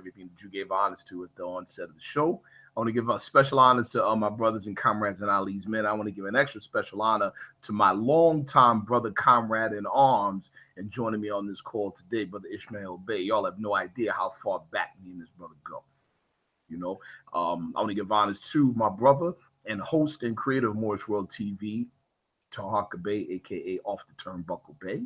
everything that you gave honors to at the onset of the show. I want to give a special honors to my brothers and comrades and Ali's men. I want to give an extra special honor to my longtime brother, comrade in arms, and joining me on this call today, Brother Ishmael-Bey. Y'all have no idea how far back me and this brother go. You know, I want to give honors to my brother and host and creator of Moorish World TV, Anael-Bey, aka Off the Turnbuckle Bay.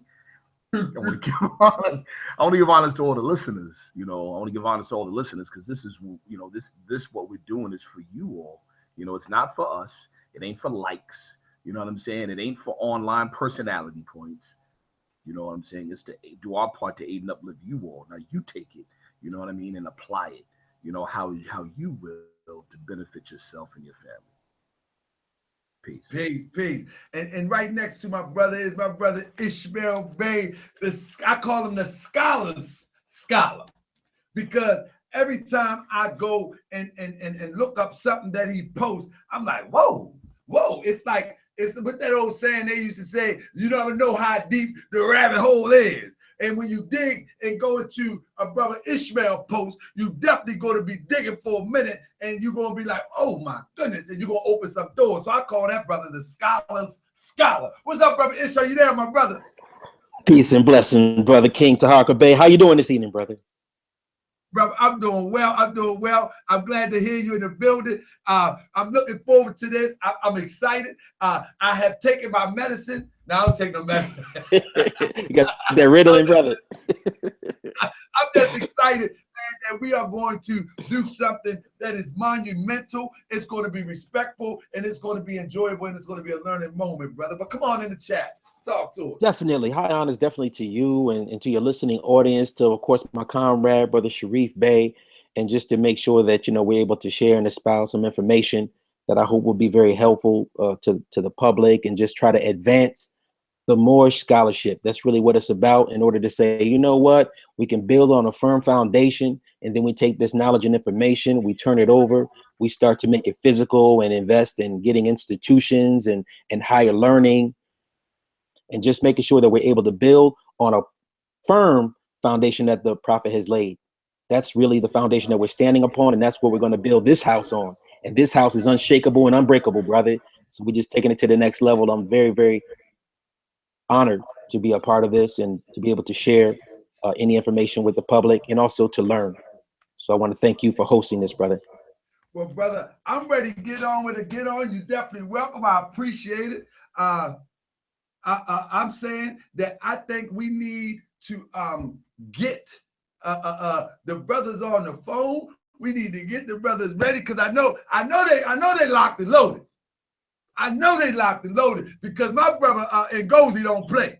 I want to give honors to all the listeners. You know, I want to give honors to all the listeners because this is, you know, this what we're doing is for you all. You know, it's not for us. It ain't for likes. You know what I'm saying? It ain't for online personality points. You know what I'm saying? It's to do our part to aid and uplift you all. Now you take it. You know what I mean, and apply it. You know how you will to benefit yourself and your family. Peace. And right next to my brother is my brother Ishmael-Bey. I call him the scholar's scholar, because every time I go and look up something that he posts, I'm like, whoa. It's like, it's with that old saying they used to say, you never know how deep the rabbit hole is. And when you dig and go into a brother Ishmael post, you definitely going to be digging for a minute, and you're going to be like, oh my goodness, and you're going to open some doors. So I call that brother the scholar's scholar. What's up, brother Ishmael? You there, my brother? Peace and blessing, brother King Anael-Bey. How you doing this evening, brother? Brother, I'm doing well. I'm glad to hear you in the building. I'm looking forward to this. I'm excited. I have taken my medicine. Now I don't take no medicine. You got that Ritalin, brother. I'm just excited, man, that we are going to do something that is monumental. It's going to be respectful, and it's going to be enjoyable, and it's going to be a learning moment, brother. But come on in the chat. Talk to us. Definitely. High honors definitely to you and to your listening audience, to, of course, my comrade, brother Sharif Bey, and just to make sure that, you know, we're able to share and espouse some information that I hope will be very helpful to the public, and just try to advance the Moorish scholarship. That's really what it's about, in order to say, you know what, we can build on a firm foundation, and then we take this knowledge and information, we turn it over, we start to make it physical and invest in getting institutions and higher learning, and just making sure that we're able to build on a firm foundation that the Prophet has laid. That's really the foundation that we're standing upon, and that's what we're going to build this house on. And this house is unshakable and unbreakable, brother. So we're just taking it to the next level. I'm very, very honored to be a part of this, and to be able to share any information with the public, and also to learn. So I want to thank you for hosting this, brother. Well, brother, I'm ready to get on with it. Get on. You're definitely welcome. I appreciate it. I'm saying that I think we need to get the brothers on the phone. We need to get the brothers ready, because I know they locked and loaded. I know they locked and loaded, because my brother Ngozi don't play.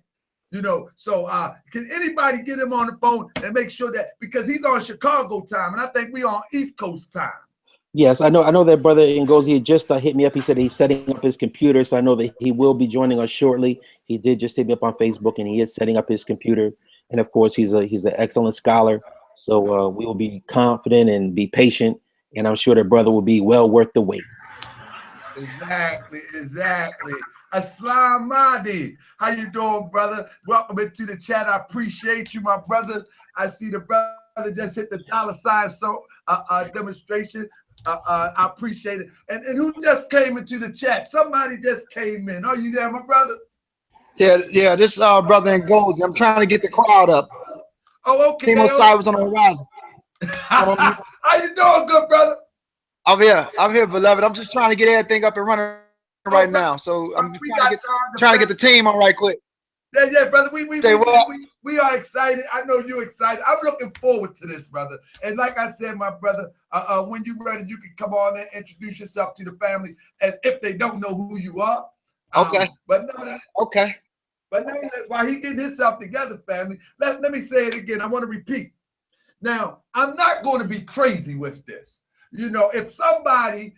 You know, so can anybody get him on the phone and make sure that, because he's on Chicago time, and I think we on East Coast time. Yes, I know that brother Ngozi just hit me up. He said he's setting up his computer, so I know that he will be joining us shortly. He did just hit me up on Facebook, and he is setting up his computer. And of course, he's an excellent scholar, so we will be confident and be patient, and I'm sure that brother will be well worth the wait. Exactly. Aslam Mahdi, how you doing, brother? Welcome into the chat. I appreciate you, my brother. I see the brother just hit the $sign demonstration. I appreciate it. And who just came into the chat? Somebody just came in. Are you there, my brother? Yeah. This brother Ngozi. I'm trying to get the crowd up. Oh, okay. Team Osiris on the horizon. How you doing, good brother? I'm here, beloved. I'm just trying to get everything up and running right now. So I'm trying to get the team on right quick. Yeah, brother. We are excited. I know you're excited. I'm looking forward to this, brother. And like I said, my brother, when you're ready, you can come on and introduce yourself to the family as if they don't know who you are. Okay. But nevertheless, while he getting himself together, family, let me say it again. I want to repeat. Now, I'm not going to be crazy with this. You know, if somebody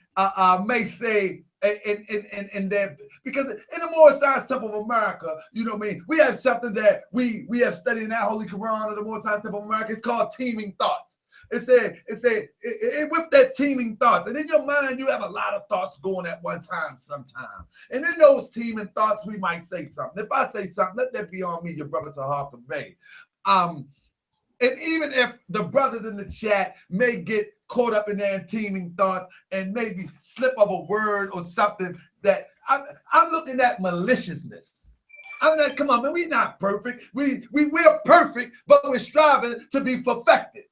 may say, and then, because in the Moorish Science Temple of America, you know what I mean, we have something that we have studied in our Holy Quran of the Moorish Science Temple of America. It's called teeming thoughts. It with that teeming thoughts, and in your mind you have a lot of thoughts going at one time sometime, and in those teeming thoughts we might say something. If I say something, let that be on me, your brother Anael-Bey. And even if the brothers in the chat may get caught up in their teeming thoughts and maybe slip of a word or something that I'm looking at maliciousness. I'm like, come on, man, we're not perfect. We're perfect, but we're striving to be perfected.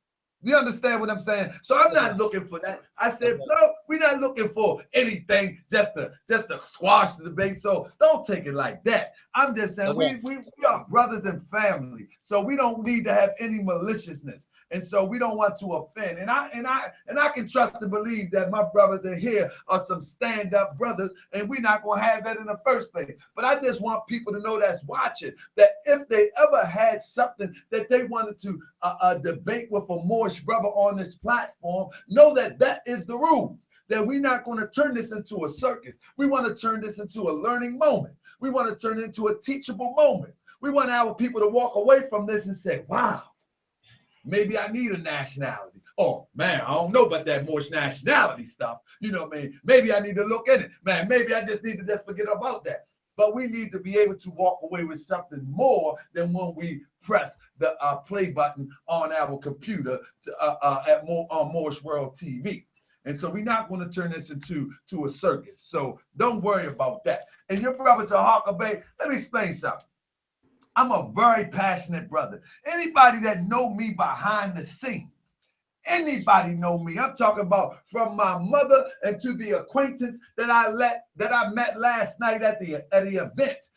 You understand what I'm saying? So I'm not looking for that. I said, no, we're not looking for anything just to squash the debate. So don't take it like that. I'm just saying we are brothers and family. So we don't need to have any maliciousness. And so we don't want to offend. And I can trust and believe that my brothers in here are some stand-up brothers, and we're not gonna have that in the first place. But I just want people to know that's watching that if they ever had something that they wanted to debate with a Moorish brother on this platform, know that that is the rules. That we're not going to turn this into a circus. We want to turn this into a learning moment. We want to turn it into a teachable moment. We want our people to walk away from this and say, wow, maybe I need a nationality. Oh, man, I don't know about that Moorish nationality stuff. You know what I mean? Maybe I need to look at it. Man, maybe I just need to just forget about that. But we need to be able to walk away with something more than when we press the play button on our computer on Moorish World TV. And so we're not going to turn this into a circus. So don't worry about that. And your brother Anael-Bey, let me explain something. I'm a very passionate brother. Anybody that know me behind the scenes, anybody know me. I'm talking about from my mother and to the acquaintance that I met last night at the event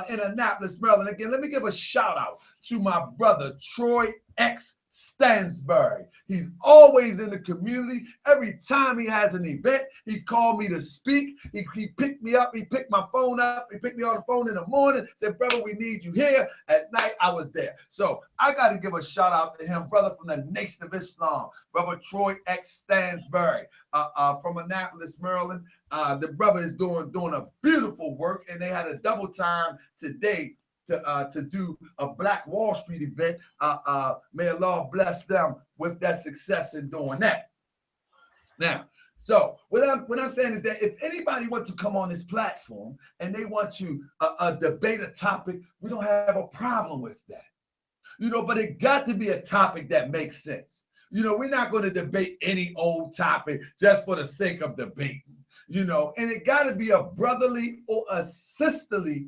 in Annapolis, Maryland. Again, let me give a shout out to my brother Troy X Stansbury. He's always in the community. Every time he has an event, he called me to speak. He picked me up. He picked my phone up. He picked me on the phone in the morning, said, brother, we need you here. At night, I was there. So I got to give a shout out to him, brother from the Nation of Islam, brother Troy X Stansbury from Annapolis, Maryland. The brother is doing a beautiful work, and they had a double time today to do a Black Wall Street event. May Allah bless them with that success in doing that. Now, so what I'm saying is that if anybody wants to come on this platform and they want to debate a topic, we don't have a problem with that. You know, but it got to be a topic that makes sense. You know, we're not going to debate any old topic just for the sake of debating. You know, and it got to be a brotherly or a sisterly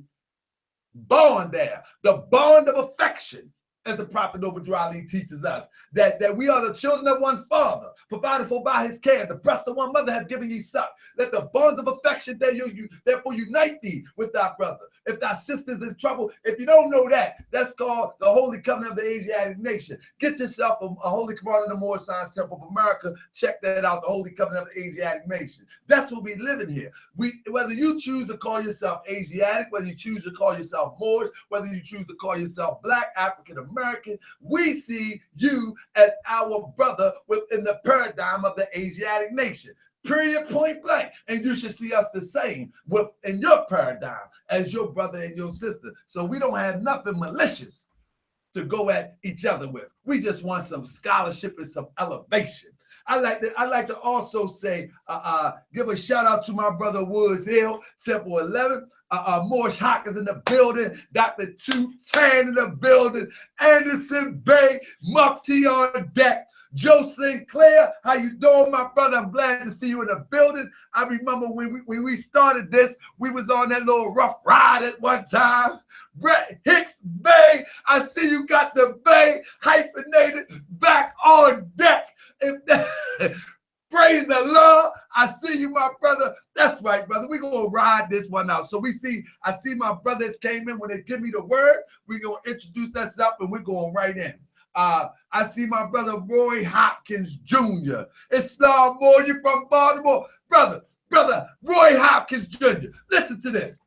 bond there, the bond of affection, as the Prophet Noble Ali teaches us, that we are the children of one father, provided for by his care. The breast of one mother have given ye suck. Let the bonds of affection therefore unite thee with thy brother. If thy sister's in trouble, if you don't know that, that's called the Holy Covenant of the Asiatic Nation. Get yourself a Holy Quran in the Moor Science Temple of America. Check that out, the Holy Covenant of the Asiatic Nation. That's what we live in here. Whether you choose to call yourself Asiatic, whether you choose to call yourself Moorish, whether you choose to call yourself Black, African American, we see you as our brother within the paradigm of the Asiatic nation. Period, point blank. And you should see us the same within your paradigm as your brother and your sister. So we don't have nothing malicious to go at each other with. We just want some scholarship and some elevation. I like to also say, give a shout out to my brother Woods Hill, Temple 11. Moorish Hawkins in the building, Dr. 210 in the building, Anderson Bay, Mufti on deck, Joe Sinclair, how you doing, my brother? I'm glad to see you in the building. I remember when we started this, we was on that little rough ride at one time. Brett Hicks Bay, I see you got the Bay hyphenated back on deck. Praise the Lord. I see you, my brother. That's right, brother. We're going to ride this one out. So I see my brothers came in. When they give me the word, we're going to introduce ourselves and we're going right in. I see my brother Roy Hopkins Jr. Islam Moore, you from Baltimore? Brother Roy Hopkins Jr. Listen to this.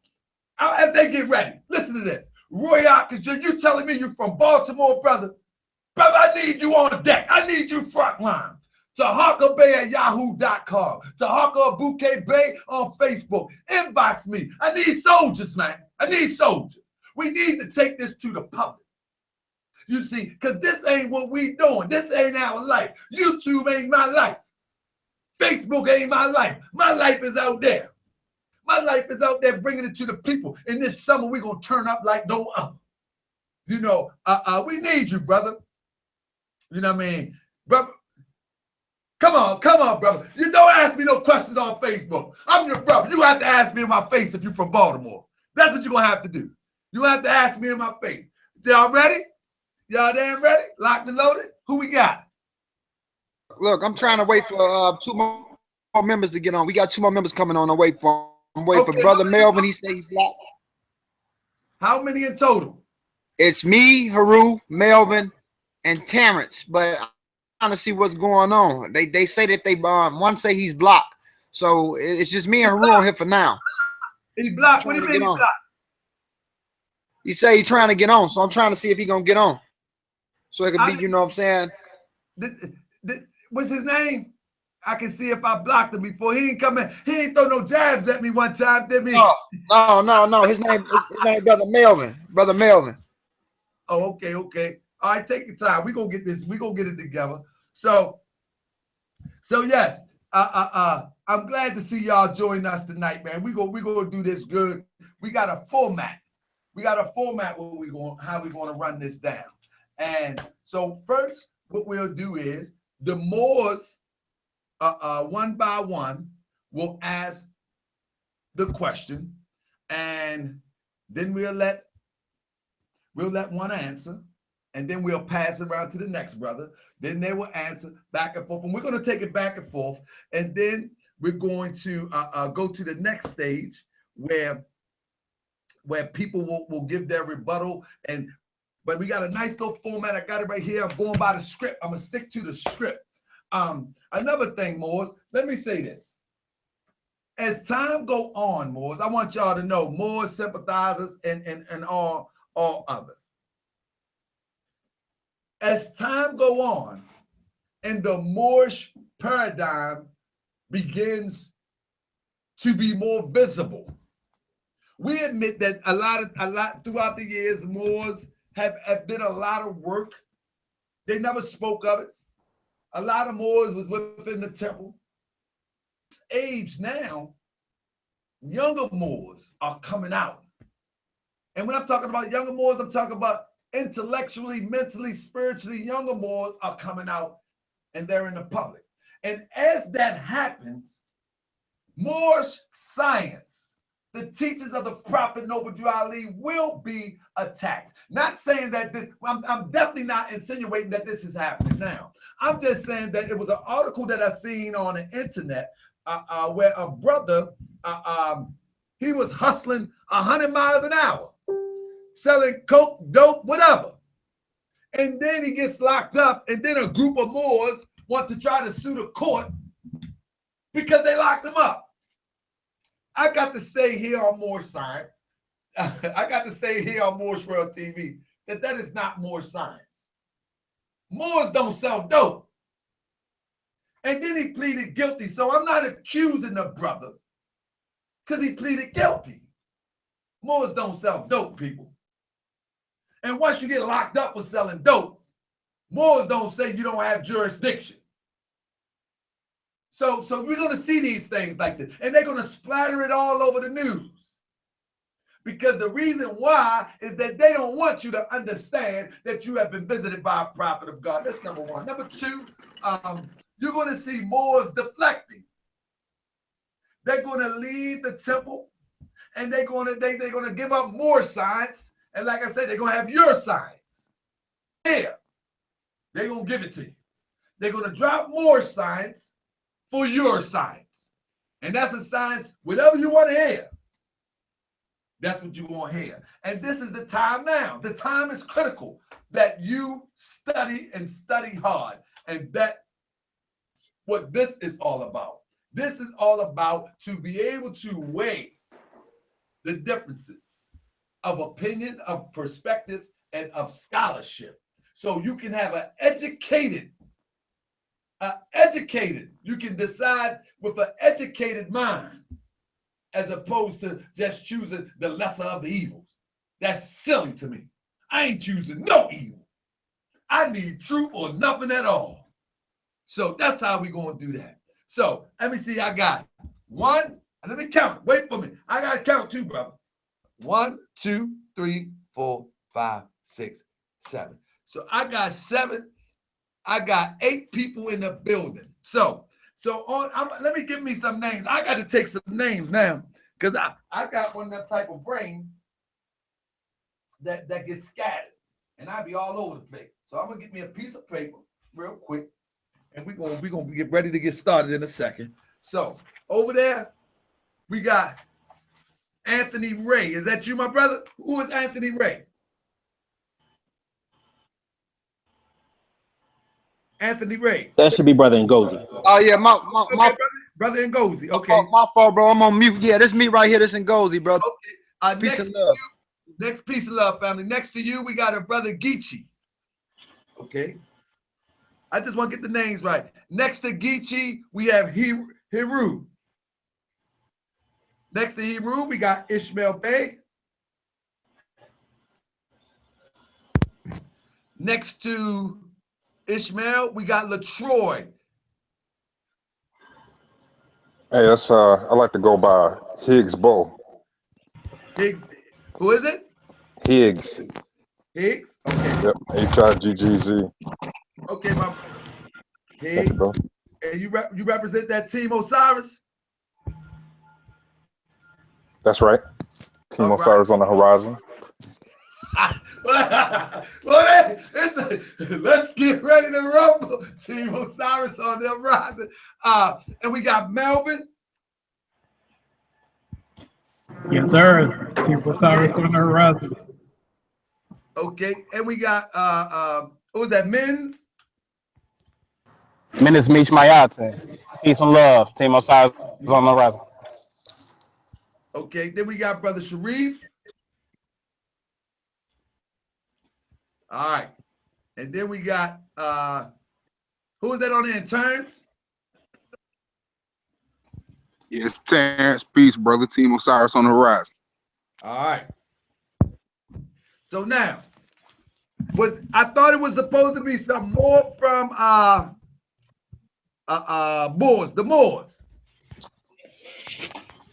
As they get ready, listen to this. Roy Hopkins Jr., you telling me you're from Baltimore, brother? Brother, I need you on deck. I need you front line. Anael-Bey at yahoo.com. Anael-Bey on Facebook. Inbox me. I need soldiers, man. I need soldiers. We need to take this to the public. You see, because this ain't what we doing. This ain't our life. YouTube ain't my life. Facebook ain't my life. My life is out there. My life is out there bringing it to the people. And this summer, we're going to turn up like no other. You know, we need you, brother. You know what I mean? Brother, come on, brother. You don't ask me no questions on Facebook. I'm your brother. You have to ask me in my face if you're from Baltimore. That's what you're going to have to do. You have to ask me in my face. Y'all ready? Y'all damn ready? Locked and loaded? Who we got? Look, I'm trying to wait for 2 more members to get on. We got 2 more members coming on. I'm waiting for Brother Melvin. He said he's locked. How many in total? It's me, Haru, Melvin, and Terrence. But I'm trying to see what's going on. They say that they one say he's blocked. So it's just me and Haru on here for now. He's blocked. What do you mean he's blocked? He say he's trying to get on. So I'm trying to see if he's gonna get on. So it could be, you know what I'm saying? What's his name? I can see if I blocked him before. He ain't come in. He ain't throw no jabs at me one time, did he? No. His name Brother Melvin. Brother Melvin. Oh, okay. All right, take your time. We're gonna get this, we're gonna get it together. So yes, I'm glad to see y'all join us tonight, man. We're gonna do this good. We got a format. How we're gonna run this down. And so first, what we'll do is the Moors, one by one, will ask the question, and then we'll let one answer, and then we'll pass it around to the next brother. Then they will answer back and forth, and we're going to take it back and forth, and then we're going to go to the next stage where people will give their rebuttal. But we got a nice little format. I got it right here. I'm going by the script. I'm gonna stick to the script. Another thing, Moors, let me say this. As time go on, Moors, I want y'all to know, Moors, sympathizers, and all others. As time go on, and the Moorish paradigm begins to be more visible, we admit that a lot throughout the years, Moors have did a lot of work. They never spoke of it. A lot of Moors was within the temple. This age now, younger Moors are coming out. And when I'm talking about younger Moors, I'm talking about intellectually, mentally, spiritually, younger Moors are coming out, and they're in the public. And as that happens, Moorish science, the teachings of the Prophet Noble Ali will be attacked. Not saying that this, I'm definitely not insinuating that this is happening now. I'm just saying that it was an article that I seen on the internet where a brother, he was hustling 100 miles an hour, selling coke, dope, whatever. And then he gets locked up, and then a group of Moors want to try to sue the court because they locked him up. I got to say here on Moor Science, I got to say here on Moorish World TV that is not Moor Science. Moors don't sell dope. And then he pleaded guilty. So I'm not accusing the brother because he pleaded guilty. Moors don't sell dope, people. And once you get locked up for selling dope, Moors don't say you don't have jurisdiction. So we're going to see these things like this, and they're going to splatter it all over the news. Because the reason why is that they don't want you to understand that you have been visited by a prophet of God. That's number one. Number two, you're going to see Moors deflecting. They're going to leave the temple, and they're going to give up more science. And like I said, they're going to have your science. Yeah, they're going to give it to you. They're going to drop more science for your science. And that's a science, whatever you want to hear, that's what you want to hear. And this is the time now. The time is critical that you study and study hard. And that's what this is all about. This is all about to be able to weigh the differences of opinion, of perspective, and of scholarship. So you can have an educated, you can decide with an educated mind as opposed to just choosing the lesser of the evils. That's silly to me. I ain't choosing no evil. I need truth or nothing at all. So that's how we going to do that. So let me see. I got one. Let me count. Wait for me. I got to count too, brother. 1, 2, 3, 4, 5, 6, 7. So I got 7. I got 8 people in the building. So let me give me some names. I got to take some names now because I got one of that type of brains that gets scattered, and I be all over the place. So I'm gonna get me a piece of paper real quick, and we're gonna get ready to get started in a second. So over there, we got Anthony Ray. Is that you, my brother? Who is Anthony Ray? Anthony Ray. That should be Brother Ngozi. Oh yeah, my brother Ngozi. Okay. My fault, bro. I'm on mute. Yeah, this me right here. This Ngozi, brother. Okay. Peace and love. Next piece of love, family. Next to you, we got a brother Geechee. Okay. I just want to get the names right. Next to Geechee, we have Heru. Next to Heru, we got Ishmael-Bey. Next to Ishmael, we got LaTroy. Hey, that's I like to go by Higgs Bow. Higgs. Who is it? Higgs. Higgs? Okay. Yep. H-I-G-G-Z. Okay, my Higgs. You, and you represent that team Osiris? That's right. Team Osiris on the horizon. Let's get ready to rumble. Team Osiris on the horizon. And we got Melvin. Yes, sir. Team Osiris on the horizon. Okay, and we got what was that? Men's. Menace Meech Mayate. Peace and love. Team Osiris on the horizon. Okay, then we got brother Sharif. All right, and then we got who is that on the interns? Yes, Terrence. Peace, brother. Team Osiris on the horizon. All right. So now, I thought it was supposed to be some more from Moors, the Moors.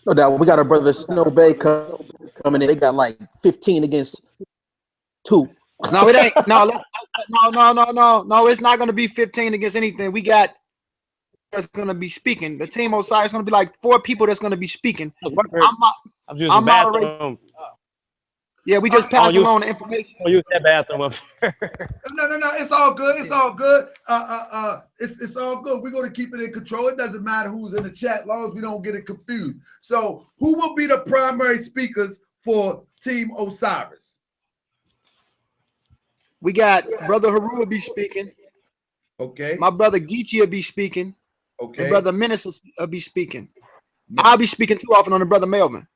No doubt. We got our brother Snow Bay coming in. They got like 15 against 2. No, it ain't. No, it's not going to be 15 against anything. We got that's going to be speaking. The team Osiris is going to be like 4 people that's going to be speaking. I'm moderating. Yeah, we just pass along the information. I'll use that bathroom up here. No. It's all good. It's all good. It's all good. We're going to keep it in control. It doesn't matter who's in the chat, as long as we don't get it confused. So, who will be the primary speakers for Team Osiris? We got brother Haru will be speaking. Okay. My brother Geechee will be speaking. Okay. And brother Menace will be speaking. I'll be speaking too often on the brother Melvin.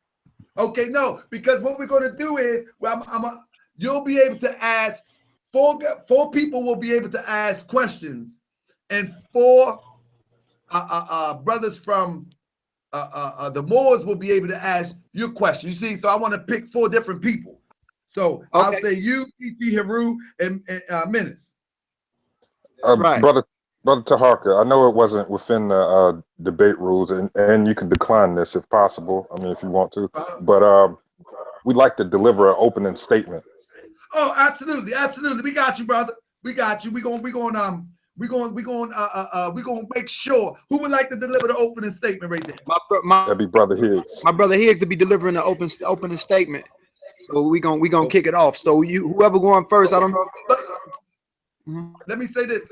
Okay, no, because what we're going to do is, you'll be able to ask, 4 people will be able to ask questions, and 4 brothers from the Moors will be able to ask your question. You see, so I want to pick 4 different people. So okay. I'll say you, Kiki, Haru, and Menace. Right. Brother Taharka, I know it wasn't within the debate rules, and you can decline this if possible. I mean, if you want to, but we'd like to deliver an opening statement. Oh, absolutely. We got you, brother. We got you. We're gonna make sure. Who would like to deliver the opening statement right there? That'd be brother Higgs. My brother Higgs will be delivering the opening statement. So we gonna kick it off. So whoever going first, I don't know. Let me say this,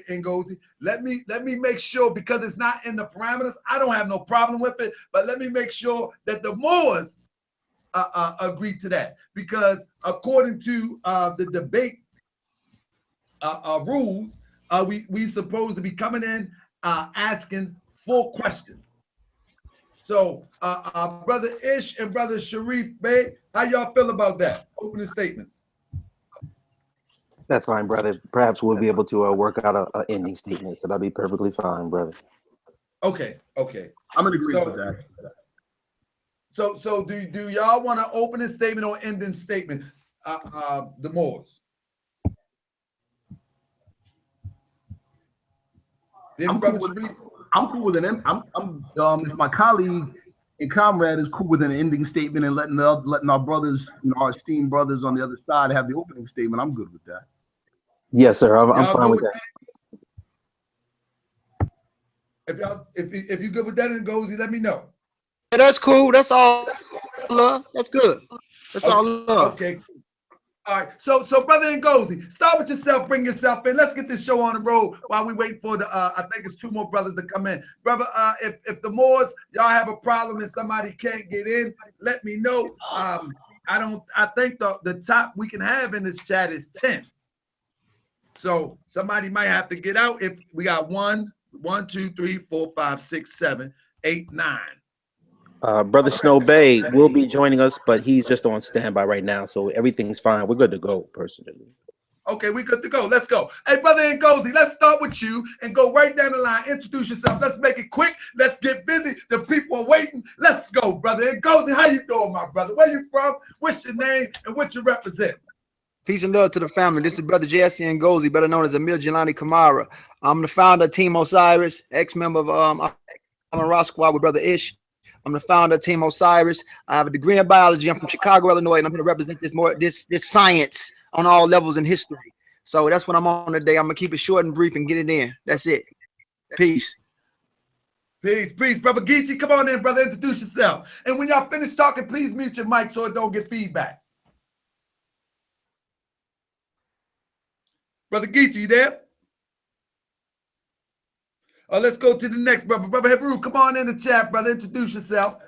Ngozi. Let me make sure, because it's not in the parameters, I don't have no problem with it, but let me make sure that the Moors agree to that, because according to the debate rules, we supposed to be coming in asking 4 questions. So brother Ish and brother Sharif Bey, how y'all feel about that? Opening statements. That's fine, brother. Perhaps we'll be able to work out an ending statement, so that'll be perfectly fine, brother. Okay. I'm in agreement with that. So do y'all want to open a statement or ending statement? The Moors. I'm cool with an. If my colleague and comrade is cool with an ending statement and letting our brothers, our esteemed brothers on the other side have the opening statement, I'm good with that. Yes, sir. I'm Y'all fine go with with that. if you good with that and Ngozi, let me know. Yeah, that's cool. That's all love. That's good. That's all love. Okay. All right. So brother Ngozi, start with yourself, bring yourself in. Let's get this show on the road while we wait for the I think it's 2 more brothers to come in. Brother, if the Moors, y'all have a problem and somebody can't get in, let me know. I think the top we can have in this chat is 10. So somebody might have to get out if we got 1, 2, 3, 4, 5, 6, 7, 8, 9. Brother Snow Bay will be joining us, but he's just on standby right now, so everything's fine. We're good to go, personally. Okay, we good to go. Let's go. Hey, brother Ngozi, let's start with you and go right down the line. Introduce yourself. Let's make it quick. Let's get busy. The people are waiting. Let's go, brother Ngozi. How you doing, my brother? Where you from? What's your name and what you represent? Peace and love to the family. This is Brother Jesse Ngozi, better known as Emil Jelani Kamara. I'm the founder of Team Osiris, ex-member of I'm a rock squad with Brother Ish. I'm the founder of Team Osiris. I have a degree in biology. I'm from Chicago, Illinois, and I'm going to represent this science on all levels in history. So that's what I'm on today. I'm going to keep it short and brief and get it in. That's it. Peace. Peace, peace. Brother Geechee, come on in, brother. Introduce yourself. And when y'all finish talking, please mute your mic so it don't get feedback. Brother Geechee, you there? Let's go to the next brother. Brother Hebrew, come on in the chat, brother. Introduce yourself.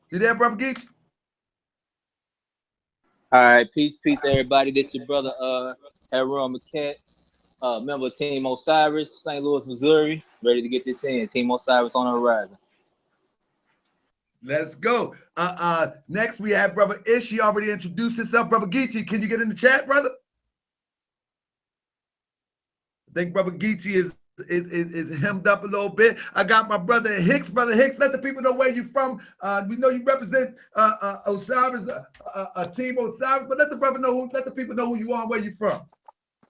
You there, Brother Geechee? All right, peace, everybody. This your brother Harold McKett, member of Team Osiris, St. Louis, Missouri. Ready to get this in. Team Osiris on the horizon. Let's go. Next we have Brother Ish. He already introduced himself. Brother Geechee, can you get in the chat, brother? I think Brother Geechee is hemmed up a little bit. I got my brother Hicks. Brother Hicks, let the people know where you from. We know you represent Osiris, Team Osiris, but let the people know who you are and where you from.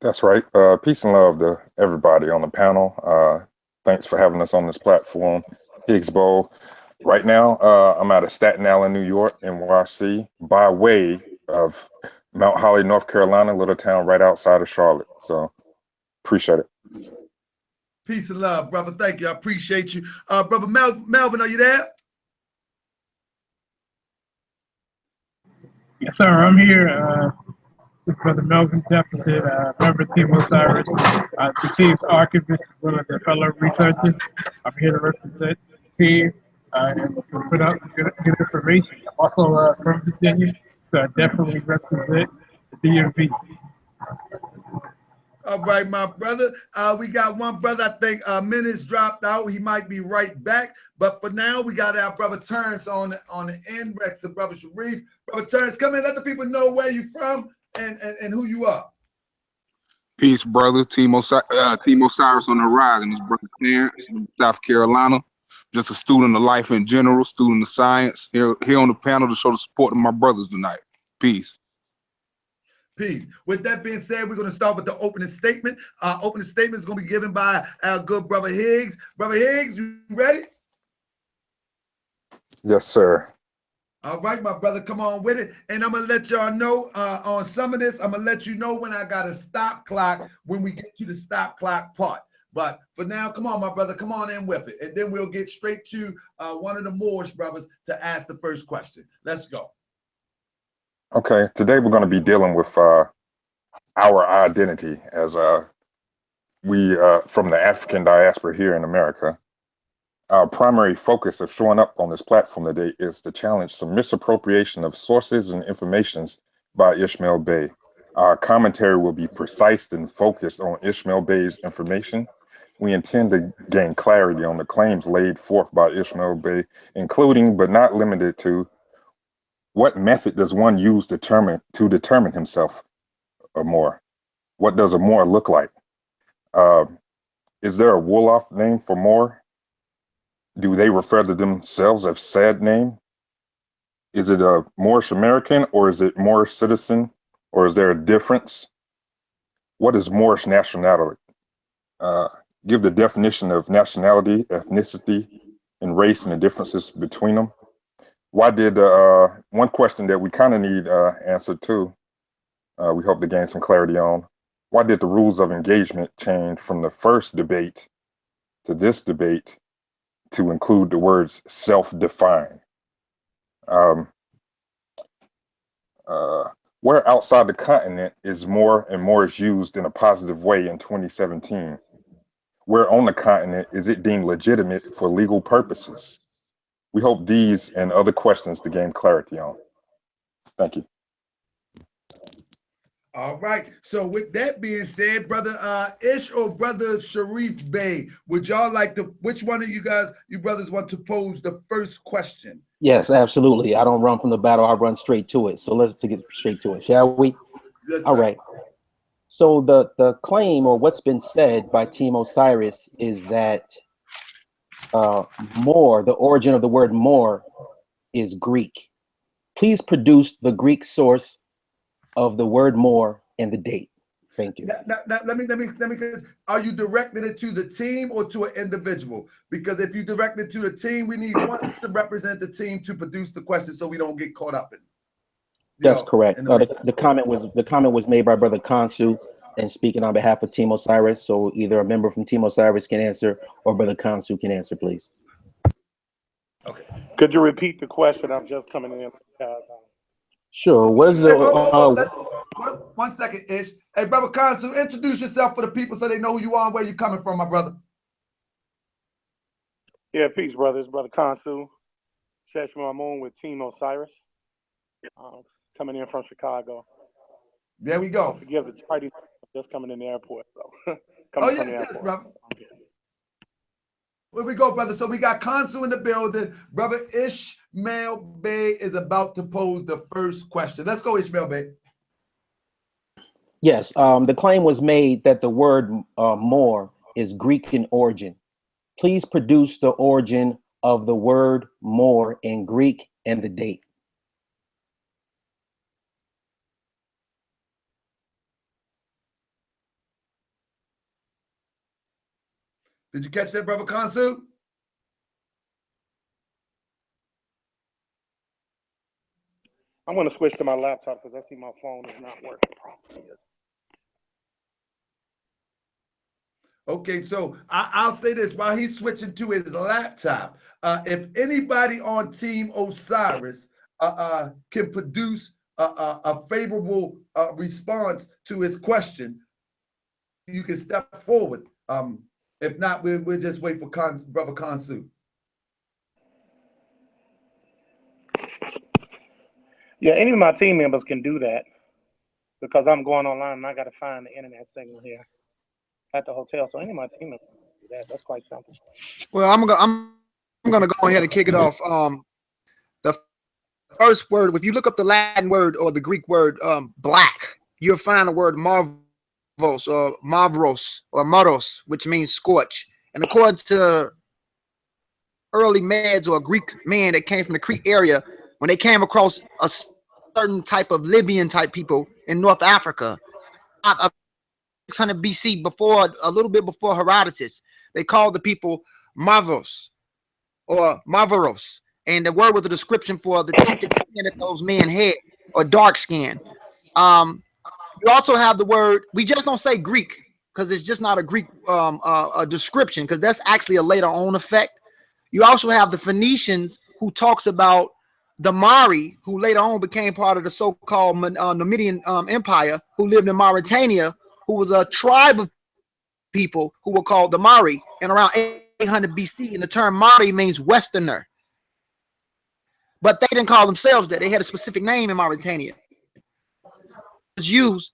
That's right. Peace and love to everybody on the panel. Thanks for having us on this platform. Higgs Bowl. Right now, I'm out of Staten Island, New York, NYC, by way of Mount Holly, North Carolina, little town right outside of Charlotte. So appreciate it. Peace and love, brother. Thank you. I appreciate you. Brother Melvin, are you there? Yes, sir. I'm here. With Brother Melvin Jefferson, member of Team Osiris, the team's archivist, as well as a fellow researcher. I'm here to represent the team and to put out good information. I'm also from Virginia, so I definitely represent the DMV. All right, my brother. We got one brother, I think Minutes dropped out. He might be right back. But for now, we got our brother Terrence on the end, next to Brother Sharif. Brother Terrence, come in, let the people know where you from and who you are. Peace, brother. Team Osiris on the horizon. It's brother Terrence from South Carolina. Just a student of life in general, student of science. Here on the panel to show the support of my brothers tonight. Peace. Peace. With that being said, we're going to start with the opening statement. Opening statement is going to be given by our good brother Higgs. Brother Higgs, you ready? Yes, sir. All right, my brother, come on with it. And I'm going to let y'all know on some of this, I'm going to let you know when I got a stop clock when we get to the stop clock part. But for now, come on, my brother, come on in with it. And then we'll get straight to one of the Moorish brothers to ask the first question. Let's go. Okay, today we're going to be dealing with our identity as we from the African diaspora here in America. Our primary focus of showing up on this platform today is to challenge some misappropriation of sources and informations by Anael-Bey. Our commentary will be precise and focused on Anael-Bey's information. We intend to gain clarity on the claims laid forth by Anael-Bey, including but not limited to what method does one use to determine himself a Moor? What does a Moor look like? Is there a Wolof name for Moor? Do they refer to themselves as said name? Is it a Moorish American or is it Moorish citizen? Or is there a difference? What is Moorish nationality? Give the definition of nationality, ethnicity, and race and the differences between them. Why did one question that we kind of need answered too? we hope to gain some clarity on. Why did the rules of engagement change from the first debate to this debate to include the words self-define? Where outside the continent is more and more is used in a positive way in 2017? Where on the continent is it deemed legitimate for legal purposes? We hope these and other questions to gain clarity on. Thank you. All right. So with that being said, brother Ish or brother Sharif Bey, would y'all like to, which one of you guys, you brothers, want to pose the first question? Yes, absolutely. I don't run from the battle. I run straight to it. So let's get straight to it, shall we? Yes, all sir. right. So the claim, or what's been said by Team Osiris, is that Moor, the origin of the word Moor, is Greek. Please produce the Greek source of the word Moor and the date. Thank you. Now, let me. Are you directing it to the team or to an individual? Because if you direct it to the team, we need one to represent the team to produce the question, so we don't get caught up in. That's correct. The comment was made by Brother Khonzu and speaking on behalf of Team Osiris. So either a member from Team Osiris can answer, or Brother Khonzu can answer, please. Okay. Could you repeat the question? I'm just coming in. Sure. What is the? One second, Ish. Hey, brother Khonzu, introduce yourself for the people so they know who you are and where you're coming from, my brother. Yeah, peace, brothers. Brother Khonzu, Moon with Team Osiris, coming in from Chicago. There we go. Forgive the tardy, just coming in the airport. So coming from the airport. Brother. Here we go, brother. So we got Khonzu in the building. Brother Ishmael-Bey is about to pose the first question. Let's go, Ishmael-Bey. Yes, the claim was made that the word Moor is Greek in origin. Please produce the origin of the word Moor in Greek and the date. Did you catch that, brother Khonzu? I'm going to switch to my laptop because I see my phone is not working properly. Okay, so I'll say this while he's switching to his laptop. If anybody on Team Osiris can produce a favorable response to his question, you can step forward. If not, we'll just wait for Brother Khonzu. Yeah, any of my team members can do that because I'm going online and I got to find the internet signal here at the hotel. So any of my team members can do that. That's quite simple. Well, I'm gonna go ahead and kick it off. The first word, if you look up the Latin word or the Greek word black, you'll find the word marvos or mavros or maros, which means scorch. And according to early Meds or Greek men that came from the Crete area, when they came across a certain type of Libyan type people in North Africa, 600 BC, before a little bit before Herodotus, they called the people Mavros or Mavaros, and the word was a description for the tinted skin that those men had, or dark skin. You also have the word, we just don't say Greek because it's just not a Greek a description, because that's actually a later on effect. You also have the Phoenicians, who talks about the Mari, who later on became part of the so-called Numidian Empire, who lived in Mauritania, who was a tribe of people who were called the Mari, and around 800 BC, and the term Mari means Westerner. But they didn't call themselves that. They had a specific name in Mauritania. It was used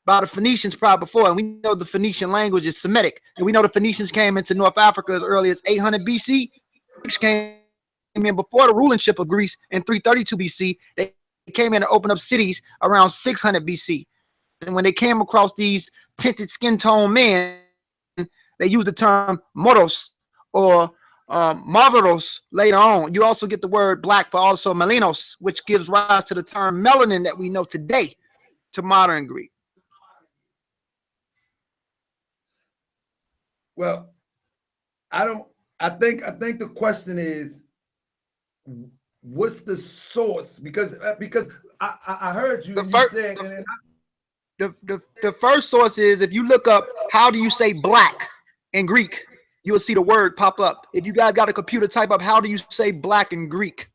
by the Phoenicians prior before, and we know the Phoenician language is Semitic, and we know the Phoenicians came into North Africa as early as 800 BC. Greeks came in before the rulership of Greece in 332 BC. They came in and opened up cities around 600 BC. And when they came across these tinted skin tone men, they used the term moros or marvaros later on. You also get the word black for also melanos, which gives rise to the term melanin that we know today to modern Greek. Well, I think the question is, what's the source? Because I heard you and you said, The first source is, if you look up how do you say black in Greek, you'll see the word pop up. If you guys got a computer, type up how do you say black in Greek.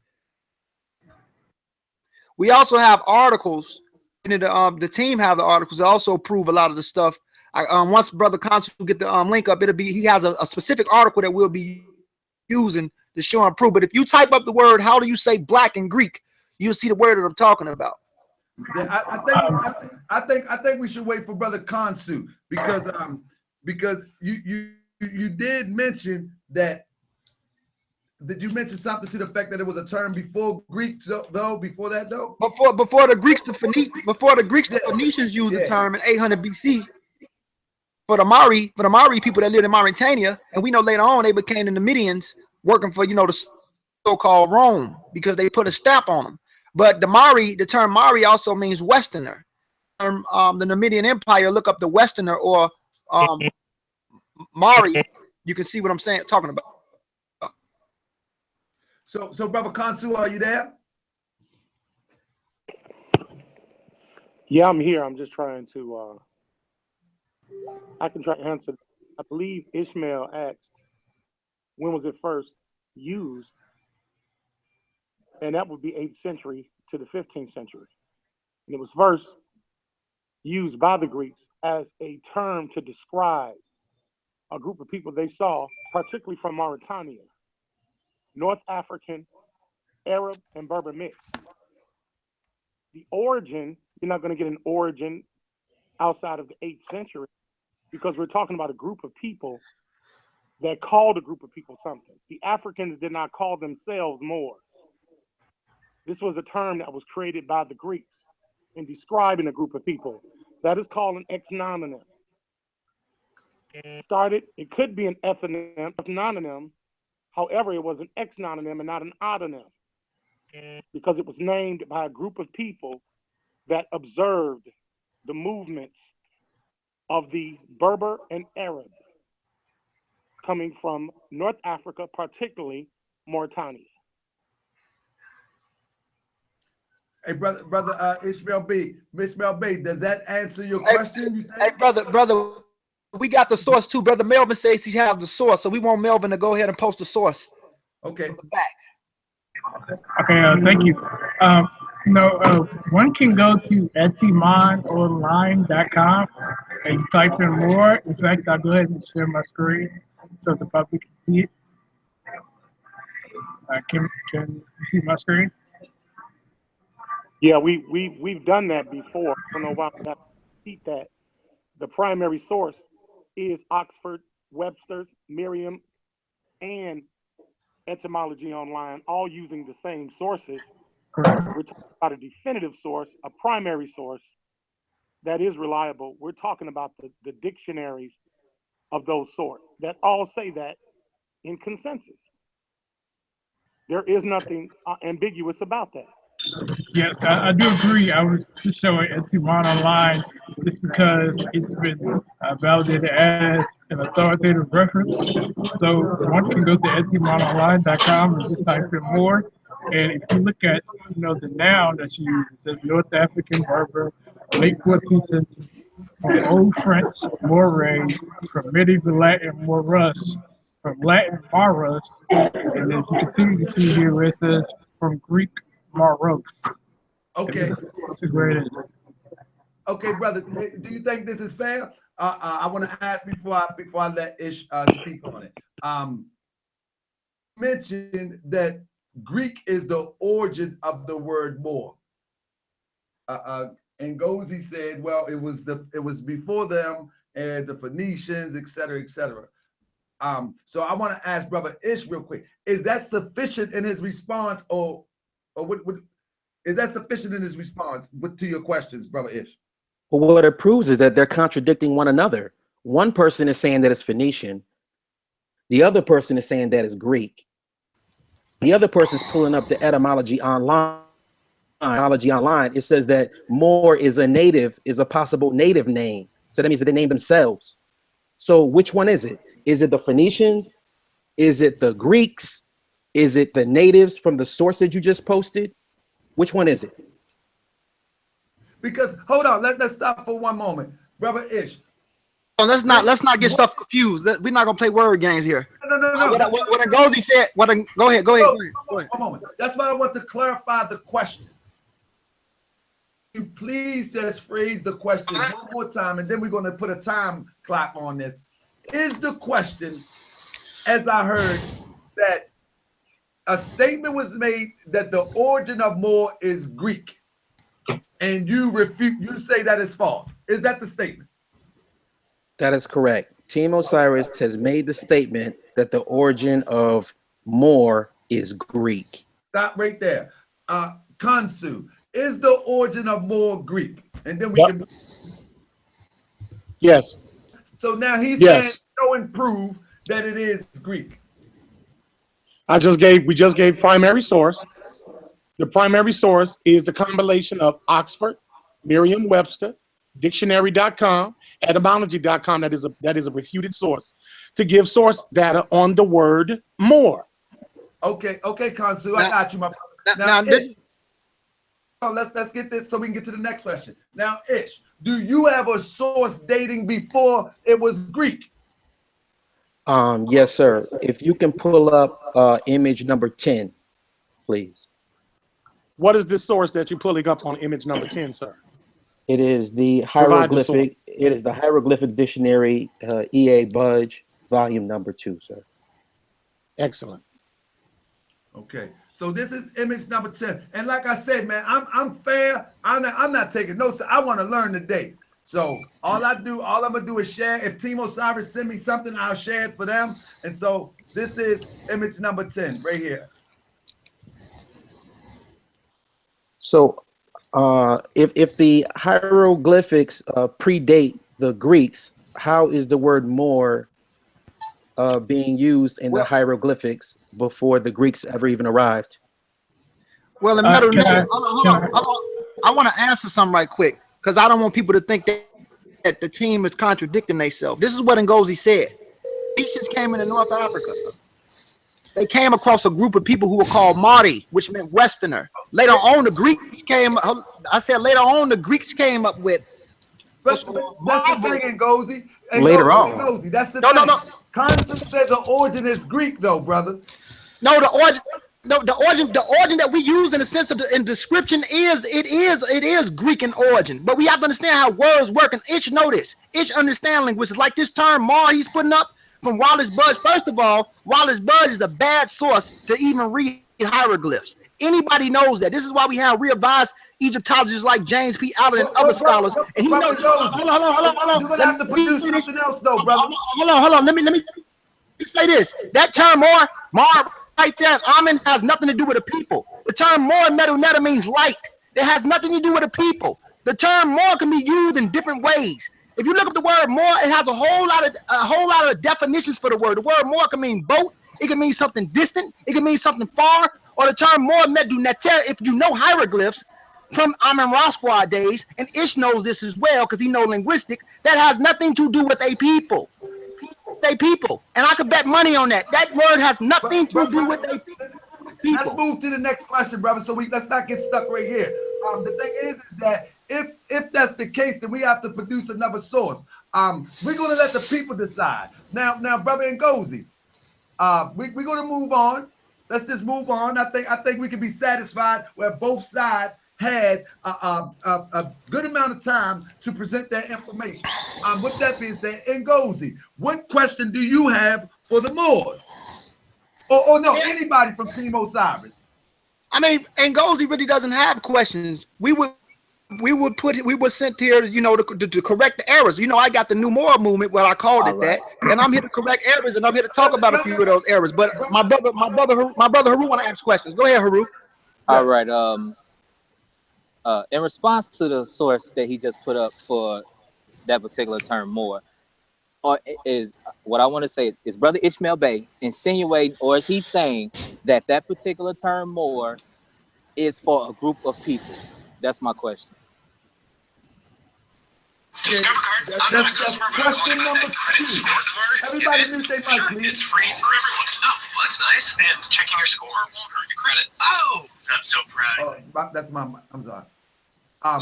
We also have articles, and the team have the articles that also prove a lot of the stuff. Once Brother Khonzu will get the link up, he has a specific article that we'll be using to show and prove. But if you type up the word how do you say black in Greek, you'll see the word that I'm talking about. Yeah, I think we should wait for Brother Khonzu because you did mention that. Did you mention something to the fact that it was a term before Greek though? Before that though? Before the Greeks, the Phoenicians used the term in 800 BC for the Mari people that lived in Mauritania, and we know later on they became the Numidians, working for the so-called Rome, because they put a stamp on them. But the term Mari also means Westerner. The Numidian Empire, look up the Westerner or Mari, you can see what I'm talking about. So Brother Khonzu, are you there? Yeah, I'm here. I'm just trying to. I can try to answer. I believe Ishmael asked, when was it first used? And that would be 8th century to the 15th century. And it was first used by the Greeks as a term to describe a group of people they saw, particularly from Mauritania, North African, Arab, and Berber mix. The origin, you're not going to get an origin outside of the 8th century, because we're talking about a group of people that called a group of people something. The Africans did not call themselves Moor. This was a term that was created by the Greeks in describing a group of people. That is called an exnonym. It could be an ethnonym. However, it was an exnonym and not an odonym, because it was named by a group of people that observed the movements of the Berber and Arab coming from North Africa, particularly Mauritania. Hey, brother Ishmael-Bey, does that answer your question? Hey, brother, we got the source too. Brother Melvin says he has the source, so we want Melvin to go ahead and post the source. Okay. Back. Okay, thank you. One can go to etymononline.com and you type in Moor. In fact, I'll go ahead and share my screen so the public can see it. Can you see my screen? Yeah, we've done that before. I don't know why we have to repeat that. The primary source is Oxford, Webster's, Merriam, and Etymology Online, all using the same sources. Correct. We're talking about a definitive source, a primary source that is reliable. We're talking about the dictionaries of those sorts that all say that in consensus. There is nothing ambiguous about that. Yes, I do agree. I was just showing Etymon Online just because it's been validated as an authoritative reference. So one can go to etymononline.com and just type in Moor. And if you look at the noun that's used, it says North African Berber, late 14th century, from Old French Moray, from medieval Latin Morus, from Latin Marus, and then you continue to see here where it says from Greek Maros. Okay. This is where it is. Okay, brother. Do you think this is fair? I want to ask before I let Ish speak on it. Mentioned that Greek is the origin of the word Moor. And Ngozi said, well, it was before them and the Phoenicians, et cetera, et cetera. So I want to ask Brother Ish real quick. Is that sufficient in his response, or what is that sufficient in his response to your questions, Brother Ish? Well, what it proves is that they're contradicting one another. One person is saying that it's Phoenician. The other person is saying that it's Greek. The other person is pulling up the etymology online. It says that Moor is a possible native name. So that means that they named themselves. So which one is it? Is it the Phoenicians? Is it the Greeks? Is it the natives from the source that you just posted? Which one is it? Because hold on, let's stop for one moment, brother Ish. Oh, let's not get stuff confused. We're not gonna play word games here. No. What Ngozi said. Go ahead. Go ahead. One moment. That's why I want to clarify the question. You please just phrase the question one more time, and then we're going to put a time clock on this. Is the question, as I heard, that a statement was made that the origin of Moor is Greek, and you say that is false? Is that the statement? That is correct. Team Osiris has made the statement that the origin of Moor is Greek. Stop right there. Khonzu, is the origin of Moor Greek? And then we can. Yes. So now he's saying show and prove that it is Greek. We just gave primary source. The primary source is the combination of Oxford, Merriam-Webster, dictionary.com, etymology.com. That is a refuted source to give source data on the word Moor. Okay, Khonzu, I got you, my brother. Let's get this so we can get to the next question. Now, Ish, do you have a source dating before it was Greek? Yes, sir. If you can pull up image number 10, please. What is this source that you're pulling up on image number 10, sir? It is the hieroglyphic. It is the hieroglyphic dictionary, E.A. Budge, volume number 2, sir. Excellent. Okay, so this is image number 10, and like I said, man, I'm fair. I'm not taking notes. I want to learn today. So all I'm gonna do is share. If Team Osiris send me something, I'll share it for them. And so this is image number 10 right here. So if the hieroglyphics predate the Greeks, how is the word Moor being used in the hieroglyphics before the Greeks ever even arrived? Well, in hold on. I want to answer something right quick because I don't want people to think that the team is contradicting themselves. This is what Ngozi said. Egyptians came into North Africa. They came across a group of people who were called Mahdi, which meant Westerner. Later on, the Greeks came. I said later on, the Greeks came up with. That's the thing, Ngozi. Later on, Ngozi, that's the thing. No. Khonzu said the origin is Greek, though, brother. No, the origin that we use in the sense of in description is Greek in origin. But we have to understand how words work. And Ish know this. Ish understand linguistics. Like this term "Moor" he's putting up from Wallace Budge. First of all, Wallace Budge is a bad source to even read hieroglyphs. Anybody knows that. This is why we have revised Egyptologists like James P. Allen and other scholars. And he knows. Hold on. You're gonna have to produce something else, though, brother. Hold on. Let me say this. That term Moor right there, Amen, has nothing to do with the people. The term Moor in Medu means light. It has nothing to do with the people. The term Moor can be used in different ways. If you look up the word Moor, it has a whole lot of definitions for the word. The word Moor can mean boat. It can mean something distant. It can mean something far. Or the term Moor Medu Neter, if you know hieroglyphs from Amen Rosquad days, and Ish knows this as well because he knows linguistics, that has nothing to do with a people. They people. And I could bet money on that. That word has nothing to do with a people. Let's move to the next question, brother. So let's not get stuck right here. The thing is that if that's the case, then we have to produce another source. We're gonna let the people decide. Now, brother Ngozi, we're gonna move on. Let's just move on. I think we can be satisfied where both sides had a good amount of time to present their information. With that being said, Ngozi, what question do you have for the Moors? Or no, anybody from Team Osiris? I mean, Ngozi really doesn't have questions. We were sent here, to correct the errors. I got the New Moor movement, what I called it that, and I'm here to correct errors, and I'm here to talk about a few of those errors. But my brother Haru want to ask questions. Go ahead, Haru. All right. In response to the source that he just put up for that particular term, Moor, or is what I want to say is Brother Ishmael-Bey insinuating, or is he saying that particular term Moor is for a group of people? That's my question. Discover card. I'm not a customer, but I'm calling about that credit scorecard. Everybody mute their mic, please. It's free for everyone. Oh, well, that's nice. And checking your score won't hurt your credit. Oh, I'm so proud. Oh, that's my mic. I'm sorry. Yeah.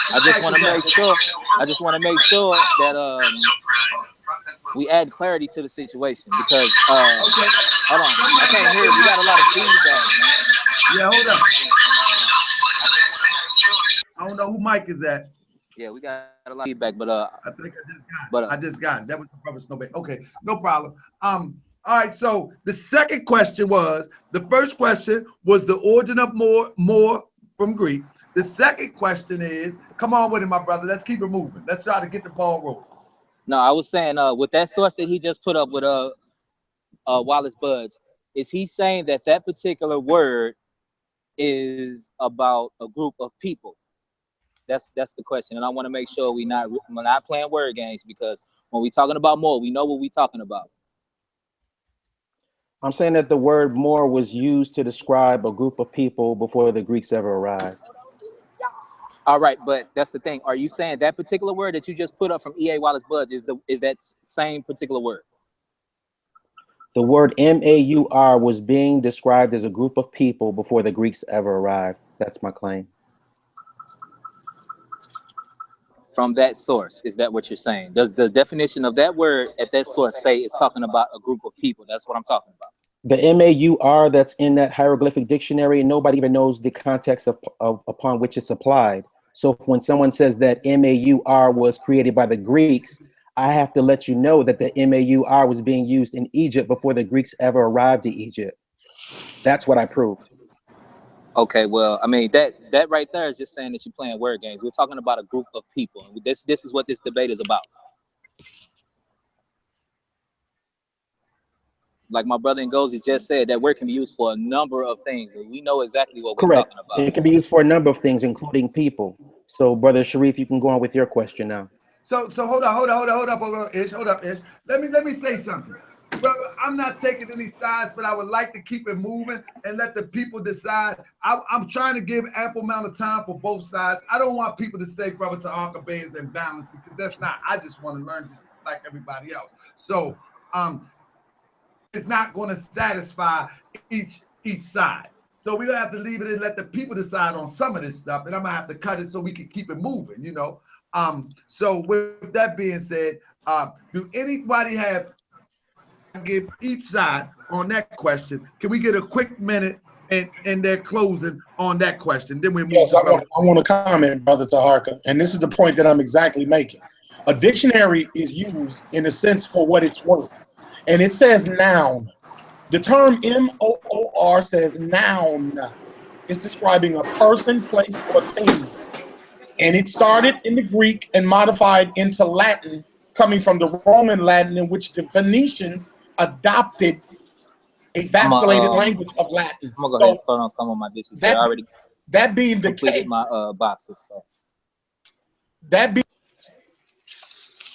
I just want to make sure. I just want to make sure that we add clarity to the situation because hold on, I can't hear. We got a lot of feedback, man. Yeah, hold up. I don't know who mic is that. Yeah, we got a lot of feedback, but I think I just got it. That was the brother Snowbay. Okay, no problem. All right, so the second question was, the first question was the origin of Moor from Greek. The second question is, come on with it, my brother. Let's keep it moving. Let's try to get the ball rolling. No, I was saying with that source that he just put up with Wallace Budge, is he saying that that particular word is about a group of people? That's the question, and I want to make sure we're not playing word games, because when we're talking about Moor, we know what we're talking about. I'm saying that the word Moor was used to describe a group of people before the Greeks ever arrived. All right, but that's the thing. Are you saying that particular word that you just put up from E.A. Wallace Budge is that same particular word? The word M-A-U-R was being described as a group of people before the Greeks ever arrived. That's my claim. From that source, is that what you're saying? Does the definition of that word at that source say it's talking about a group of people? That's what I'm talking about. The M-A-U-R that's in that hieroglyphic dictionary, nobody even knows the context upon which it's applied. So when someone says that M-A-U-R was created by the Greeks, I have to let you know that the M-A-U-R was being used in Egypt before the Greeks ever arrived to Egypt. That's what I proved. Okay, well, I mean, that right there is just saying that you're playing word games. We're talking about a group of people. This is what this debate is about. Like my brother Ngozi just said, that word can be used for a number of things, and we know exactly what we're Correct. talking about. It can be used for a number of things, including people. So, Brother Sharif, you can go on with your question now. So hold up, Ish. Let me say something. Brother, I'm not taking any sides, but I would like to keep it moving and let the people decide. I'm trying to give ample amount of time for both sides. I don't want people to say brother Anael-Bey is imbalanced, because that's not. I just want to learn just like everybody else. So it's not going to satisfy each side. So we're gonna have to leave it and let the people decide on some of this stuff, and I'm gonna have to cut it so we can keep it moving, you know. So with that being said, do anybody have give each side on that question? Can we get a quick minute and their closing on that question? Then we move. Yes, I want to comment, Brother Taharka, and this is the point that I'm exactly making. A dictionary is used in a sense for what it's worth, and it says noun. The term M-O-O-R says noun. It's describing a person, place, or thing. And it started in the Greek and modified into Latin, coming from the Roman Latin, in which the Phoenicians adopted a vacillated language of Latin. I'm gonna go ahead and start on some of my dishes. I already that being the completed case, my boxes. So. That be.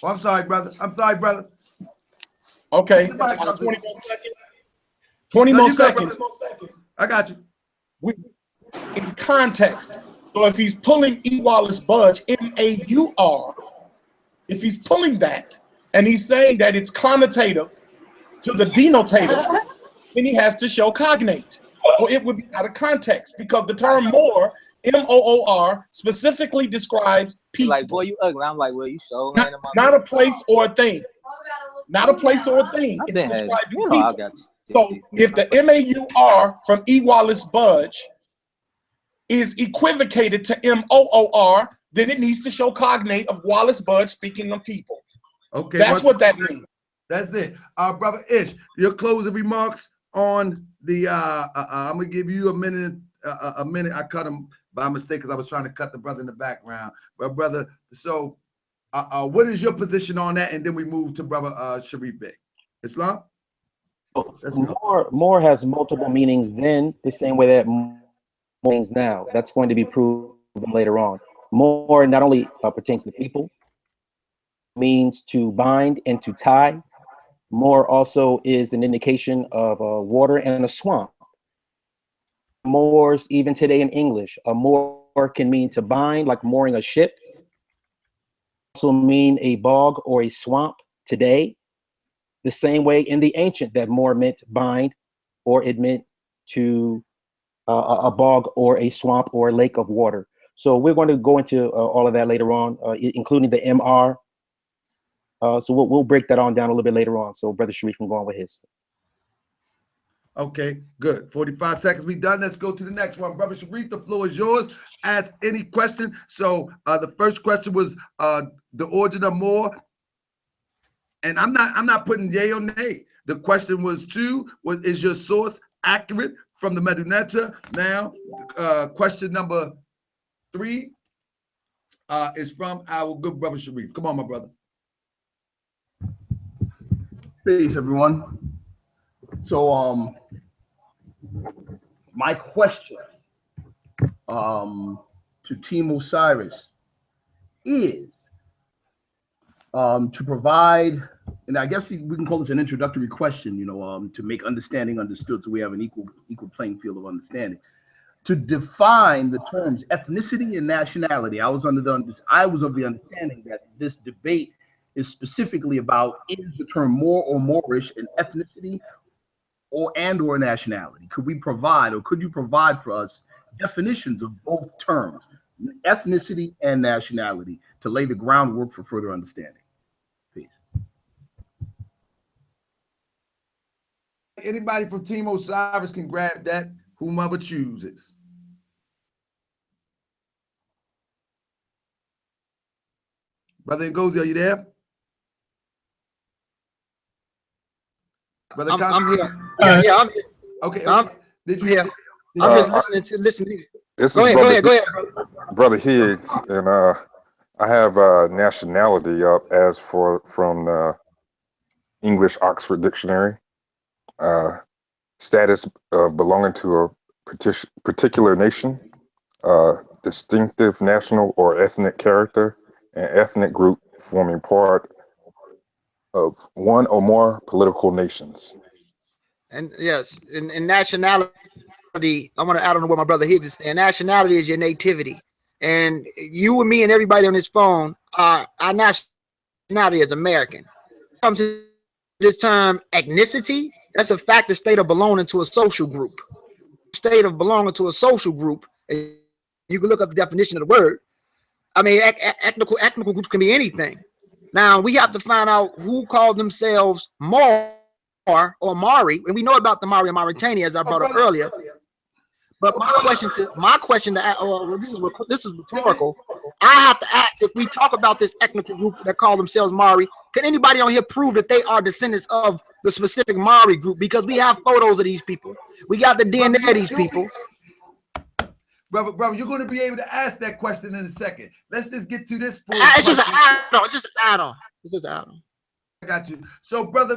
Oh, I'm sorry, brother. Okay. 20 more seconds. I got you. In context. So if he's pulling E. Wallace Budge, M-A-U-R, if he's pulling that and he's saying that it's connotative to the denotative, then he has to show cognate, or it would be out of context, because the term Moor, M-O-O-R, specifically describes people. Like, boy, you ugly. I'm like, well, you show. Not a place or a thing. Not a place or a thing. It's describing people. I got you. So if the M-A-U-R from E. Wallace Budge is equivocated to M-O-O-R, then it needs to show cognate of Wallace Budge speaking of people. Okay, that's what that means. That's it. Brother Ish, your closing remarks on the I'm gonna give you a minute. I cut him by mistake because I was trying to cut the brother in the background. But brother, so what is your position on that? And then we move to brother Sharif Bey. Islam? Moor has multiple meanings then, the same way that means now. That's going to be proven later on. Moor not only pertains to people, means to bind and to tie. Moor also is an indication of water and a swamp. Moors, even today in English, a moor can mean to bind, like mooring a ship. Also mean a bog or a swamp today. The same way in the ancient that moor meant bind. or it meant to a bog or a swamp or a lake of water. So we're going to go into all of that later on, including the MR. So we'll break that on down a little bit later on. So Brother Sharif can go on with his. Okay, good. 45 seconds. We done. Let's go to the next one. Brother Sharif, the floor is yours. Ask any question. So the first question was the origin of Moor. And I'm not putting yay or nay. The question was is your source accurate from the Medunetta? Now, question number 3 is from our good brother Sharif. Come on, my brother. Peace, everyone. So, my question to Team Osiris is to provide, and I guess we can call this an introductory question, you know, to make understanding understood, so we have an equal playing field of understanding. To define the terms ethnicity and nationality, I was of the understanding that this debate is specifically about, is the term Moor or Moorish an ethnicity or nationality? Could we provide, or could you provide for us definitions of both terms, ethnicity and nationality, to lay the groundwork for further understanding? Peace. Anybody from Team Osiris can grab that, whomever chooses. Brother Ngozi, are you there? Brother I'm here. Yeah, I'm here. Okay. Did you hear? I'm just listening. This Go ahead. Brother Higgs, and I have nationality up as from the English Oxford Dictionary. Status of belonging to a particular nation, distinctive national or ethnic character, and ethnic group forming part of one or more political nations. And yes, in nationality, I want to add on to what my brother Higgs is saying. Nationality is your nativity. And you and me and everybody on this phone, our nationality is American. When it comes to this term ethnicity, that's a fact of state of belonging to a social group. State of belonging to a social group. And you can look up the definition of the word. I mean, ethnical groups can be anything. Now, we have to find out who called themselves Moor or Mari, and we know about the Mari in Mauritania, as I brought up earlier. But my question to this is rhetorical. I have to ask, if we talk about this ethnical group that call themselves Mari, can anybody on here prove that they are descendants of the specific Mari group? Because we have photos of these people. We got the DNA of these people. Brother, you're going to be able to ask that question in a second. Let's just get to this. It's just an add-on. It's just an add-on. I got you. So, brother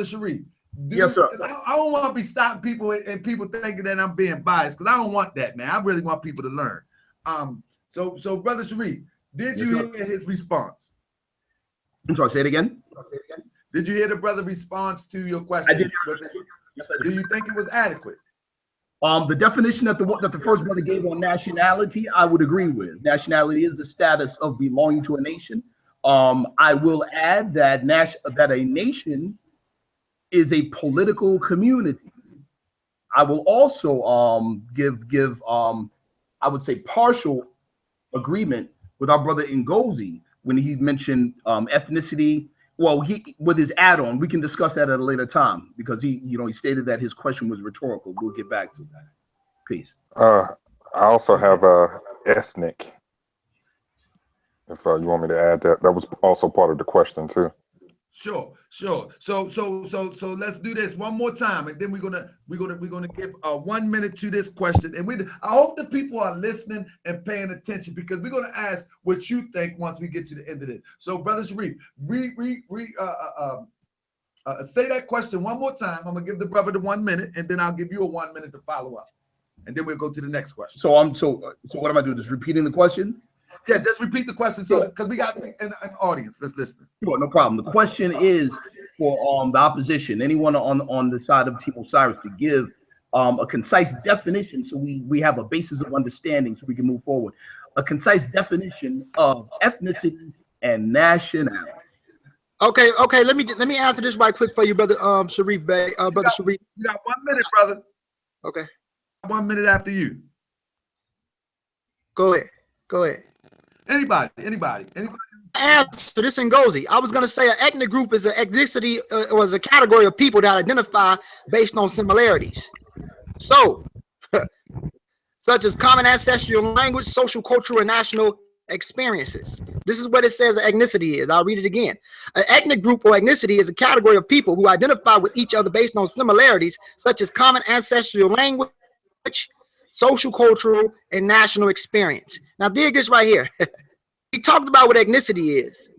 Sharif. Yes, sir. I don't want to be stopping people and people thinking that I'm being biased, because I don't want that, man. I really want people to learn. So brother Sharif, did you hear his response? I'm sorry, say it again. Did you hear the brother's response to your question? I did. Yes, I did. Do you think it was adequate? The definition that the first brother gave on nationality, I would agree with. Nationality is the status of belonging to a nation. I will add that a nation is a political community. I will also give I would say partial agreement with our brother Ngozi when he mentioned ethnicity. Well, with his add-on, we can discuss that at a later time, because he stated that his question was rhetorical. We'll get back to that. Peace. I also have ethnic. If you want me to add that was also part of the question too. Sure. So let's do this one more time, and then we're gonna give 1 minute to this question. And I hope the people are listening and paying attention, because we're gonna ask what you think once we get to the end of this. So, brother Sharif, say that question one more time. I'm gonna give the brother the 1 minute, and then I'll give you a 1 minute to follow up, and then we'll go to the next question. So what am I doing? Just repeating the question? Yeah, just repeat the question, so because we got an audience that's listening. Sure, no problem. The question is for the opposition, anyone on the side of Team Osiris, to give a concise definition, so we have a basis of understanding, so we can move forward. A concise definition of ethnicity and nationality. Okay. Let me answer this right quick for you, brother. Sharif Bey. Brother Sharif. You got 1 minute, brother. Okay. 1 minute after you. Go ahead. Anybody. Answer this Ngozi. I was gonna say an ethnic group is an ethnicity was a category of people that identify based on similarities. So, such as common ancestral language, social, cultural, and national experiences. This is what it says ethnicity is. I'll read it again. An ethnic group or ethnicity is a category of people who identify with each other based on similarities, such as common ancestral language, social, cultural, and national experience. Now, dig this right here. We talked about what ethnicity is.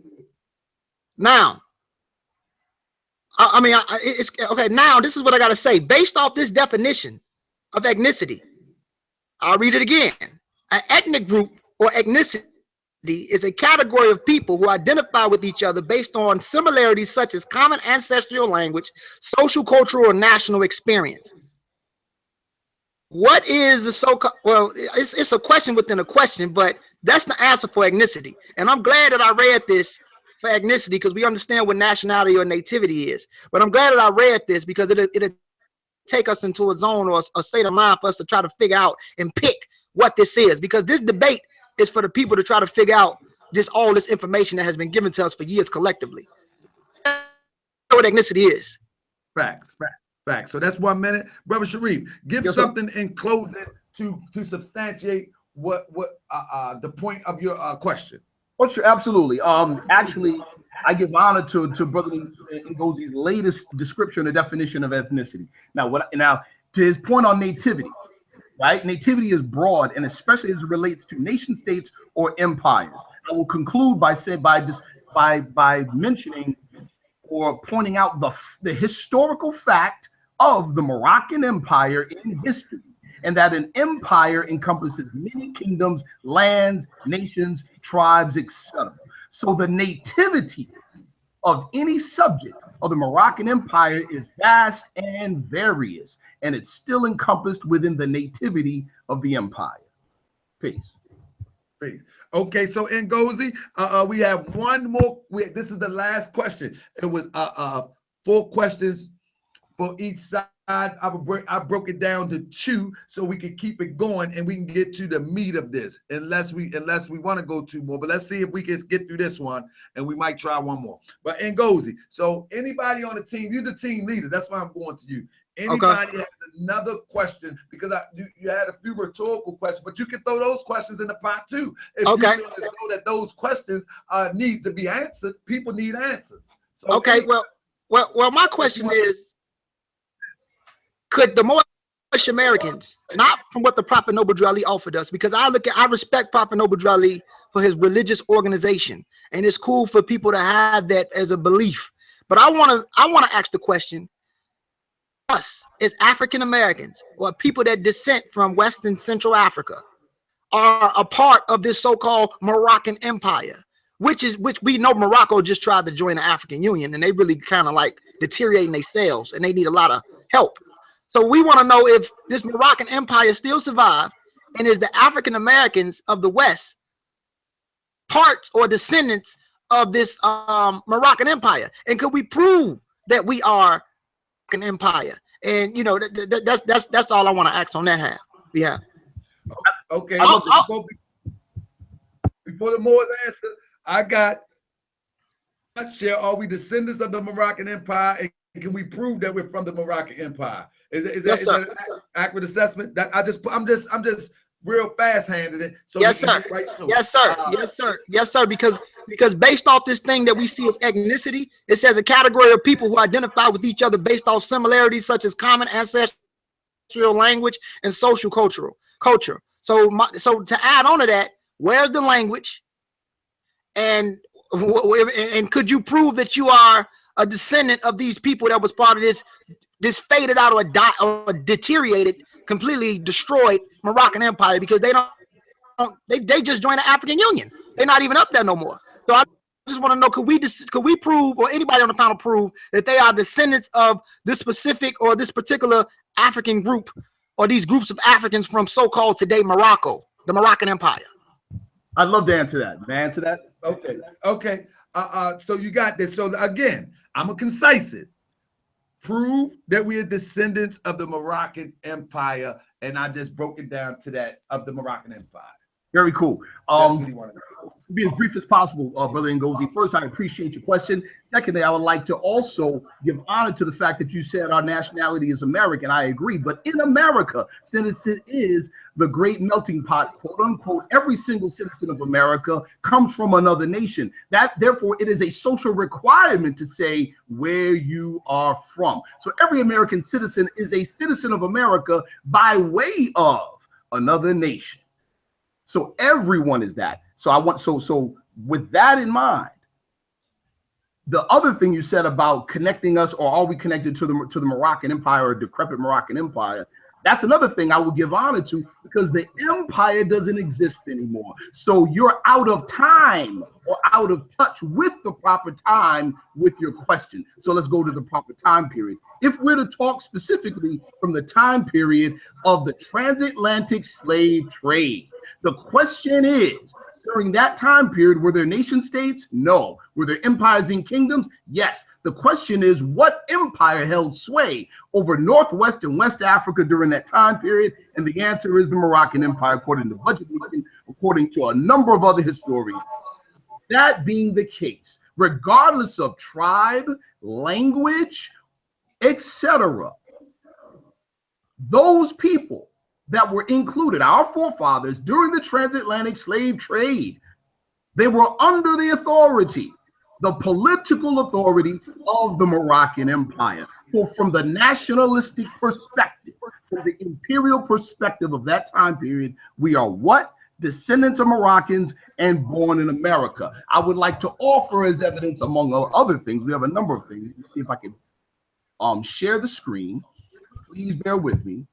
Now, it's okay. Now, this is what I got to say. Based off this definition of ethnicity, I'll read it again. An ethnic group or ethnicity is a category of people who identify with each other based on similarities such as common ancestral language, social, cultural, or national experiences. What is the so-called, well, it's a question within a question, but that's the answer for ethnicity. And I'm glad that I read this for ethnicity because we understand what nationality or nativity is. But I'm glad that I read this because it'll take us into a zone or a state of mind for us to try to figure out and pick what this is. Because this debate is for the people to try to figure out all this information that has been given to us for years collectively. That's what ethnicity is. Facts. So that's 1 minute. Brother Sharif, give something in closing to substantiate what the point of your question. Oh, sure, absolutely. Actually, I give honor to Brother Ngozi's latest description or definition of ethnicity. Now, to his point on nativity, right? Nativity is broad, and especially as it relates to nation states or empires. I will conclude by mentioning or pointing out the historical fact of the Moroccan Empire in history, and that an empire encompasses many kingdoms, lands, nations, tribes, etc. So the nativity of any subject of the Moroccan Empire is vast and various, and it's still encompassed within the nativity of the empire. Peace. Okay, so Ngozi, we have one more. This is the last question. It was 4 questions for each side. I broke it down to 2 so we can keep it going and we can get to the meat of this. Unless we want to go 2 more, but let's see if we can get through this one, and we might try 1 more. But Ngozi, so anybody on the team, you're the team leader. That's why I'm going to you. Anybody has another question, because you had a few rhetorical questions, but you can throw those questions in the pot too. If you feel as though that those questions need to be answered, people need answers. So well, my question is, could the Moorish Americans, not from what the Prophet Noble Drew Ali offered us, because I respect Prophet Noble Drew Ali for his religious organization, and it's cool for people to have that as a belief. But I want to ask the question: us as African Americans or people that descend from West and Central Africa are a part of this so-called Moroccan Empire, which we know Morocco just tried to join the African Union, and they really kind of like deteriorating themselves, and they need a lot of help. So we want to know if this Moroccan Empire still survived, and is the African Americans of the West parts or descendants of this Moroccan Empire, and could we prove that we are an empire? And you know, that's all I want to ask on that half. Yeah. Okay. Before the Moors answer, I got. Are we descendants of the Moroccan Empire? And can we prove that we're from the Moroccan Empire? Is that an accurate assessment? That I'm just real fast-handed it. So yes, sir. Yes, sir. Because based off this thing that we see as ethnicity, it says a category of people who identify with each other based off similarities such as common ancestral language and social culture. So to add on to that, where's the language? And could you prove that you are a descendant of these people that was part of this faded out or deteriorated, completely destroyed Moroccan Empire, because they just joined the African Union. They're not even up there no more. So I just want to know, could we prove, or anybody on the panel prove, that they are descendants of this specific or this particular African group, or these groups of Africans from so-called today Morocco, the Moroccan Empire? I'd love to answer that. May I answer that? Okay. So you got this. So again, I'm gonna concise it. Prove that we are descendants of the Moroccan Empire, and I just broke it down to that, of the Moroccan Empire. Very cool. That's what he wanted. Be as brief as possible, Brother Ngozi. First, I appreciate your question. Secondly, I would like to also give honor to the fact that you said our nationality is American. I agree. But in America, since it is the great melting pot, quote unquote, every single citizen of America comes from another nation. Therefore, it is a social requirement to say where you are from. So every American citizen is a citizen of America by way of another nation. So everyone is that. So with that in mind, the other thing you said about connecting us, or are we connected to the Moroccan Empire or decrepit Moroccan Empire? That's another thing I will give honor to, because the empire doesn't exist anymore. So you're out of time or out of touch with the proper time with your question. So let's go to the proper time period. If we're to talk specifically from the time period of the transatlantic slave trade, the question is, during that time period, were there nation states? No. Were there empires and kingdoms? Yes. The question is, what empire held sway over Northwest and West Africa during that time period? And the answer is the Moroccan Empire, according to Budget, according to a number of other historians. That being the case, regardless of tribe, language, etc., those people that were included, our forefathers, during the transatlantic slave trade, they were under the authority, the political authority of the Moroccan Empire. So from the nationalistic perspective, from the imperial perspective of that time period, we are what? Descendants of Moroccans and born in America. I would like to offer as evidence, among other things, we have a number of things. Let me see if I can share the screen. Please bear with me.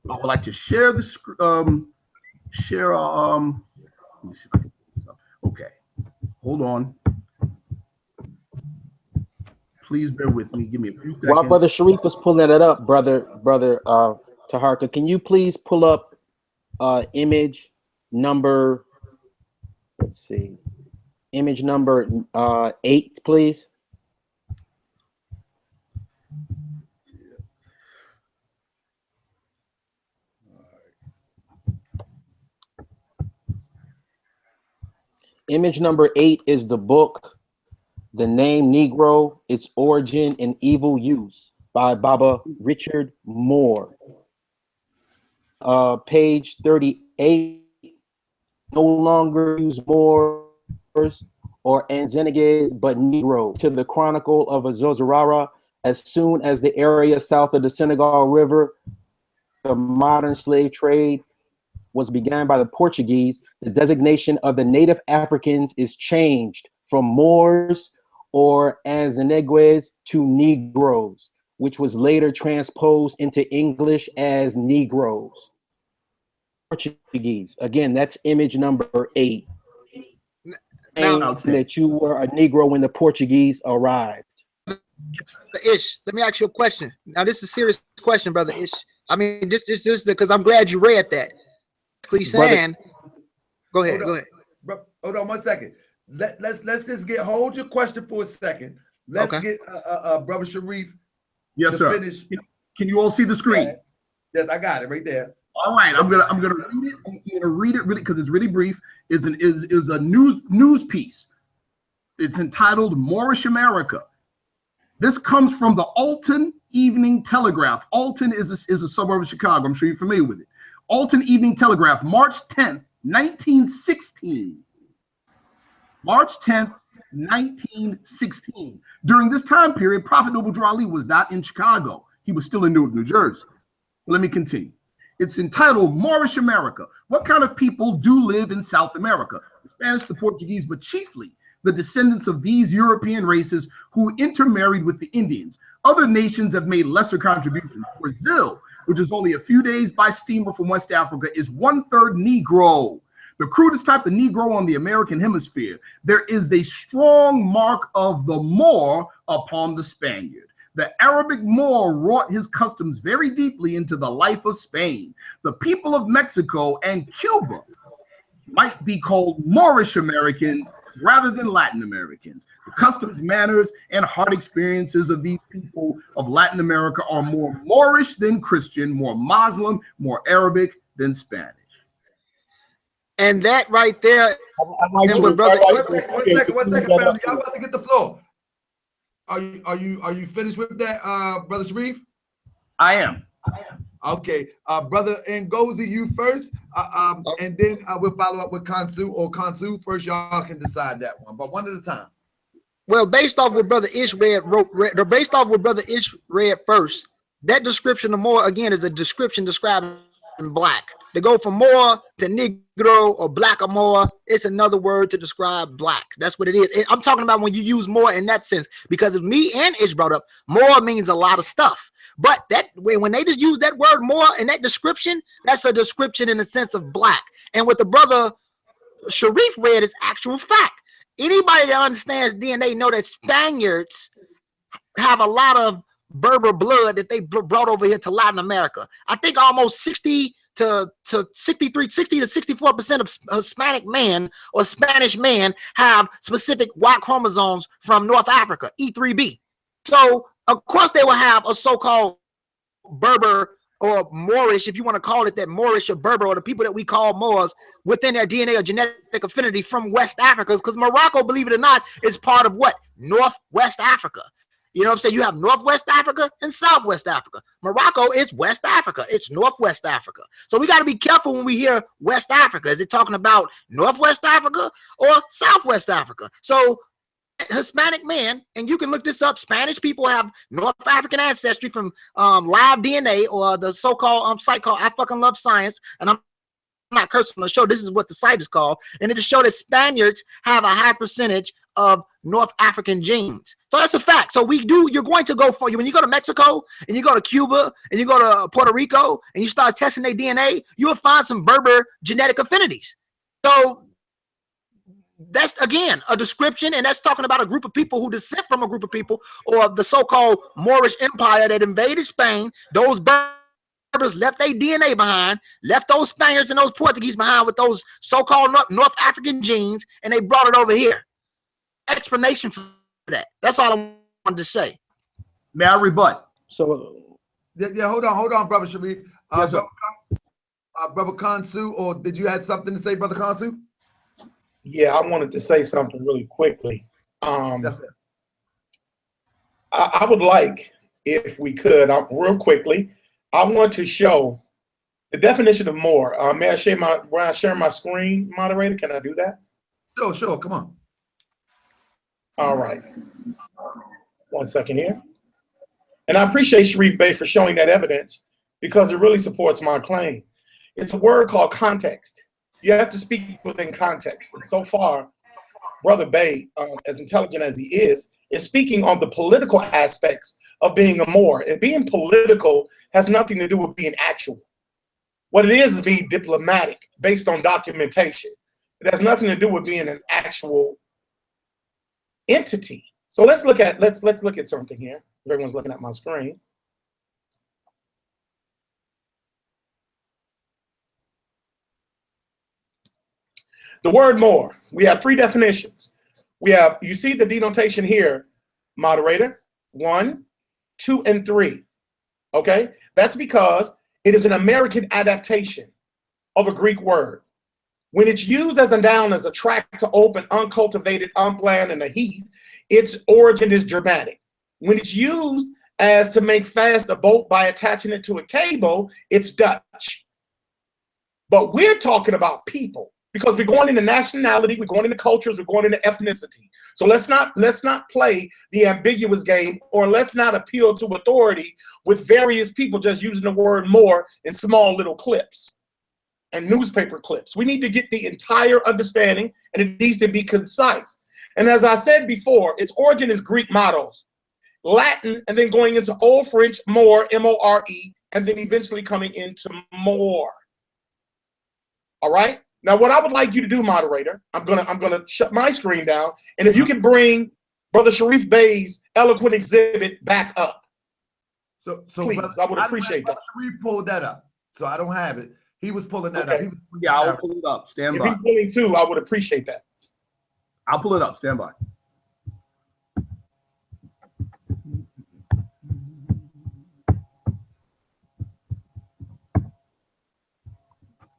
I would like to share the let me see if I can do this up. Okay, hold on. Please bear with me. Give me a few seconds. While Brother Sharif is pulling it up, brother Taharka, can you please pull up image number, let's see, image number 8, please? Image number 8 is the book, The Name Negro, Its Origin and Evil Use, by Baba Richard Moore. Page 38, no longer use Moors or Anzeneges, but Negro, to the Chronicle of Azozarara. As soon as the area south of the Senegal River, the modern slave trade was began by the Portuguese, the designation of the native Africans is changed from Moors or Anzenegues to Negroes, which was later transposed into English as Negroes. Portuguese. Again, that's image number 8. Now, that you were a Negro when the Portuguese arrived. Ish, let me ask you a question. Now, this is a serious question, brother Ish. I mean, just because I'm glad you read that. Please, saying, go ahead. Hold on 1 second. Let's just hold your question for a second. Let's get Brother Sharif. Yes, sir. Finish. Can you all see the screen? Yes, I got it right there. All right, I'm gonna read it. I'm gonna read it really because it's really brief. It's a news piece. It's entitled "Moorish America." This comes from the Alton Evening Telegraph. Alton is a suburb of Chicago. I'm sure you're familiar with it. Alton Evening Telegraph, March 10th, 1916. March 10th, 1916. During this time period, Prophet Noble Drew Ali was not in Chicago. He was still in Newark, New Jersey. Let me continue. It's entitled Moorish America. What kind of people do live in South America? The Spanish, the Portuguese, but chiefly the descendants of these European races who intermarried with the Indians. Other nations have made lesser contributions. Brazil, which is only a few days by steamer from West Africa, is 1/3 Negro. The crudest type of Negro on the American hemisphere. There is a strong mark of the Moor upon the Spaniard. The Arabic Moor wrought his customs very deeply into the life of Spain. The people of Mexico and Cuba might be called Moorish Americans rather than Latin Americans. The customs, manners, and heart experiences of these people of Latin America are more Moorish than Christian, more Muslim, more Arabic than Spanish. And that right there I'd is like what brother. One second, family. Y'all about to get the floor. Are you finished with that, brother Sharif? I am. Okay, brother Ngozi, you first, and then we'll follow up with Khonzu or Khonzu first. Y'all can decide that one, but one at a time. Well, based off what brother Ish read first, that description of Moor again is a description describing black. To go from Moor to Negro or black or Moor, it's another word to describe black. That's what it is. I'm talking about when you use Moor in that sense, because if me and Ish brought up, Moor means a lot of stuff. But that when they just use that word Moor in that description, that's a description in the sense of black. And what the brother Sharif read is actual fact. Anybody that understands DNA know that Spaniards have a lot of Berber blood that they brought over here to Latin America. I think almost 60 to 64% of Hispanic men or Spanish men have specific Y chromosomes from North Africa, E3B. So of course they will have a so-called Berber or Moorish, if you want to call it that, Moorish or Berber, or the people that we call Moors, within their DNA or genetic affinity from West Africa, because Morocco, believe it or not, is part of what? Northwest Africa. You know what I'm saying? You have Northwest Africa and Southwest Africa. Morocco is West Africa. It's Northwest Africa. So we got to be careful when we hear West Africa. Is it talking about Northwest Africa or Southwest Africa? So Hispanic men, and you can look this up, Spanish people have North African ancestry from live DNA, or the so-called site called I Fucking Love Science, and I'm not cursing on the show, this is what the site is called, and it just showed that Spaniards have a high percentage of North African genes. So that's a fact. So you're going to go for you when you go to Mexico and you go to Cuba and you go to Puerto Rico and you start testing their DNA, you'll find some Berber genetic affinities. So that's again a description, and that's talking about a group of people who descend from a group of people, or the so-called Moorish Empire that invaded Spain. Those Berbers left their DNA behind, left those Spaniards and those Portuguese behind with those so-called North African genes, and they brought it over here. Explanation for that. That's all I wanted to say. May I rebut? So yeah, hold on, brother Sharif. Yes, brother Khonzu, or did you have something to say, brother Khonzu? Yeah, I wanted to say something really quickly. That's it. I would like, if we could, real quickly, I want to show the definition of Moor. May I share my screen, moderator? Can I do that? Sure, come on. All right. 1 second here. And I appreciate Sharif Bey for showing that evidence, because it really supports my claim. It's a word called context. You have to speak within context. And so far, Brother Bey, as intelligent as he is speaking on the political aspects of being a Moor. And being political has nothing to do with being actual. What it is being diplomatic based on documentation. It has nothing to do with being an actual entity. So let's look at something here. If everyone's looking at my screen. The word Moor, we have three definitions. You see the denotation here, moderator, 1, 2, and 3. Okay, that's because it is an American adaptation of a Greek word. When it's used as a noun, as a tract to open, uncultivated, unplanned, and a heath, its origin is Germanic. When it's used as to make fast a boat by attaching it to a cable, it's Dutch. But we're talking about people, because we're going into nationality, we're going into cultures, we're going into ethnicity. So let's not play the ambiguous game, or let's not appeal to authority with various people just using the word Moor in small little clips and newspaper clips. We need to get the entire understanding, and it needs to be concise. And as I said before, its origin is Greek models, Latin, and then going into Old French, Moor, M-O-R-E, and then eventually coming into Moor. All right? Now, what I would like you to do, moderator, I'm gonna shut my screen down, and if you can bring Brother Sharif Bey's eloquent exhibit back up, so please, brother, I would appreciate that. Sharif pulled that up, so I don't have it. He was pulling that up. Yeah, I'll pull it up. Stand by. If he's willing to, I would appreciate that. I'll pull it up. Stand by.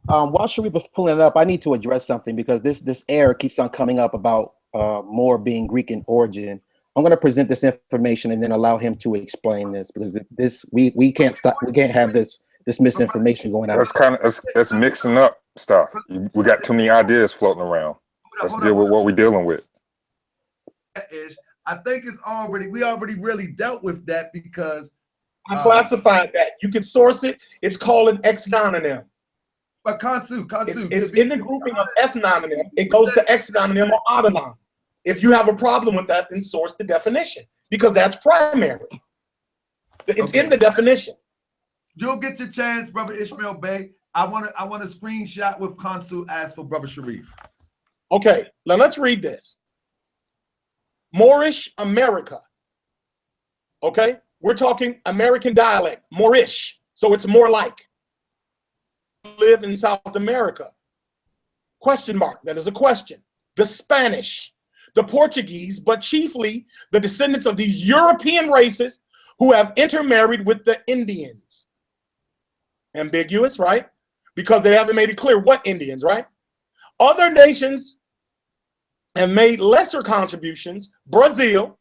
While Sharif was pulling it up, I need to address something because this error keeps on coming up about Moor being Greek in origin. I'm going to present this information and then allow him to explain this, because we can't stop. We can't have this misinformation going out. That's mixing up stuff. We got too many ideas floating around. Let's deal with what we're dealing with. I think we already really dealt with that, because I classified that. You can source it. It's called an exononym. But Khonzu, it's in the grouping of ethnonym. It goes to exononym or autonym. If you have a problem with that, then source the definition, because that's primary. It's in the definition. You'll get your chance, brother Ishmael-Bey. I want a screenshot with Khonzu asked for brother Sharif. Okay, now let's read this. Moorish America. Okay, we're talking American dialect, Moorish. So it's more like live in South America. Question mark, that is a question. The Spanish, the Portuguese, but chiefly the descendants of these European races who have intermarried with the Indians. Ambiguous, right? Because they haven't made it clear what Indians, right? Other nations have made lesser contributions. Brazil,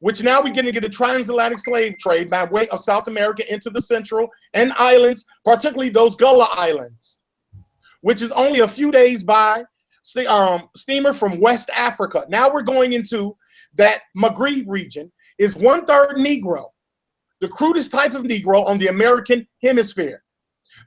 which now we're going to get a transatlantic slave trade by way of South America into the central and islands, particularly those Gullah Islands, which is only a few days by steamer from West Africa. Now we're going into that Maghreb region, is 1/3 Negro, the crudest type of Negro on the American hemisphere.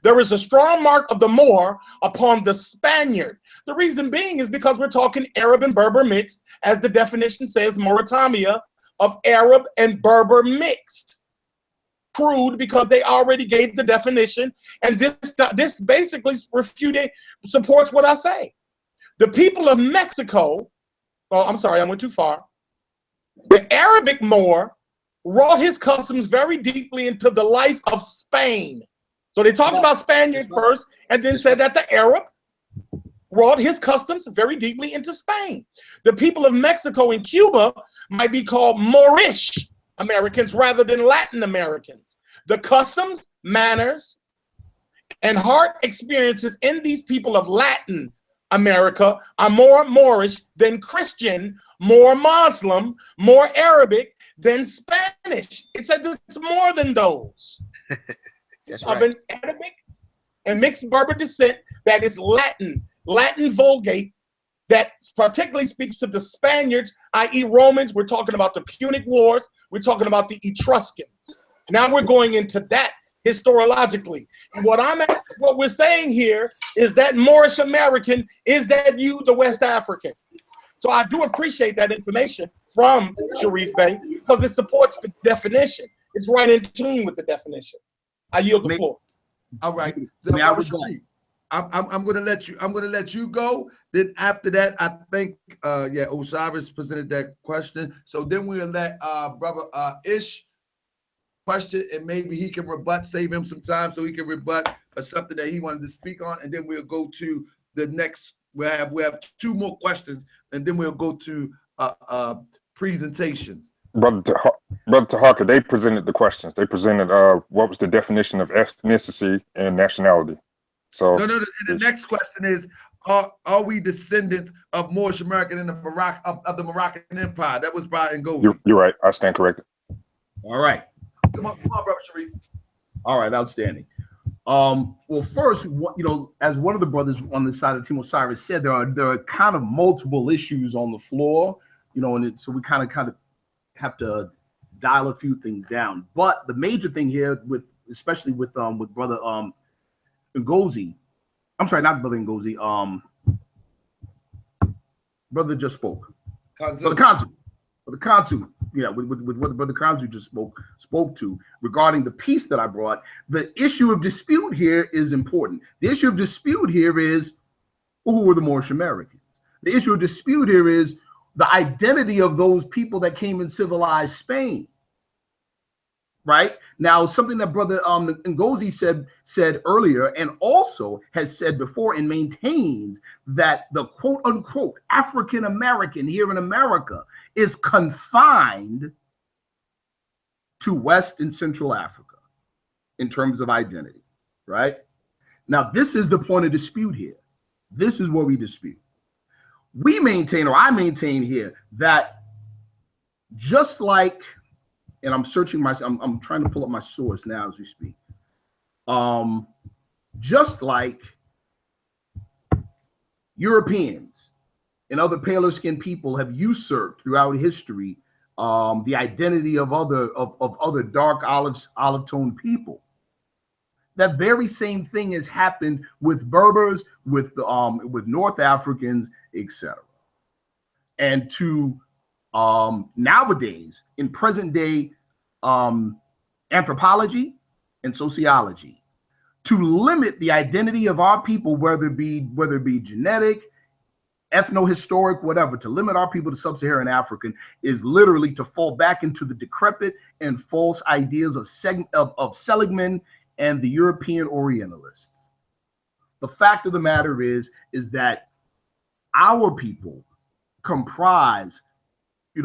There is a strong mark of the Moor upon the Spaniard. The reason being is because we're talking Arab and Berber mixed, as the definition says, Mauritania of Arab and Berber mixed. Crude, because they already gave the definition, and this basically supports what I say. The people of Mexico, oh, I'm sorry, I went too far. The Arabic Moor wrought his customs very deeply into the life of Spain. So they talked about Spaniard first, and then said that the Arab wrought his customs very deeply into Spain. The people of Mexico and Cuba might be called Moorish Americans rather than Latin Americans. The customs, manners, and heart experiences in these people of Latin America are more Moorish than Christian, more Muslim, more Arabic than Spanish. It says it's more than those. That's Of right. an Arabic and mixed Berber descent that is Latin Vulgate, that particularly speaks to the Spaniards, i.e. Romans. We're talking about the Punic Wars. We're talking about the Etruscans. Now we're going into that historiologically. And what we're saying here is that Moorish American is that you, the West African. So I do appreciate that information from Sharif Bey, because it supports the definition. It's right in tune with the definition. I yield the floor. All right. I'm gonna let you go. Then after that, I think Osiris presented that question. So then we'll let brother Ish question, and maybe he can rebut, save him some time so he can rebut something that he wanted to speak on, and then we'll go to the next. We have 2 more questions, and then we'll go to presentations. Brother Taharka, they presented the questions. They presented what was the definition of ethnicity and nationality. So no. And the next question is, are we descendants of Moorish American in the of the Moroccan Empire? That was by Ngozi. You're right. I stand corrected. All right. Come on, brother Sharif. All right, outstanding. Well, first, as one of the brothers on the side of Team Osiris said, there are kind of multiple issues on the floor, so we kind of have to dial a few things down. But the major thing here, especially with brother Ngozi, I'm sorry, not brother Ngozi, brother just spoke. Khonzu. The Khonzu, with what the brother Khonzu just spoke to regarding the piece that I brought. The issue of dispute here is important. The issue of dispute here is who were the Moorish Americans. The issue of dispute here is the identity of those people that came and civilized Spain. right? Now, something that Brother Ngozi said earlier, and also has said before, and maintains that the quote unquote African American here in America is confined to West and Central Africa in terms of identity, right? Now, this is the point of dispute here. This is what we dispute. We maintain, or I maintain here, that just like, and I'm searching I'm trying to pull up my source now as we speak. Just like Europeans and other paler skinned people have usurped throughout history the identity of other dark olive toned people. That very same thing has happened with Berbers, with North Africans, etc. And to nowadays, in present day anthropology and sociology, to limit the identity of our people, whether it be genetic, ethno-historic, whatever, to limit our people to sub-Saharan African is literally to fall back into the decrepit and false ideas of Seligman and the European Orientalists. The fact of the matter is that our people comprise, the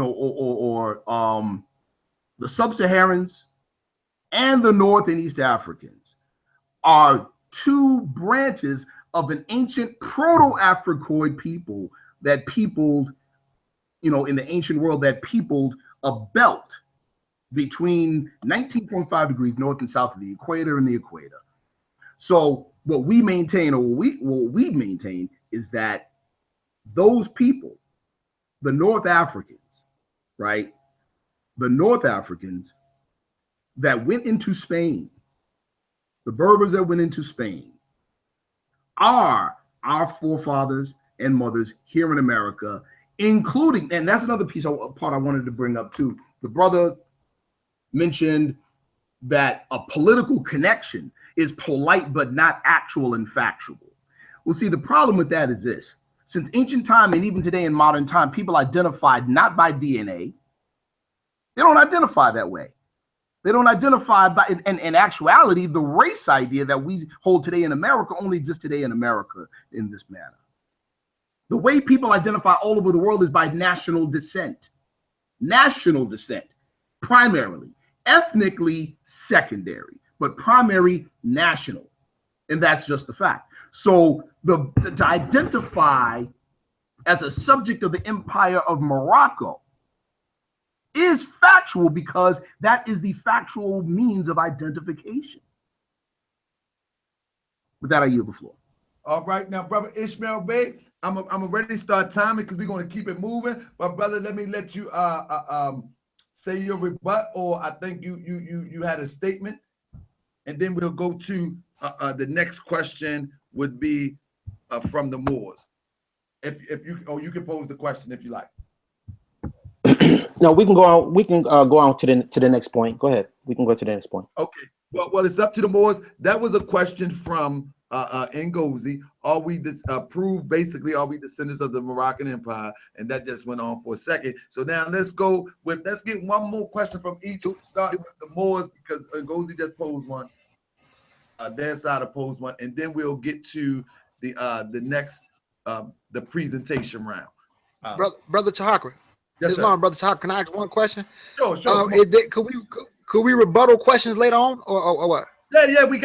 sub-Saharans and the North and East Africans are two branches of an ancient proto-Africoid people that peopled, in the ancient world, that peopled a belt between 19.5 degrees north and south of the equator and the equator. So what we maintain, or what we maintain, is that those people, the North Africans, right? The North Africans that went into Spain, the Berbers that went into Spain, are our forefathers and mothers here in America, including, and that's another part I wanted to bring up too. The brother mentioned that a political connection is polite but not actual and factual. Well, see, the problem with that is this. Since ancient time and even today in modern time, people identified not by DNA. They don't identify that way. They don't identify by, in actuality, the race idea that we hold today in America only exists today in America in this manner. The way people identify all over the world is by national descent. National descent, primarily. Ethnically, secondary, but primary, national. And that's just the fact. So to identify as a subject of the Empire of Morocco is factual, because that is the factual means of identification. With that, I yield the floor. All right, now, brother Ishmael Bey, I'm ready to start timing because we're going to keep it moving. But brother, let me let you say your rebut, or I think you had a statement, and then we'll go to the next question would be from the Moors. If you can pose the question if you like. No, we can go on. We can go on to the next point. Go ahead. We can go to the next point. Okay. Well, it's up to the Moors. That was a question from Ngozi. Are we prove basically? Are we descendants of the Moroccan Empire? And that just went on for a second. So now let's get one more question from each. Start with the Moors because Ngozi just posed one. Their side posed one, and then we'll get to the next the presentation round. Brother Tahakra. Yes, Islam, Brother Tahakra, can I ask one question? Sure. Could we rebuttal questions later on, or what? Yeah. We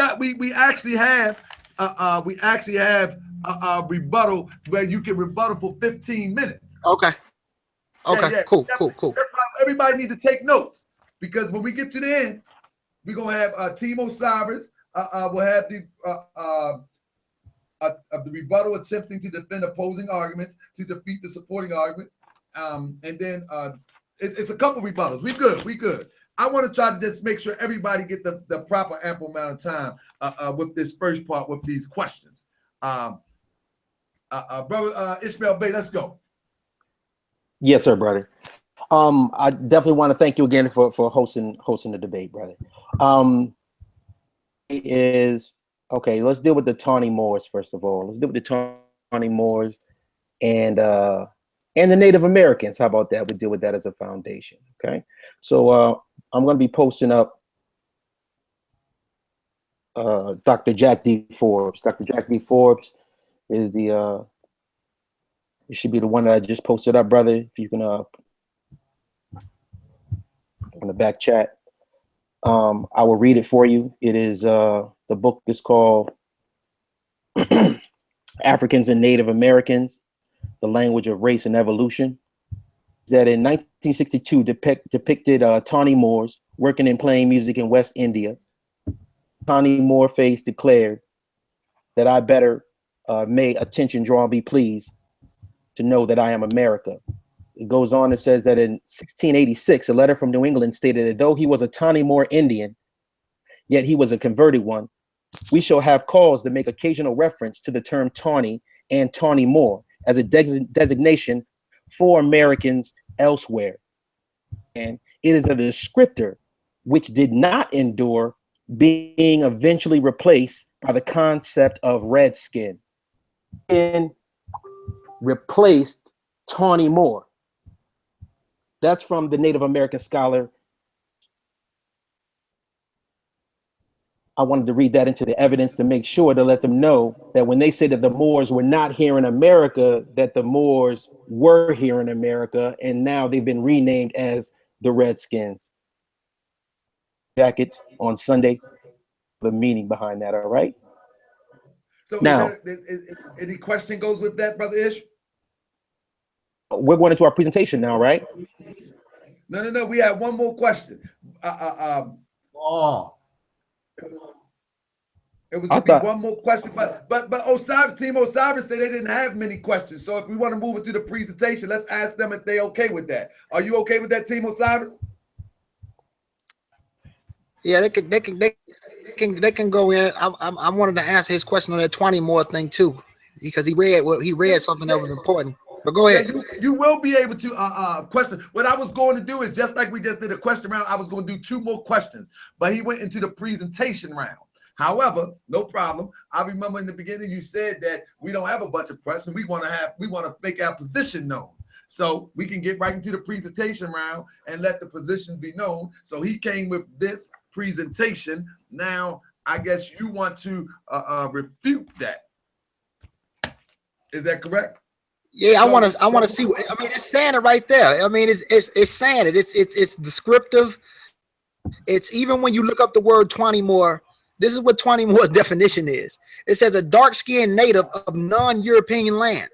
actually have a rebuttal where you can rebuttal for 15 minutes. Okay. Yeah. Cool. That's why everybody needs to take notes, because when we get to the end, we're gonna have Team Osiris. We'll have the rebuttal attempting to defend opposing arguments to defeat the supporting arguments. And then it's a couple rebuttals. We good. I want to try to just make sure everybody get the proper ample amount of time with this first part with these questions. Brother Ishmael Bey, let's go. Yes, sir, brother. I definitely want to thank you again for hosting the debate, brother. Okay, let's deal with the Tawny Moors first of all. Let's deal with the Tawny Moors and the Native Americans. How about that? We deal with that as a foundation. Okay, so I'm going to be posting up Dr. Jack D. Forbes. Dr. Jack D. Forbes is the it should be the one that I just posted up, brother. If you can in the back chat. I will read it for you. It is the book is called Africans and Native Americans, The Language of Race and Evolution. That in 1962 depicted Tawny Moors working and playing music in West India. Tawny Moor face declared that I better may attention draw be pleased to know that I am America. It goes on and says that in 1686, a letter from New England stated that though he was a Tawny Moor Indian, yet he was a converted one. We shall have cause to make occasional reference to the term Tawny and Tawny Moor as a designation for Americans elsewhere. And it is a descriptor which did not endure, being eventually replaced by the concept of redskin and replaced Tawny Moor. That's from the Native American scholar. I wanted to read that into the evidence to make sure to let them know that when they say that the Moors were not here in America, that the Moors were here in America, and now they've been renamed as the Redskins. Jackets on Sunday, the meaning behind that, all right? So now, any question goes with that, Brother Ish? We're going into our presentation now, right? No. We have one more question. It was one more question, but Osiris, Team Osiris said they didn't have many questions. So if we want to move into the presentation, let's ask them if they're okay with that. Are you okay with that, Team Osiris? Yeah, they can go in. I wanted to answer his question on that 20 more thing too, because he read something that was important. But go ahead. Yeah, you will be able to question. What I was going to do is just like we just did a question round. I was going to do 2 more questions, but he went into the presentation round. However, no problem. I remember in the beginning you said that we don't have a bunch of questions. We want to make our position known. So we can get right into the presentation round and let the positions be known. So he came with this presentation. Now, I guess you want to refute that. Is that correct? Yeah, I want to see. I mean, it's saying it right there. I mean, it's saying it. It's descriptive. It's even when you look up the word 20 more. This is what 20 more's definition is. It says a dark-skinned native of non-European land.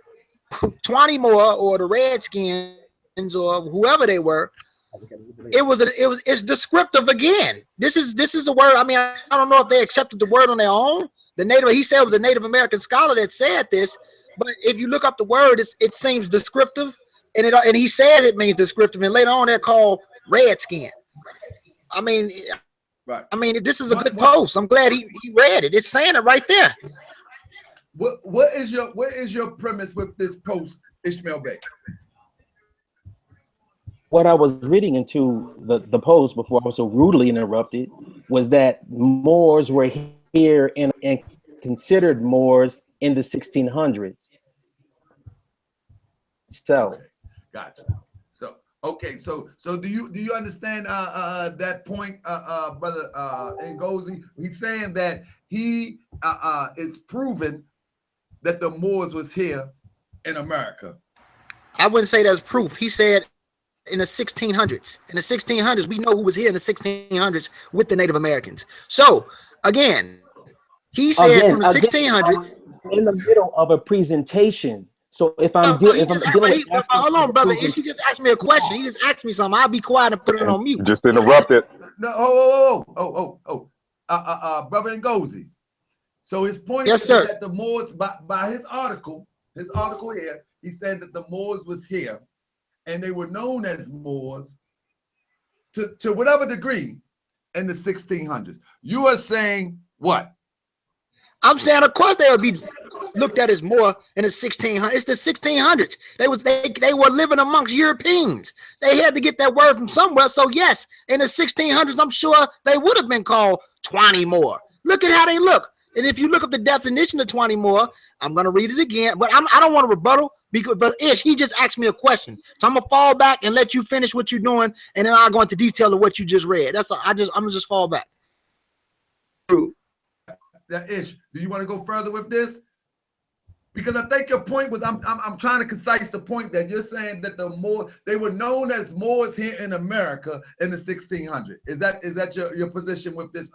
20 more, or the Redskins, or whoever they were. It's descriptive again. This is a word. I mean, I don't know if they accepted the word on their own. He said it was a Native American scholar that said this. But if you look up the word, it seems descriptive, and he says it means descriptive, and later on they're called redskin. I mean, right. I mean, this is a good post. I'm glad he read it. It's saying it right there. What is your premise with this post, Ishmael-Bey? What I was reading into the post before I was so rudely interrupted was that Moors were here and considered Moors in the 1600s. So, gotcha. So, okay. So do you understand that point, Brother Ngozi? He's saying that he is proving that the Moors was here in America. I wouldn't say that's proof. He said in the 1600s. In the 1600s, we know who was here in the 1600s with the Native Americans. So, again, he said from the 1600s. In the middle of a presentation. So if I'm dealing with hold on, brother. He just asked me a question. He just asked me something. I'll be quiet and put it on mute. Just interrupted. No, Brother Ngozi. So his point is that the Moors, by his article here, he said that the Moors was here, and they were known as Moors to whatever degree in the 1600s. You are saying what? I'm saying, of course, they would be looked at as Moor in the 1600s. It's the 1600s. They were living amongst Europeans. They had to get that word from somewhere. So yes, in the 1600s, I'm sure they would have been called 20 Moor. Look at how they look. And if you look up the definition of 20 Moor, I'm going to read it again, but I don't want to rebuttal but Ish, he just asked me a question. So I'm going to fall back and let you finish what you're doing, and then I'll go into detail of what you just read. That's all. I'm going to just fall back. Ish, do you want to go further with this? Because I think your point was, I'm trying to concise the point that you're saying that the Moor, they were known as Moors here in America in the 1600s. Is that your position with this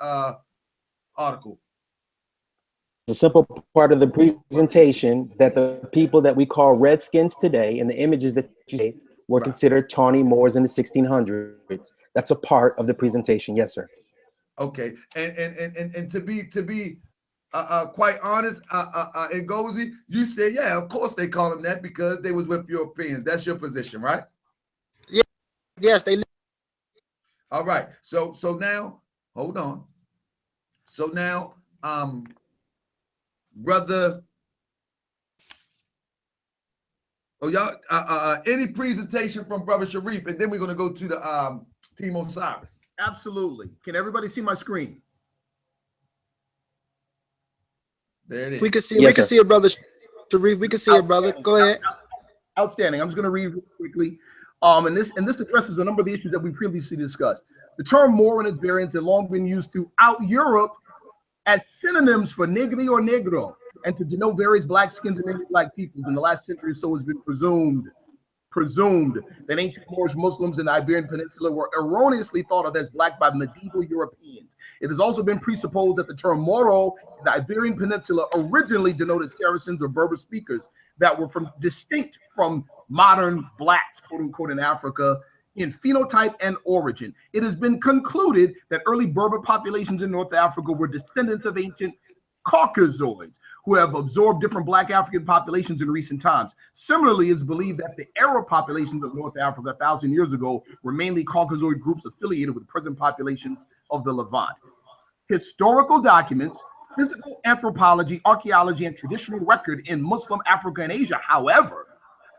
article? The simple part of the presentation that the people that we call Redskins today, and the images that you see, were considered tawny Moors in the 1600s. That's a part of the presentation. Yes, sir. Okay, and to be quite honest, Ngozi, you said, yeah, of course they call them that because they was with Europeans. That's your position, right? Yeah. Yes, they. All right. So now, hold on. So now, brother, oh y'all, any presentation from Brother Sharif, and then we're gonna go to the Team Osiris. Absolutely. Can everybody see my screen? There it is. We can see. Yes, we can see it, Brother Sharif. We can see it, brother. Go ahead. Outstanding. I'm just going to read quickly. And this addresses a number of the issues that we previously discussed. The term Moor and its variants had long been used throughout Europe as synonyms for negri or negro, and to denote various black skins and native black peoples. In the last century or so, has been presumed that ancient Moorish Muslims in the Iberian Peninsula were erroneously thought of as black by medieval Europeans. It has also been presupposed that the term Moro in the Iberian Peninsula originally denoted Saracens or Berber speakers that were distinct from modern blacks, quote unquote, in Africa in phenotype and origin. It has been concluded that early Berber populations in North Africa were descendants of ancient Caucasoids who have absorbed different black African populations in recent times. Similarly, it's believed that the Arab populations of North Africa 1,000 years ago were mainly Caucasoid groups affiliated with present populations of the Levant. Historical documents, physical anthropology, archaeology, and traditional record in Muslim Africa and Asia, however,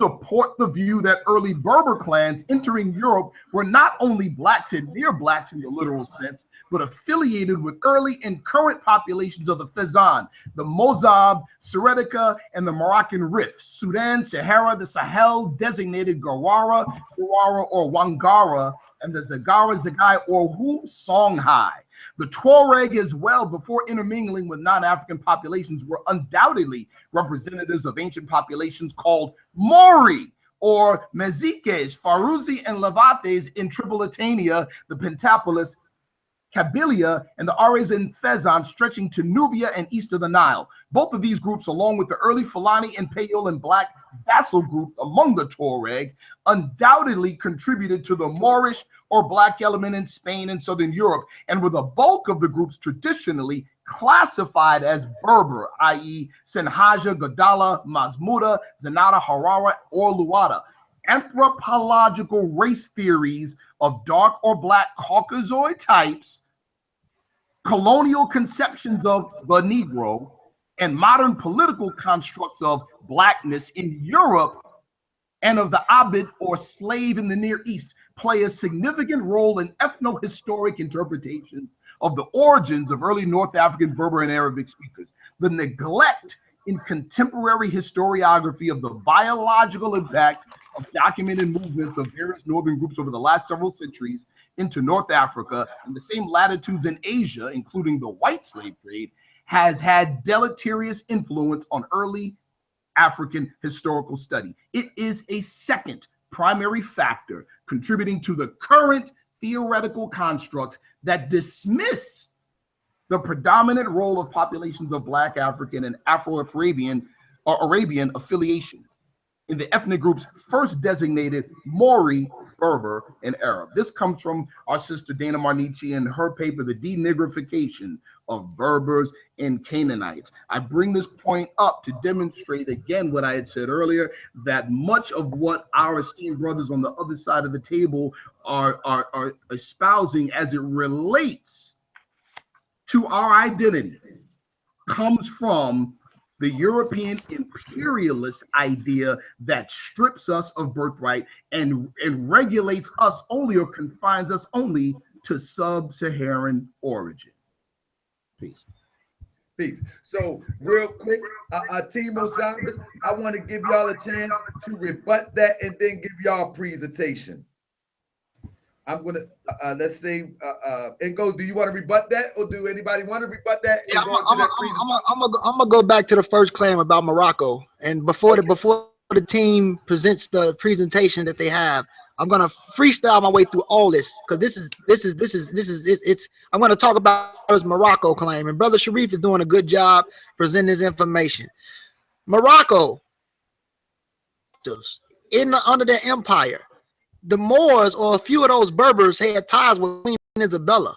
support the view that early Berber clans entering Europe were not only blacks and near blacks in the literal sense, but affiliated with early and current populations of the Fezzan, the Mozab, Seretica, and the Moroccan Rif, Sudan, Sahara, the Sahel, designated Gawara, or Wangara, and the Zagara, Zagai, or Hu Songhai. The Tuareg as well, before intermingling with non-African populations, were undoubtedly representatives of ancient populations called Mori, or Mezikes, Faruzi, and Levates in Tripolitania, the Pentapolis, Kabylia, and the Ares and Fezzan stretching to Nubia and east of the Nile. Both of these groups, along with the early Fulani and Payol and Black vassal group among the Tuareg, undoubtedly contributed to the Moorish or Black element in Spain and Southern Europe, and were the bulk of the groups traditionally classified as Berber, i.e. Senhaja, Gadala, Mazmuda, Zenata, Harara, or Luata. Anthropological race theories of dark or black Caucasoid types, colonial conceptions of the Negro, and modern political constructs of blackness in Europe and of the Abid or slave in the Near East play a significant role in ethno-historic interpretation of the origins of early North African Berber and Arabic speakers. The neglect in contemporary historiography of the biological impact of documented movements of various northern groups over the last several centuries into North Africa and the same latitudes in Asia, including the white slave trade, has had deleterious influence on early African historical study. It is a second primary factor contributing to the current theoretical constructs that dismiss the predominant role of populations of Black African and Afro-Arabian or Arabian affiliation in the ethnic groups first designated Mori, Berber, and Arab. This comes from our sister Dana Marnici in her paper, The Denigrification of Berbers and Canaanites. I bring this point up to demonstrate again what I had said earlier, that much of what our esteemed brothers on the other side of the table are espousing as it relates to our identity comes from the European imperialist idea that strips us of birthright and regulates us only or confines us only to sub-Saharan origin. Peace. Peace. So real quick, Team Osiris, I want to give y'all a chance to rebut that and then give y'all a presentation. I'm gonna let's say Ngozi, do you want to rebut that, or do anybody want to rebut that? Yeah, I'm gonna go back to the first claim about Morocco, and before the team presents the presentation that they have, I'm gonna freestyle my way through all this because this is I'm gonna talk about this Morocco claim, and Brother Sharif is doing a good job presenting this information. Morocco, under their empire, the Moors or a few of those Berbers had ties with Queen Isabella,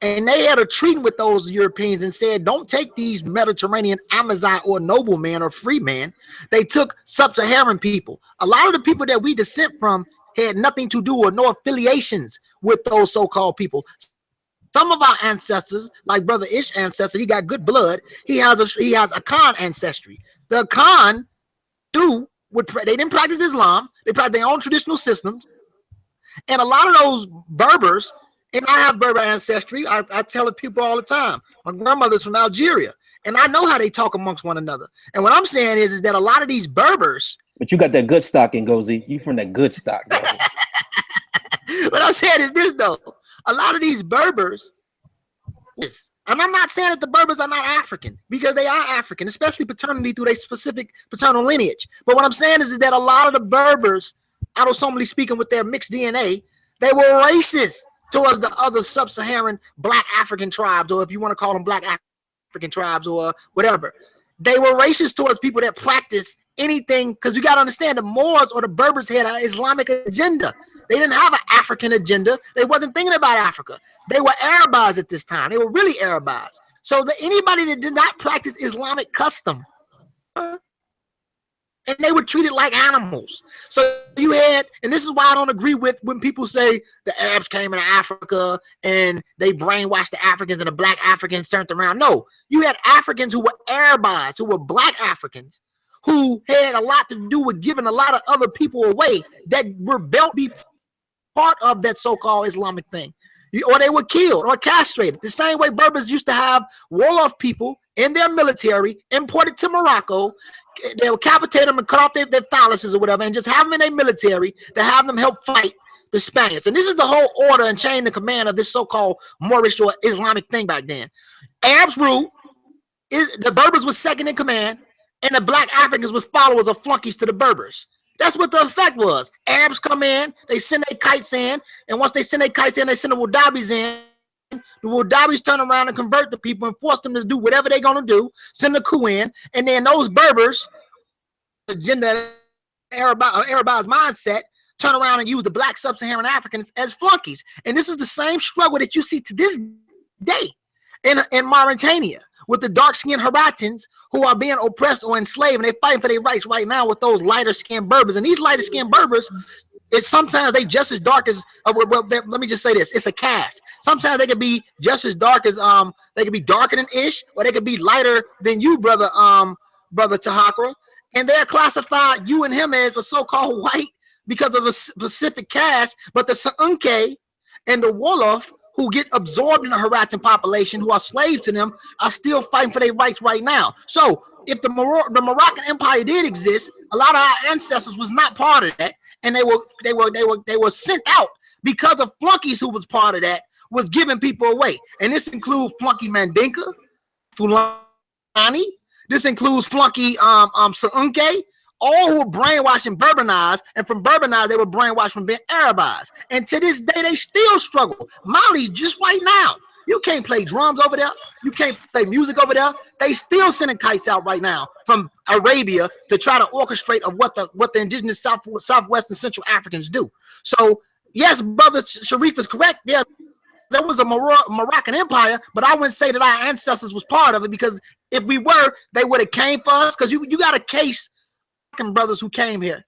and they had a treaty with those Europeans and said, don't take these Mediterranean Amazon or noblemen or free men. They took sub-Saharan people. A lot of the people that we descend from had nothing to do or no affiliations with those so-called people. Some of our ancestors, like Brother Ish ancestor, he got good blood. He has a Khan ancestry. The Khan they didn't practice Islam. They practiced their own traditional systems. And a lot of those Berbers, and I have Berber ancestry. I tell it people all the time. My grandmother's from Algeria, and I know how they talk amongst one another. And what I'm saying is that a lot of these Berbers. But you got that good stock in Ngozi. You from that good stock. What I'm saying is this, though. A lot of these Berbers, and I'm not saying that the Berbers are not African, because they are African, especially paternity through their specific paternal lineage. But what I'm saying is that a lot of the Berbers, autosomally speaking with their mixed DNA, they were racist towards the other sub-Saharan black African tribes, or if you want to call them black African tribes or whatever. They were racist towards people that practice anything, because you got to understand the Moors or the Berbers had an Islamic agenda. They didn't have an African agenda. They wasn't thinking about Africa. They were Arabs at this time. They were really Arabs. So that anybody that did not practice Islamic custom, and they were treated like animals. So you had, and this is why I don't agree with when people say the Arabs came into Africa and they brainwashed the Africans and the black Africans turned around. No, you had Africans who were Arabs, who were black Africans, who had a lot to do with giving a lot of other people away that were built to be part of that so-called Islamic thing. Or they were killed or castrated. The same way Berbers used to have wall-off people in their military, imported to Morocco. They would capitate them and cut off their phalluses or whatever, and just have them in their military to have them help fight the Spaniards. And this is the whole order and chain of command of this so-called Moorish or Islamic thing back then. Arabs ruled, the Berbers was second in command, and the black Africans were followers or flunkies to the Berbers. That's what the effect was. Arabs come in, they send their kites in, and once they send their kites in, they send the Wadabis in. The Wadabis turn around and convert the people and force them to do whatever they're going to do, send the coup in, and then those Berbers, agenda, Arab's mindset, turn around and use the black sub-Saharan Africans as flunkies. And this is the same struggle that you see to this day in Mauritania, with the dark-skinned Haratans who are being oppressed or enslaved, and they're fighting for their rights right now with those lighter-skinned Berbers. And these lighter-skinned Berbers, it's sometimes they just as dark as well, let me just say this, it's a caste. Sometimes they could be just as dark as they could be darker than Ish, or they could be lighter than you, brother Tahakra. And they're classified, you and him, as a so-called white because of a specific caste, but the Sa'unke and the Wolof, who get absorbed in the Haratan population, who are slaves to them, are still fighting for their rights right now. So if the Moroccan Empire did exist, a lot of our ancestors was not part of that, and they were sent out because of flunkies who was part of that, was giving people away. And this includes flunky Mandinka, Fulani, this includes flunky Sa'unke, all who were brainwashed and Bourbonized, and from Bourbonized, they were brainwashed from being Arabized. And to this day, they still struggle. Mali, just right now, you can't play drums over there. You can't play music over there. They still sending kites out right now from Arabia to try to orchestrate of what the indigenous Southwest and Central Africans do. So, yes, Brother Sharif is correct. Yeah, there was a Moroccan Empire, but I wouldn't say that our ancestors was part of it, because if we were, they would have came for us, because you got a case brothers who came here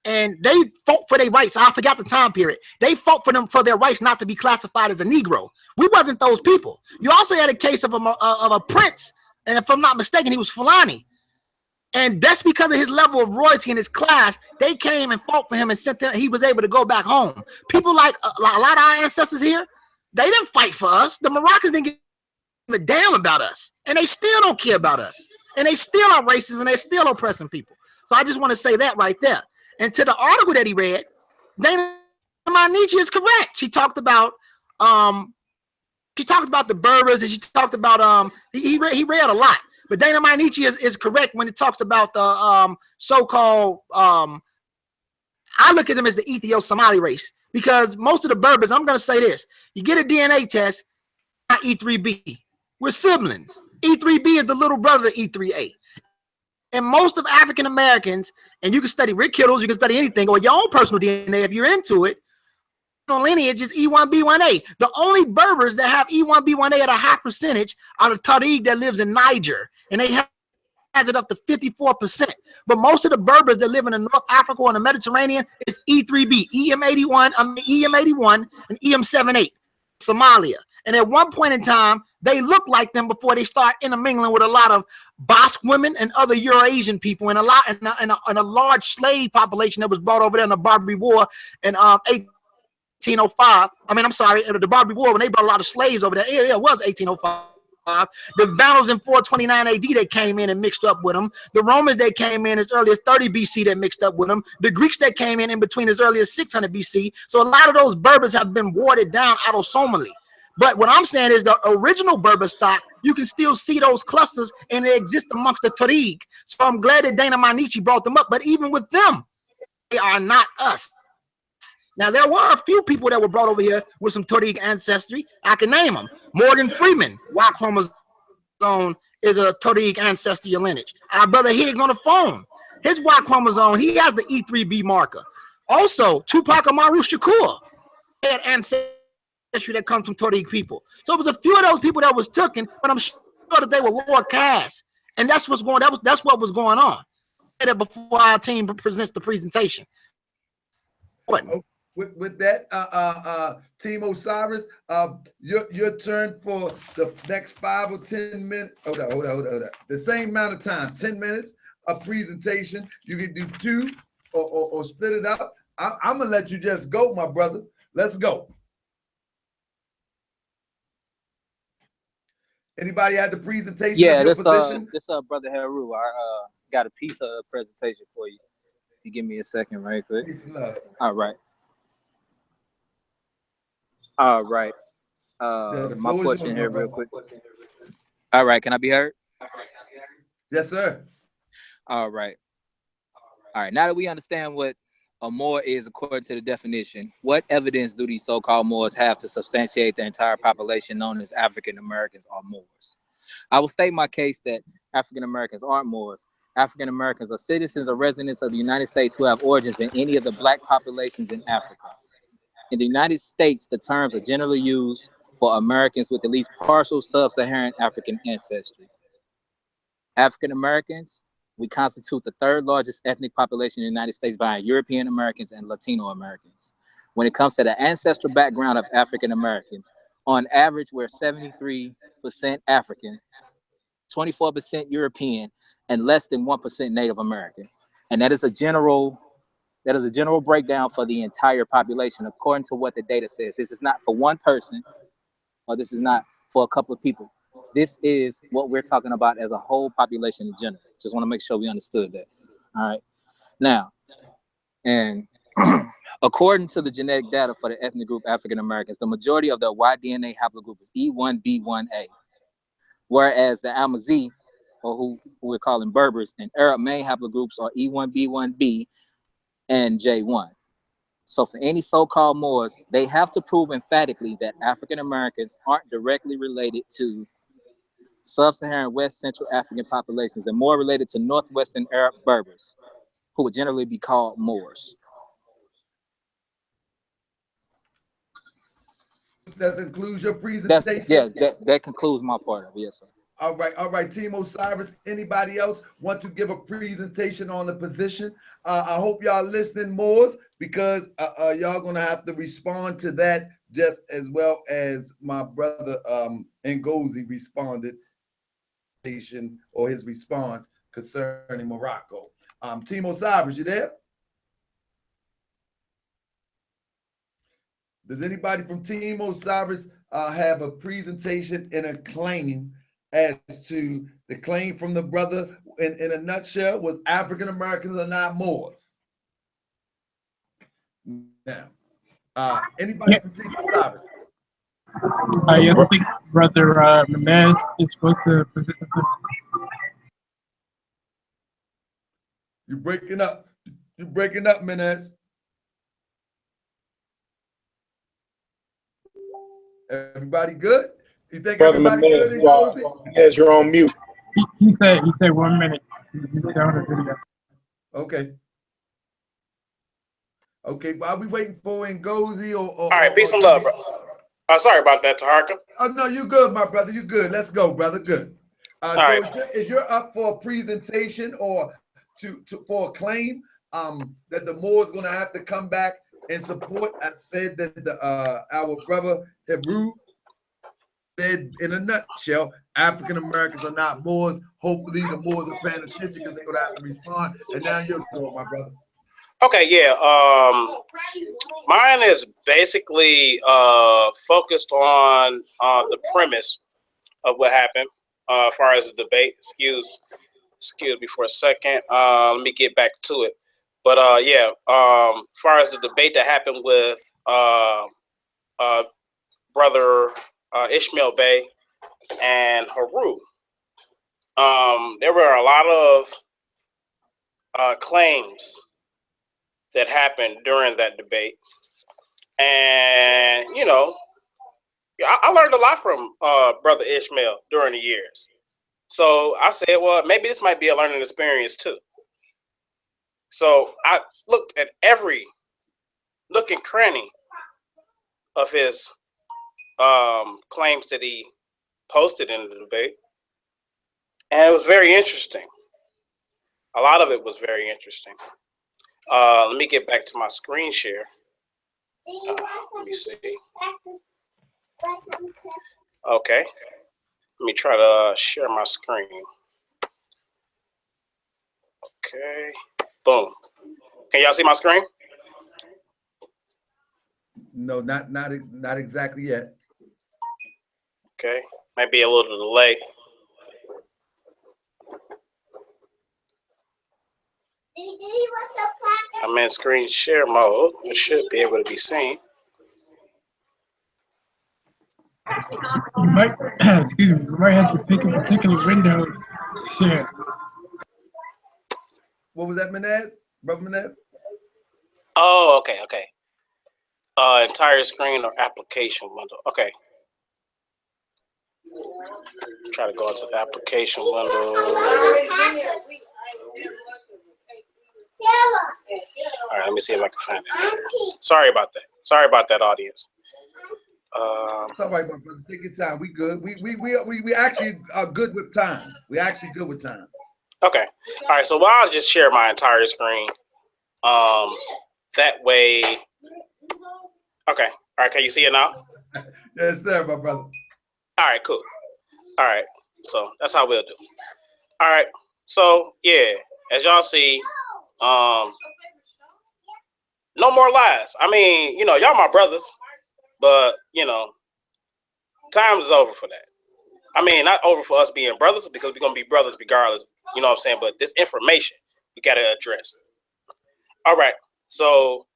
and they fought for their rights. I forgot the time period. They fought for their rights not to be classified as a Negro. We wasn't those people. You also had a case of a prince, and if I'm not mistaken, he was Fulani, and that's because of his level of royalty in his class. They came and fought for him and sent him. He was able to go back home. People like a lot of our ancestors here, they didn't fight for us. The Moroccans didn't give a damn about us, and they still don't care about us. And they still are racist, and they're still oppressing people. So I just want to say that right there. And to the article that he read, they Nietzsche is correct. She talked about the Berbers, and she talked about he read a lot. But Dana Nietzsche is correct when it talks about the so-called I look at them as the Ethio-Somali race, because most of the Berbers, I'm going to say this, you get a DNA test, not E3B. We're siblings. E3B is the little brother of E3A. And most of African Americans, and you can study Rick Kittles, you can study anything, or your own personal DNA if you're into it, lineage is E1B1A. The only Berbers that have E1B1A at a high percentage are the Tariq that lives in Niger, and they has it up to 54%. But most of the Berbers that live in the North Africa or the Mediterranean is E3B, EM81, EM81, and EM78, Somalia. And at one point in time, they looked like them before they start intermingling with a lot of Basque women and other Eurasian people, and a large slave population that was brought over there in the Barbary War in 1805. I mean, I'm sorry, the Barbary War, when they brought a lot of slaves over there, it was 1805. The Vandals in 429 AD that came in and mixed up with them. The Romans that came in as early as 30 BC that mixed up with them. The Greeks that came in between as early as 600 BC. So a lot of those Berbers have been watered down autosomally. But what I'm saying is the original Berber stock, you can still see those clusters, and they exist amongst the Tariq. So I'm glad that Dana Nietzsche brought them up. But even with them, they are not us. Now, there were a few people that were brought over here with some Tariq ancestry. I can name them. Morgan Freeman, Y chromosome is a Tariq ancestral lineage. Our brother Higgs on the phone, his Y chromosome, he has the E3B marker. Also, Tupac Amaru Shakur had ancestry that comes from Tariq people. So it was a few of those people that was taken, but I'm sure that they were lower caste. And that's what's going on. That's what was going on. Before our team presents the presentation. What? With that, Team Osiris, your turn for the next 5 or 10 minutes. Hold on. The same amount of time, 10 minutes of presentation. You can do 2 or split it up. I'm gonna let you just go, my brothers. Let's go. Anybody had the presentation? Yeah, of your this position? Brother Haru. I got a piece of presentation for you. You give me a second, right quick. All right. My question here real quick. All right, can I be heard? Yes, sir. All right. Now that we understand what a Moor is according to the definition, what evidence do these so-called Moors have to substantiate the entire population known as African Americans or Moors? I will state my case that African Americans aren't Moors. African Americans are citizens or residents of the United States who have origins in any of the black populations in Africa. In the United States, the terms are generally used for Americans with at least partial sub-Saharan African ancestry. African Americans, we constitute the 3rd largest ethnic population in the United States behind European Americans and Latino Americans. When it comes to the ancestral background of African Americans, on average, we're 73% African, 24% European, and less than 1% Native American. And that is a general breakdown for the entire population, according to what the data says. This is not for one person, or this is not for a couple of people. This is what we're talking about as a whole population in general. Just want to make sure we understood that. All right. Now, and according to the genetic data for the ethnic group African Americans, the majority of the Y-DNA haplogroup is E1B1A, whereas the Amazigh, or who we're calling Berbers, and Arab main haplogroups are E1B1B and J1. So for any so-called Moors, they have to prove emphatically that African Americans aren't directly related to sub-Saharan West Central African populations and more related to Northwestern Arab Berbers, who would generally be called Moors. That concludes your presentation? That concludes my part of it, yes, sir. All right, Team Osiris. Anybody else want to give a presentation on the position? I hope y'all listening, Moors, because y'all gonna have to respond to that just as well as my brother Ngozi responded or his response concerning Morocco. Team Osiris, you there? Does anybody from Team Osiris have a presentation and a claim as to the claim from the brother in a nutshell was African Americans are not Moors? Now, Anybody Yeah. from Team Osiris? Yes, I think Brother Menez is supposed to present the. You're breaking up. You're breaking up, Menez. Everybody good? You think Brother everybody good in Ngozi? Menez, you're on mute. He said 1 minute. He's on the video. Okay. Okay, while we waiting for Ngozi or all right, peace and love, bro. Sorry about that, Taharka. Oh no, you good, my brother. You good. Let's go, brother. Good. So right. if you're up for a presentation or for a claim that the Moor is gonna have to come back and support, I said that our brother Hebrew said in a nutshell, African Americans are not Moors. Hopefully the Moors are paying attention because they're gonna have to respond. And now you're going, my brother. Okay, yeah. Mine is basically focused on the premise of what happened as far as the debate. Excuse me for a second. Let me get back to it. But yeah, as far as the debate that happened with brother Ishmael-Bey and Haru, there were a lot of claims that happened during that debate. And, you know, I learned a lot from brother Ishmael during the years. So I said, well, maybe this might be a learning experience too. So I looked at every nook and cranny of his claims that he posted in the debate. And it was very interesting. A lot of it was very interesting. Let me get back to my screen share. Let me see. Okay. Let me try to share my screen. Okay. Boom. Can y'all see my screen? No, not exactly yet. Okay. Might be a little delay. I'm in screen share mode. It should be able to be seen. You might, excuse me, you might have to pick a particular window to share. What was that, Menez? Brother Menez? Oh, okay, okay. Entire screen or application window. Okay. Try to go into the application window. All right, let me see if I can find it. Sorry about that. Sorry about that, audience. It's all right, my brother. Take your time. We good. We actually are good with time. We actually good with time. Okay. All right. So I'll just share my entire screen. That way. Okay. All right. Can you see it now? Yes, sir, my brother. All right. Cool. All right. So that's how we'll do. All right. So yeah, as y'all see, no more lies. I mean, you know, y'all my brothers, but you know, time is over for that. I mean, not over for us being brothers because we're gonna be brothers regardless. You know what I'm saying? But this information we gotta address. All right. So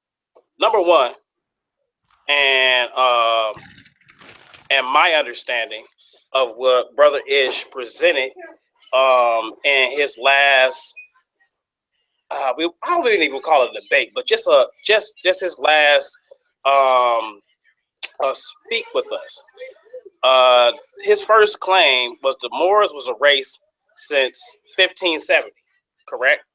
number one, and my understanding of what Brother Ish presented in his last I wouldn't even call it a debate, but just his last speak with us. His first claim was the Moors was a race since 1570, correct?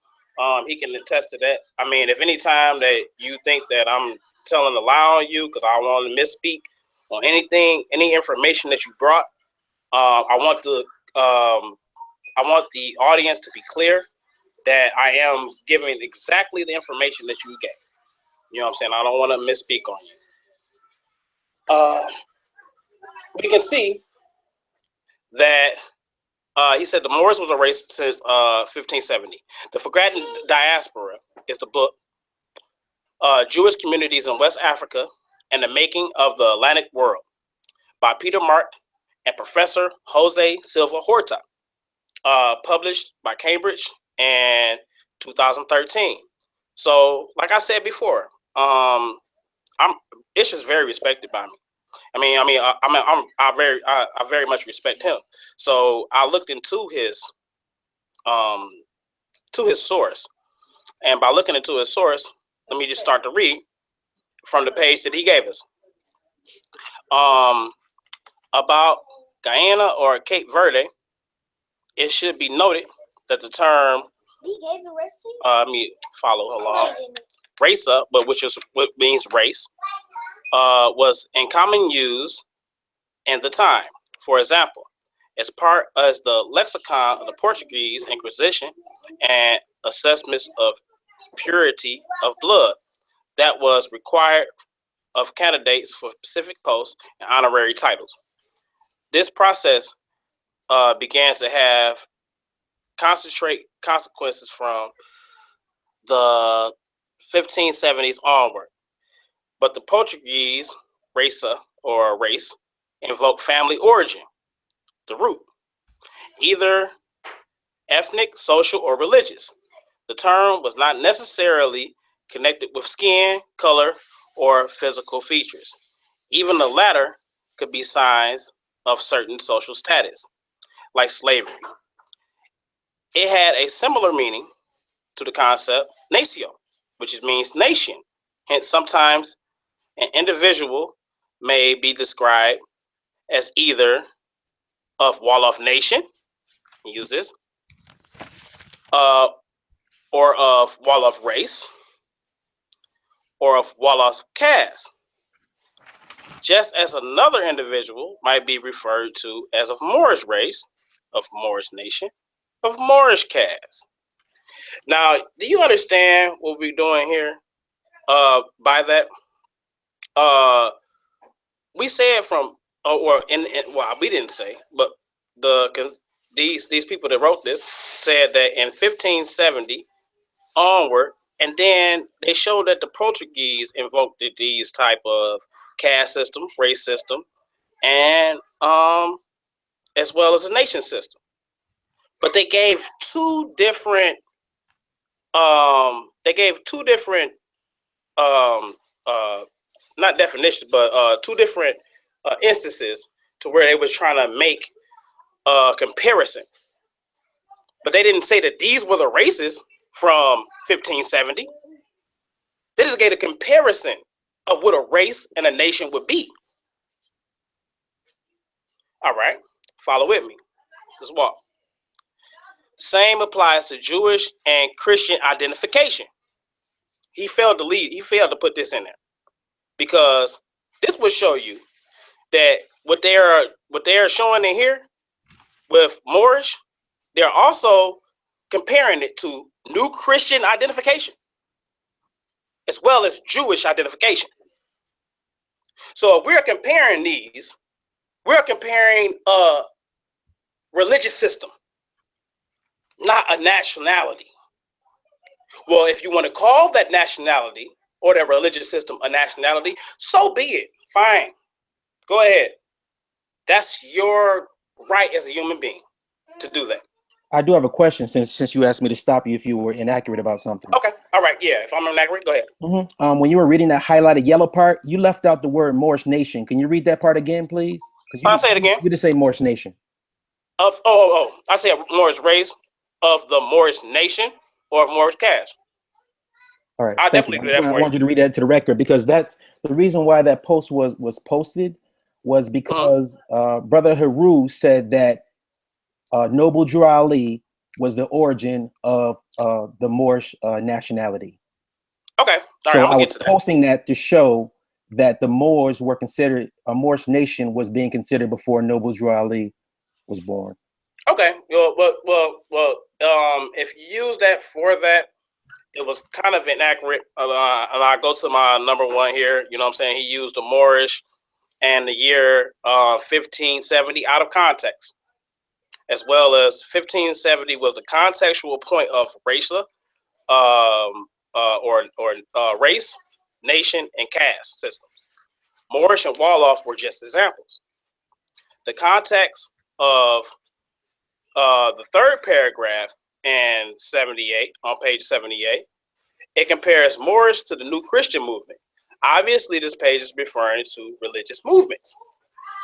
He can attest to that. I mean, if any time that you think that I'm telling a lie on you because I want to misspeak on anything, any information that you brought, I want the audience to be clear that I am giving exactly the information that you gave. You know what I'm saying? I don't want to misspeak on you. We can see that he said the Moors was a race since 1570. The Forgotten Diaspora is the book. Jewish Communities in West Africa and the Making of the Atlantic World by Peter Mark and Professor Jose Silva Horta. Published by Cambridge in 2013. So, like I said before, Ish is very respected by me. I very much respect him. So I looked into his source, and by looking into his source, let me just start to read from the page that he gave us. About Guyana or Cape Verde, it should be noted that the term let me follow along. Raça, but which is what means race, was in common use in the time. For example, as the lexicon of the Portuguese Inquisition and assessments of purity of blood that was required of candidates for specific posts and honorary titles. This process began to have consequences from the 1570s onward. But the Portuguese raça or race invoked family origin, the root, either ethnic, social, or religious. The term was not necessarily connected with skin, color, or physical features. Even the latter could be signs of certain social status, like slavery. It had a similar meaning to the concept nacio, which means nation. Hence, sometimes an individual may be described as either of Wolof nation, use this, or of Wolof race, or of Wolof caste, just as another individual might be referred to as of Moorish race, of Moorish nation, of Moorish caste. Now, do you understand what we're doing here by that? We said from, well, we didn't say, but these people that wrote this said that in 1570 onward, and then they showed that the Portuguese invoked these type of caste system, race system, and as well as a nation system. But they gave two different not definitions, but two different instances to where they was trying to make a comparison. But they didn't say that these were the races from 1570. They just gave a comparison of what a race and a nation would be. All right, follow with me. Let's walk. Same applies to Jewish and Christian identification. He failed to put this in there, because this will show you that what they are showing in here with Moorish, they're also comparing it to new Christian identification as well as Jewish identification. So if we're comparing these, we're comparing a religious system, not a nationality. Well, if you want to call that nationality or that religious system a nationality, so be it. Fine. Go ahead. That's your right as a human being to do that. I do have a question since you asked me to stop you if you were inaccurate about something. Okay. All right. Yeah. If I'm inaccurate, go ahead. Mm-hmm. When you were reading that highlighted yellow part, you left out the word Moorish nation. Can you read that part again, please? I'll say it again. You just say Moorish nation. I said Moorish race, of the Moorish nation, or of Moorish caste. All right. I'll definitely do that for you. I want you to read that to the record, because that's the reason why that post was posted, was because Brother Haru said that Noble Drew Ali was the origin of the Moorish nationality. Okay. All so right, I was posting that to show that the Moors were considered, a Moorish nation was being considered before Noble Drew Ali was born. Okay. Well, if you use that for that, it was kind of inaccurate. And I go to my number one here. You know what I'm saying? He used the Moorish and the year 1570 out of context, as well as 1570 was the contextual point of racial, or race, nation, and caste system. Moorish and Wolof were just examples. The context of the third paragraph in 78, on page 78, it compares Moorish to the new Christian movement, Obviously, this page is referring to religious movements.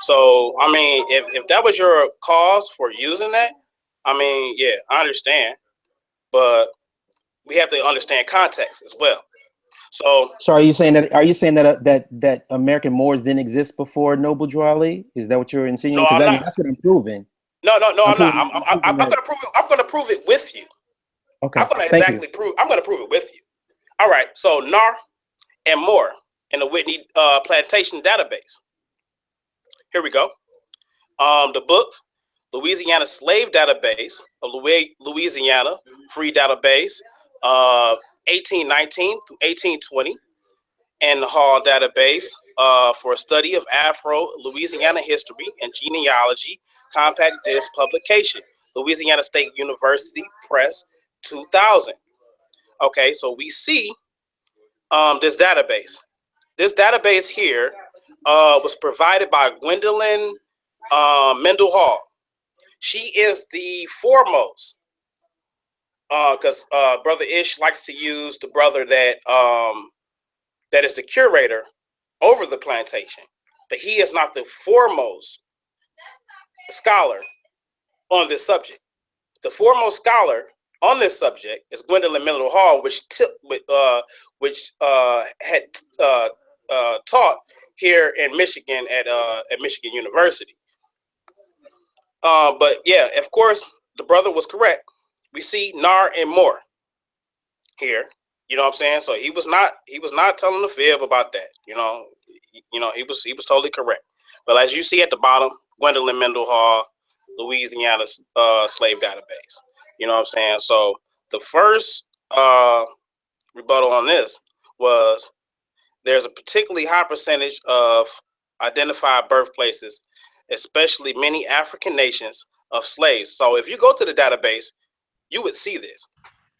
So, I mean, if that was your cause for using that, I mean, yeah, I understand. But we have to understand context as well. So are you saying that? Are you saying that that American Moors didn't exist before Noble Drew Ali? Is that what you're insinuating? no, I'm Because not. that's what I'm proving. No, I'm not. proving I'm that. gonna prove it. I'm gonna prove it with you. Okay. I'm gonna Thank you. I'm gonna prove it with you. All right. So Nar and Moor in the Whitney Plantation database. Here we go. The book, Louisiana Slave Database of Louisiana Free Database, 1819 through 1820, and the Hall Database for a study of Afro-Louisiana history and genealogy, compact disc publication, Louisiana State University Press, 2000. Okay, so we see this database. This database here was provided by Gwendolyn Mendel Hall. She is the foremost, because Brother Ish likes to use the brother that that is the curator over the plantation, but he is not the foremost scholar on this subject. The foremost scholar on this subject is Gwendolyn Mendel Hall, which had taught here in Michigan at Michigan University. But yeah, of course, the brother was correct. We see Nar and Moor here. You know what I'm saying? So he was not telling a fib about that. You know, he was totally correct. But as you see at the bottom, Gwendolyn Mendel Hall, Louisiana slave database. You know what I'm saying? So the first rebuttal on this was there's a particularly high percentage of identified birthplaces, especially many African nations of slaves. So if you go to the database, you would see this.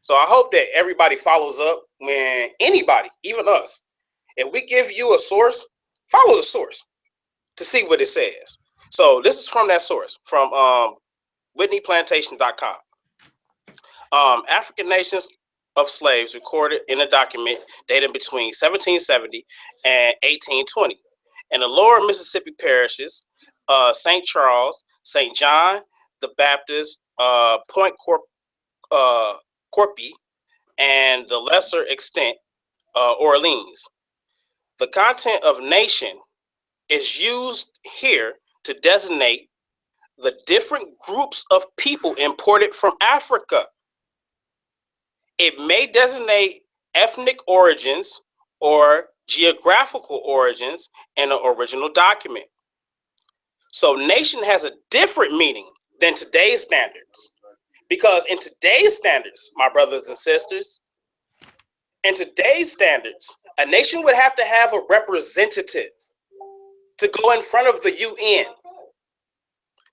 So I hope that everybody follows up when anybody, even us, if we give you a source, follow the source to see what it says. So this is from that source, from WhitneyPlantation.com. African nations of slaves recorded in a document dated between 1770 and 1820. In the lower Mississippi parishes, St. Charles, St. John the Baptist, Point Corpy, and the lesser extent, Orleans. The content of nation is used here to designate the different groups of people imported from Africa. It may designate ethnic origins or geographical origins in the original document. So nation has a different meaning than today's standards. Because in today's standards, my brothers and sisters, in today's standards, a nation would have to have a representative to go in front of the UN.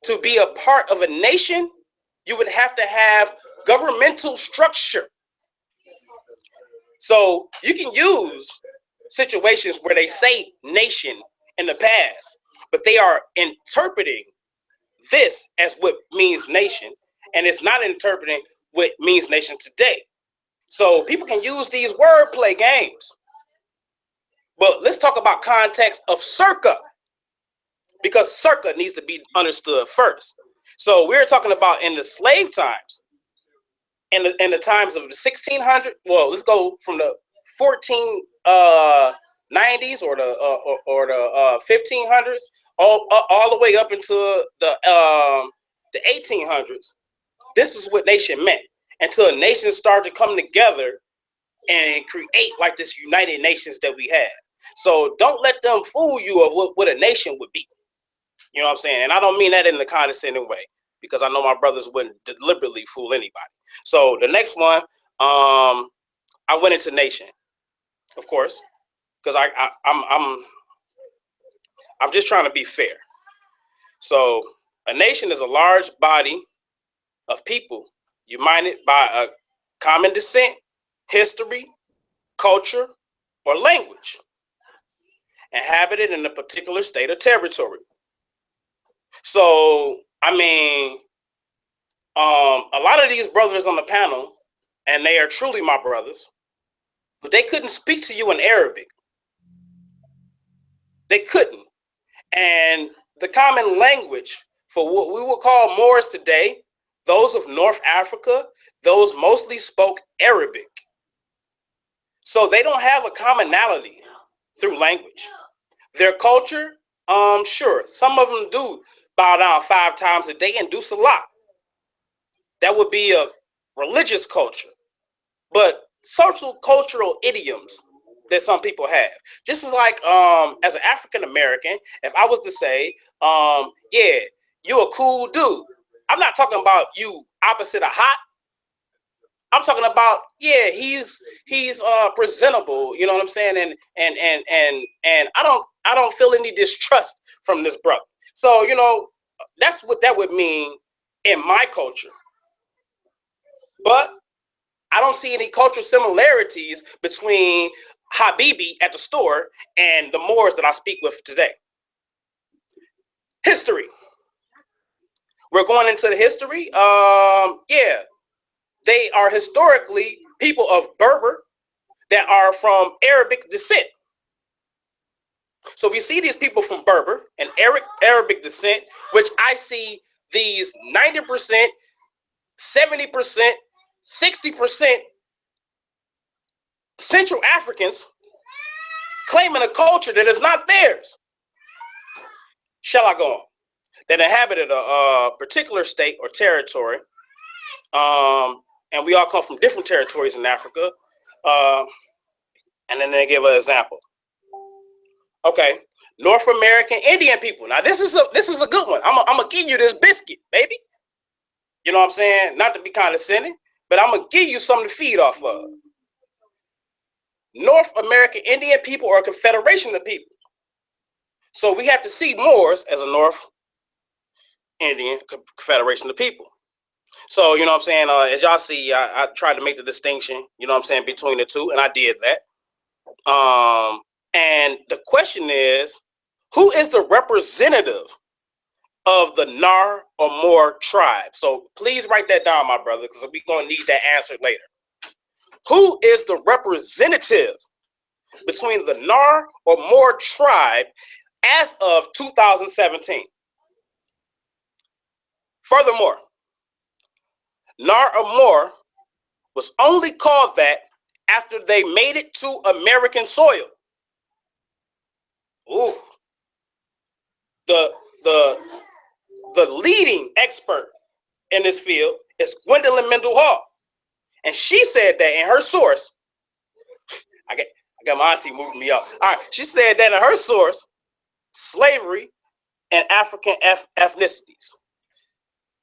To be a part of a nation, you would have to have governmental structure. So you can use situations where they say nation in the past, but they are interpreting this as what means nation, and it's not interpreting what means nation today. So people can use these wordplay games. But let's talk about context of circa, because circa needs to be understood first. So we're talking about in the slave times, in the times of the 1600s. Well, let's go from the 1490s or the 1500s, all the way up into the 1800s. This is what nation meant until nations started to come together and create like this United Nations that we had. So don't let them fool you of what a nation would be. You know what I'm saying? And I don't mean that in a condescending way, because I know my brothers wouldn't deliberately fool anybody. So the next one, I went into nation, of course, because I'm just trying to be fair. So a nation is a large body of people united by a common descent, history, culture, or language, inhabited in a particular state or territory. So, I mean, a lot of these brothers on the panel, and they are truly my brothers, but they couldn't speak to you in Arabic. They couldn't. And the common language for what we would call Moors today, those of North Africa, those mostly spoke Arabic. So they don't have a commonality through language. Their culture, sure, some of them do bow down 5 times a day and do salat. That would be a religious culture. But social cultural idioms that some people have. Just as like as an African American, if I was to say, yeah, you a cool dude. I'm not talking about you opposite of hot. I'm talking about, yeah, he's presentable, you know what I'm saying? And I don't feel any distrust from this brother. So, you know, that's what that would mean in my culture. But I don't see any cultural similarities between Habibi at the store and the Moors that I speak with today. History. We're going into the history. Yeah, they are historically people of Berber that are from Arabic descent. So we see these people from Berber and Arabic descent, which I see these 90%, 70%, 60% Central Africans claiming a culture that is not theirs. Shall I go on? That inhabited a particular state or territory, and we all come from different territories in Africa. And then they give an example. Okay, North American Indian people. Now this is a good one. I'm gonna give you this biscuit, baby. You know what I'm saying? Not to be condescending, but I'm gonna give you something to feed off of. North American Indian people are a confederation of people. So we have to see Moors as a North Indian confederation of people. So, you know what I'm saying? As y'all see, I tried to make the distinction, you know what I'm saying, between the two, and I did that. And the question is, who is the representative of the Nar or Moor tribe? So please write that down, my brother, because we're going to need that answer later. Who is the representative between the Nar or Moor tribe as of 2017? Furthermore, Nar or Moor was only called that after they made it to American soil. Ooh. The leading expert in this field is Gwendolyn Mendel Hall. And she said that in her source, I got my auntie moving me up. All right, she said that in her source, slavery and African ethnicities.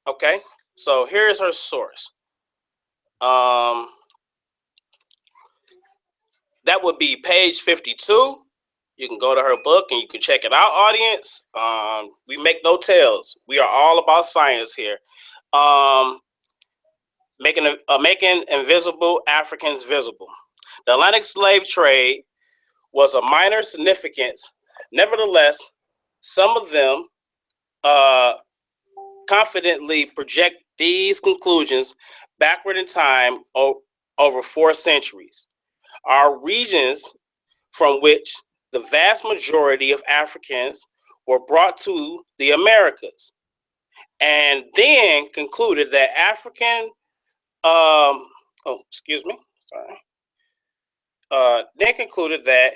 Okay, so here's her source. That would be page 52. You can go to her book and you can check it out, audience. We make no tales. We are all about science here. Making invisible Africans visible. The Atlantic slave trade was of minor significance. Nevertheless, some of them confidently project these conclusions backward in time over 4 centuries. Our regions from which the vast majority of Africans were brought to the Americas, and then concluded that then concluded that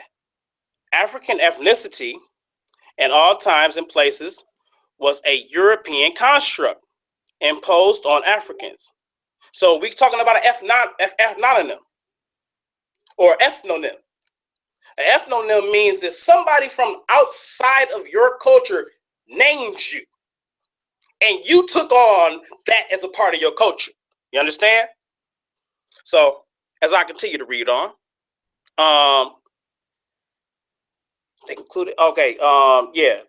African ethnicity in all times and places was a European construct imposed on Africans. So we're talking about an ethnonym or ethnonym. An ethnonym means that somebody from outside of your culture named you, and you took on that as a part of your culture. You understand? So as I continue to read on, they concluded, okay, yeah,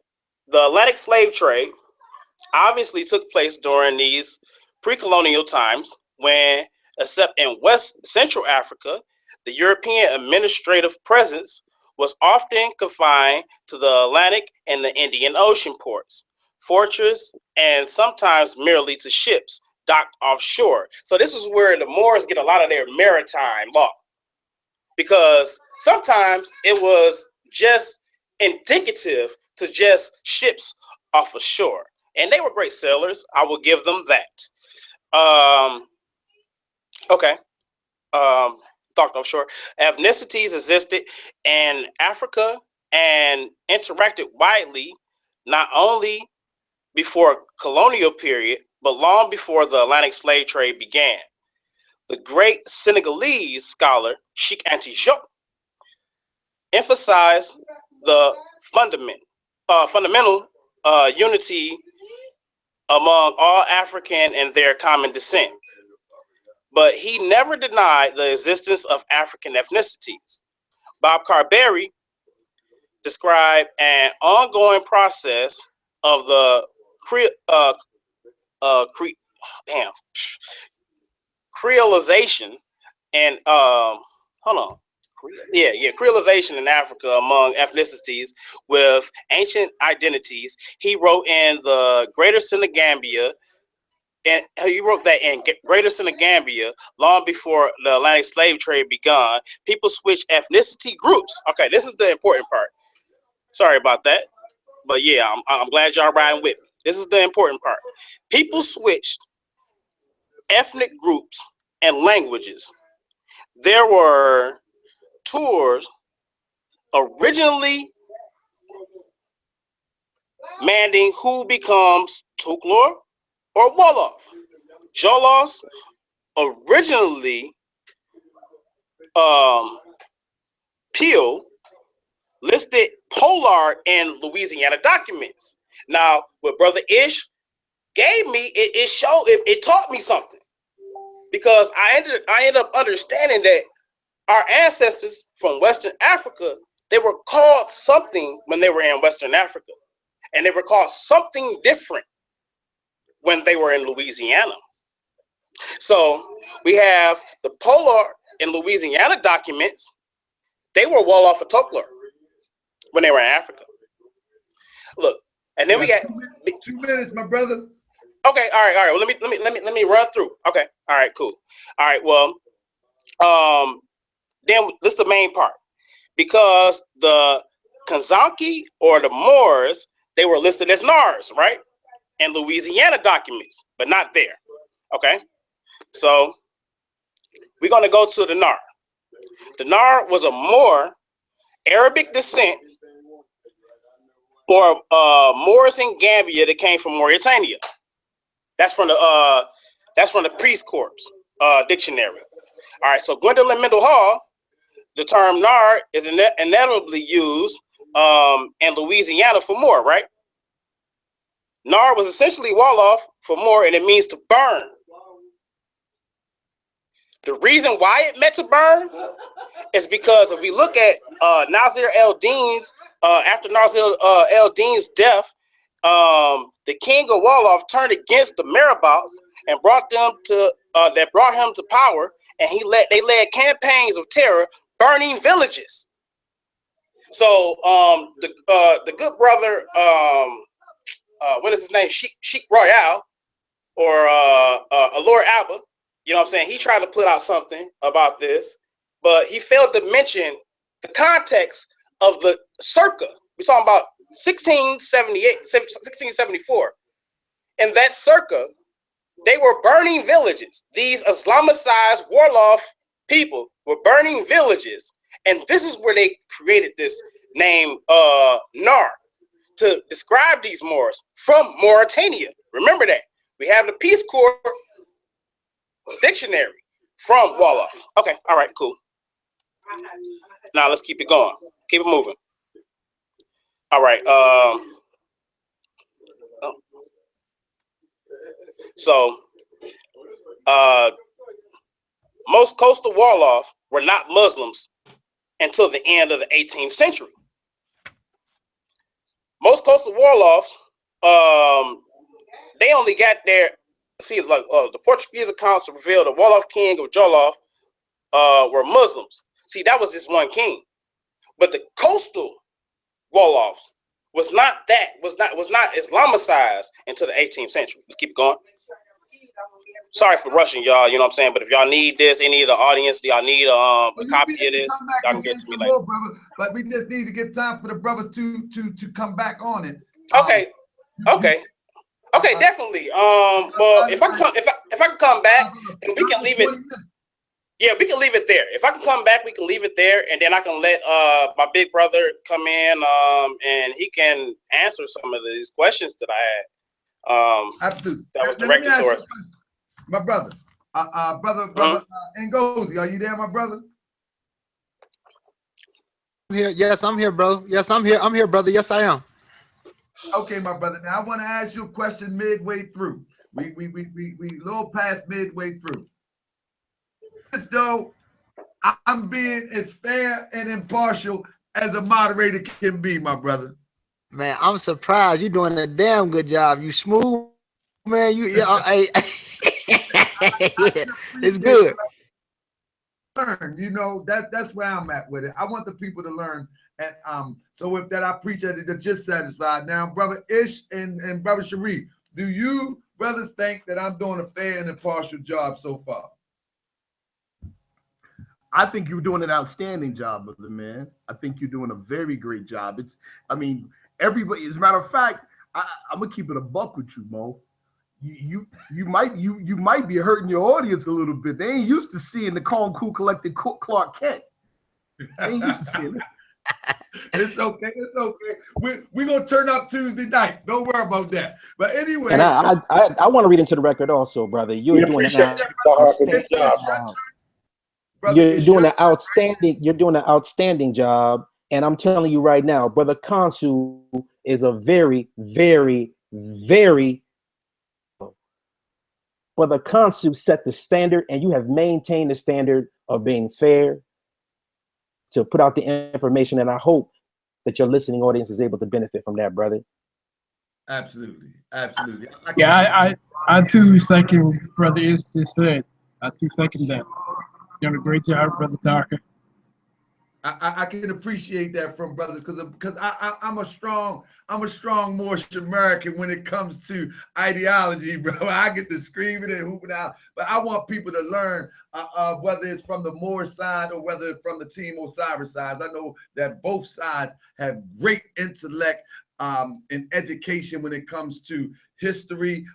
the Atlantic slave trade obviously took place during these pre-colonial times when, except in West Central Africa, the European administrative presence was often confined to the Atlantic and the Indian Ocean ports, fortresses, and sometimes merely to ships docked offshore. So this is where the Moors get a lot of their maritime law, because sometimes it was just indicative to just ships off ashore. And they were great sailors. I will give them that. Okay. Talked offshore. Ethnicities existed in Africa and interacted widely, not only before colonial period, but long before the Atlantic slave trade began. The great Senegalese scholar Cheikh Anta Diop emphasized the fundamental unity among all African and their common descent. But he never denied the existence of African ethnicities. Bob Carberry described an ongoing process of the creolization and creolization in Africa among ethnicities with ancient identities. He wrote in the Greater Senegambia, and he wrote that in Greater Senegambia, long before the Atlantic slave trade began, people switched ethnicity groups. Okay, this is the important part. Sorry about that, but yeah, I'm glad y'all riding with me. This is the important part. People switched ethnic groups and languages. There were tours originally demanding who becomes Tukulor or Wolof. Jolos originally Peel listed Pollard in Louisiana documents. Now, what Brother Ish gave me, it taught me something, because I ended up understanding that our ancestors from Western Africa, they were called something when they were in Western Africa, and they were called something different when they were in Louisiana. So we have the Pollard in Louisiana documents. They were Wolof or Tukulor when they were in Africa. Look, and then we got 2 minutes, my brother. Okay, all right. Well, let me run through. Okay, all right, cool. All right, well, then this is the main part, because the Khonzu or the Moors, they were listed as Nars, right, in Louisiana documents, but not there. Okay, so we're gonna go to the Nar. The Nar was a Moor, Arabic descent, or Moors in Gambia that came from Mauritania. That's from the Priest Corps dictionary. All right, so Gwendolyn Mendel Hall, the term Nar is inevitably used in Louisiana for Moor, right? Nar was essentially Wolof for Moor, and it means to burn. The reason why it meant to burn is because if we look at Nasir el-Din's, after Nasir el-Din's death, the king of Wolof turned against the Marabouts and brought him to power, and they led campaigns of terror, burning villages. So the good brother, what is his name, Sheikh Royale, or Lord Abba, you know what I'm saying? He tried to put out something about this, but he failed to mention the context of the circa. We're talking about 1678, 1674. In that circa, they were burning villages. These Islamicized Wolof people were burning villages. And this is where they created this name Nar, to describe these Moors from Mauritania. Remember that. We have the Peace Corps dictionary from Wolof. Okay, all right, cool. Now let's keep it going. Keep it moving. All right. So most coastal Wolof were not Muslims until the end of the 18th century. Most coastal Wolofs, they only got there. See, like the Portuguese accounts reveal the Wolof king of Jolof were Muslims. See, that was just one king, but the coastal Wolofs was not Islamicized until the 18th century. Let's keep going. sorry for rushing y'all, you know what I'm saying? But if y'all need this, any of the audience, do y'all need a copy of this? Y'all can get to me later. More, brother, but we just need to get time for the brothers to come back on it. Okay. Okay, definitely. Well, if I can come back, and we can leave it. Yeah, we can leave it there. If I can come back, we can leave it there, and then I can let my big brother come in, and he can answer some of these questions that I had. Absolutely. That was directed towards my brother. Brother Ngozi, are you there, my brother? I'm here. Yes, I'm here, brother. Yes, I'm here. I'm here, brother. Yes, I am. Okay, my brother. Now I want to ask you a question midway through. We little past midway through. As though I'm being as fair and impartial as a moderator can be, my brother. Man, I'm surprised. You're doing a damn good job. You smooth, man. It's good. Learn, you know, that's where I'm at with it. I want the people to learn, and so with that, I appreciate it. They're just satisfied. Now, brother Ish and brother Sharif, do you brothers think that I'm doing a fair and impartial job so far? I think you're doing an outstanding job, brother man. I think you're doing a very great job. I mean, everybody. As a matter of fact, I'm gonna keep it a buck with you, Mo. You might be hurting your audience a little bit. They ain't used to seeing the Khonzu collected Clark Kent. They ain't used to seeing it. It's okay. It's okay. We're gonna turn up Tuesday night. Don't worry about that. But anyway, and I want to read into the record also, brother. You're doing an outstanding job. You're doing an outstanding job. And I'm telling you right now, brother Khonzu is a very, very, very Brother Khonzu set the standard, and you have maintained the standard of being fair to put out the information. And I hope that your listening audience is able to benefit from that, brother. Absolutely, absolutely. I too second brother Ish just said. I too second that. You're doing a great job, brother Tarka. I can appreciate that from brothers because I'm a strong Moorish American when it comes to ideology, bro. I get to screaming and hooping out, but I want people to learn whether it's from the Moor side or whether it's from the Team Osiris side. I know that both sides have great intellect and education when it comes to history,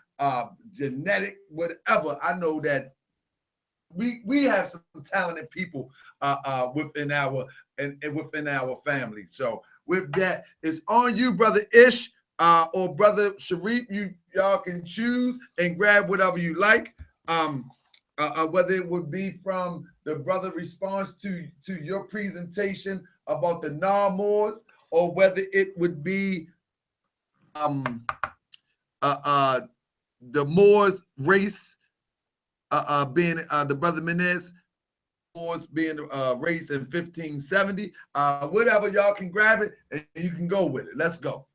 genetic, whatever. I know that we have some talented people within our family. So with that, it's on you, brother Ish or brother Sharif. Y'all can choose and grab whatever you like. Whether it would be from the brother response to your presentation about the Moors, or whether it would be the Moors race. Being the brother Menez Moors being raised in 1570, whatever, y'all can grab it and you can go with it. Let's go.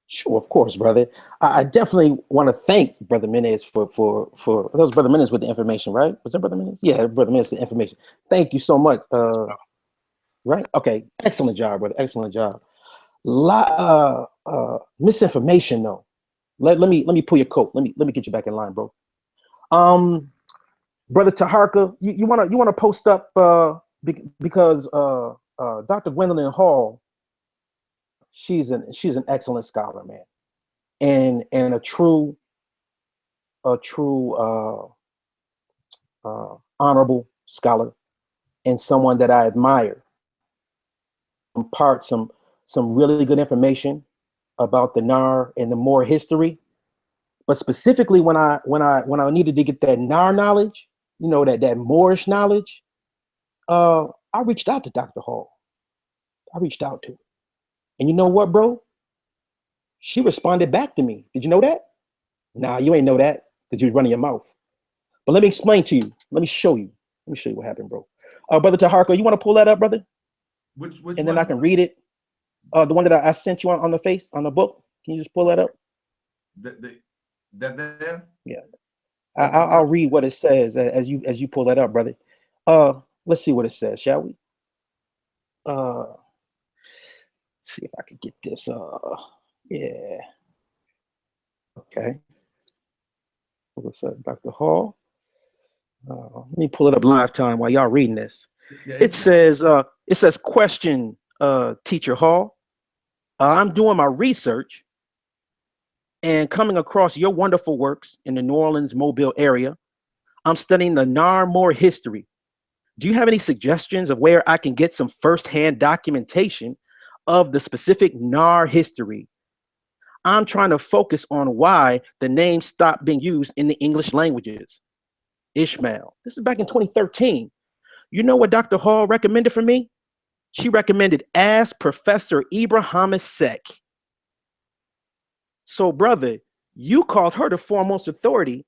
Sure, of course, brother. I definitely want to thank Brother Menez for that was Brother Menez with the information, right? Was that Brother Menez? Yeah, Brother Menez with the information. Thank you so much. Right? Okay, excellent job, brother. Excellent job. Misinformation though. Let me pull your coat. Let me get you back in line, bro. Brother Taharka, you wanna post up because Dr. Gwendolyn Hall, she's an excellent scholar, man, and a true honorable scholar, and someone that I admire. Impart some really good information about the Nar and the Moor history, but specifically when I needed to get that Nar knowledge, you know, that Moorish knowledge, I reached out to Dr. Hall. I reached out to her. And you know what, bro? She responded back to me. Did you know that? Nah, you ain't know that because you was running your mouth. But let me explain to you. Let me show you. Let me show you what happened, bro. Brother Taharka, you want to pull that up, brother? Which and then I can read it. The one that I sent you on the book. Can you just pull that up? That there? Yeah. I'll read what it says as you pull that up, brother. Let's see what it says, shall we? Let's see if I can get this. Yeah. Okay. What's up, Dr. Hall? Let me pull it up live time while y'all reading this. Yeah, It says question, Teacher Hall. I'm doing my research and coming across your wonderful works in the New Orleans, Mobile area. I'm studying the Moor history. Do you have any suggestions of where I can get some firsthand documentation of the specific Nar history? I'm trying to focus on why the name stopped being used in the English languages. Ishmael. This is back in 2013. You know what Dr. Hall recommended for me? She recommended Ask Professor Ibrahim Sek. So, brother, you called her the foremost authority,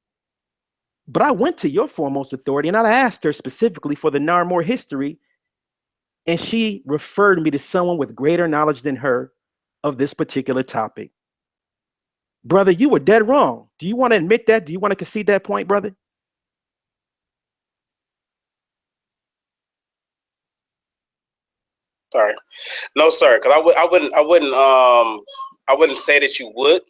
but I went to your foremost authority and I asked her specifically for the Moor history, and she referred me to someone with greater knowledge than her of this particular topic. Brother, you were dead wrong. Do you want to admit that? Do you want to concede that point, brother? Sorry, no, sir. Because I wouldn't say that you would,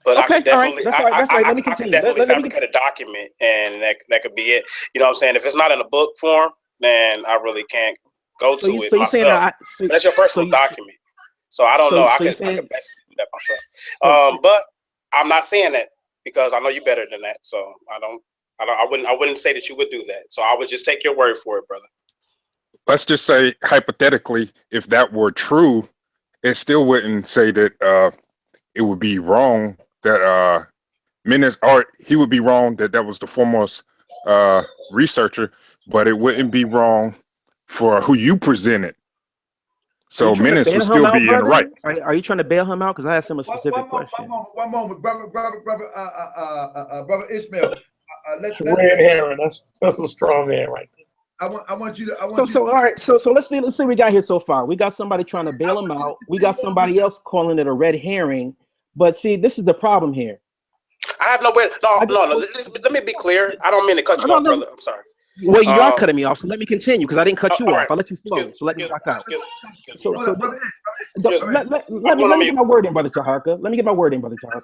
but okay, I could definitely, all right. That's right. Let me I could continue. definitely fabricate a document, and that could be it. You know what I'm saying? If it's not in a book form, then I really can't go to it myself. So that's your personal document. So I don't know. I could basically do that myself. But I'm not saying that because I know you better than that. So I wouldn't say that you would do that. So I would just take your word for it, brother. Let's just say hypothetically, if that were true, it still wouldn't say that it would be wrong that he would be wrong that was the foremost researcher, but it wouldn't be wrong for who you presented. So Menace would still be in the right. Are you trying to bail him out? Because I asked him a specific question. One moment, brother Ishmael. Red herring. That's a strong man right there. I want you to. All right. So let's see what we got here so far. We got somebody trying to bail him out. We got somebody else calling it a red herring. But see, this is the problem here. I have no way. No. Let me be clear. I don't mean to cut you off, brother. I'm sorry. Well, you are cutting me off, so let me continue because I didn't cut you off. I let you flow, so let me back out. Let me get my word in, brother Taharka. Let me get my word in, brother Taharka.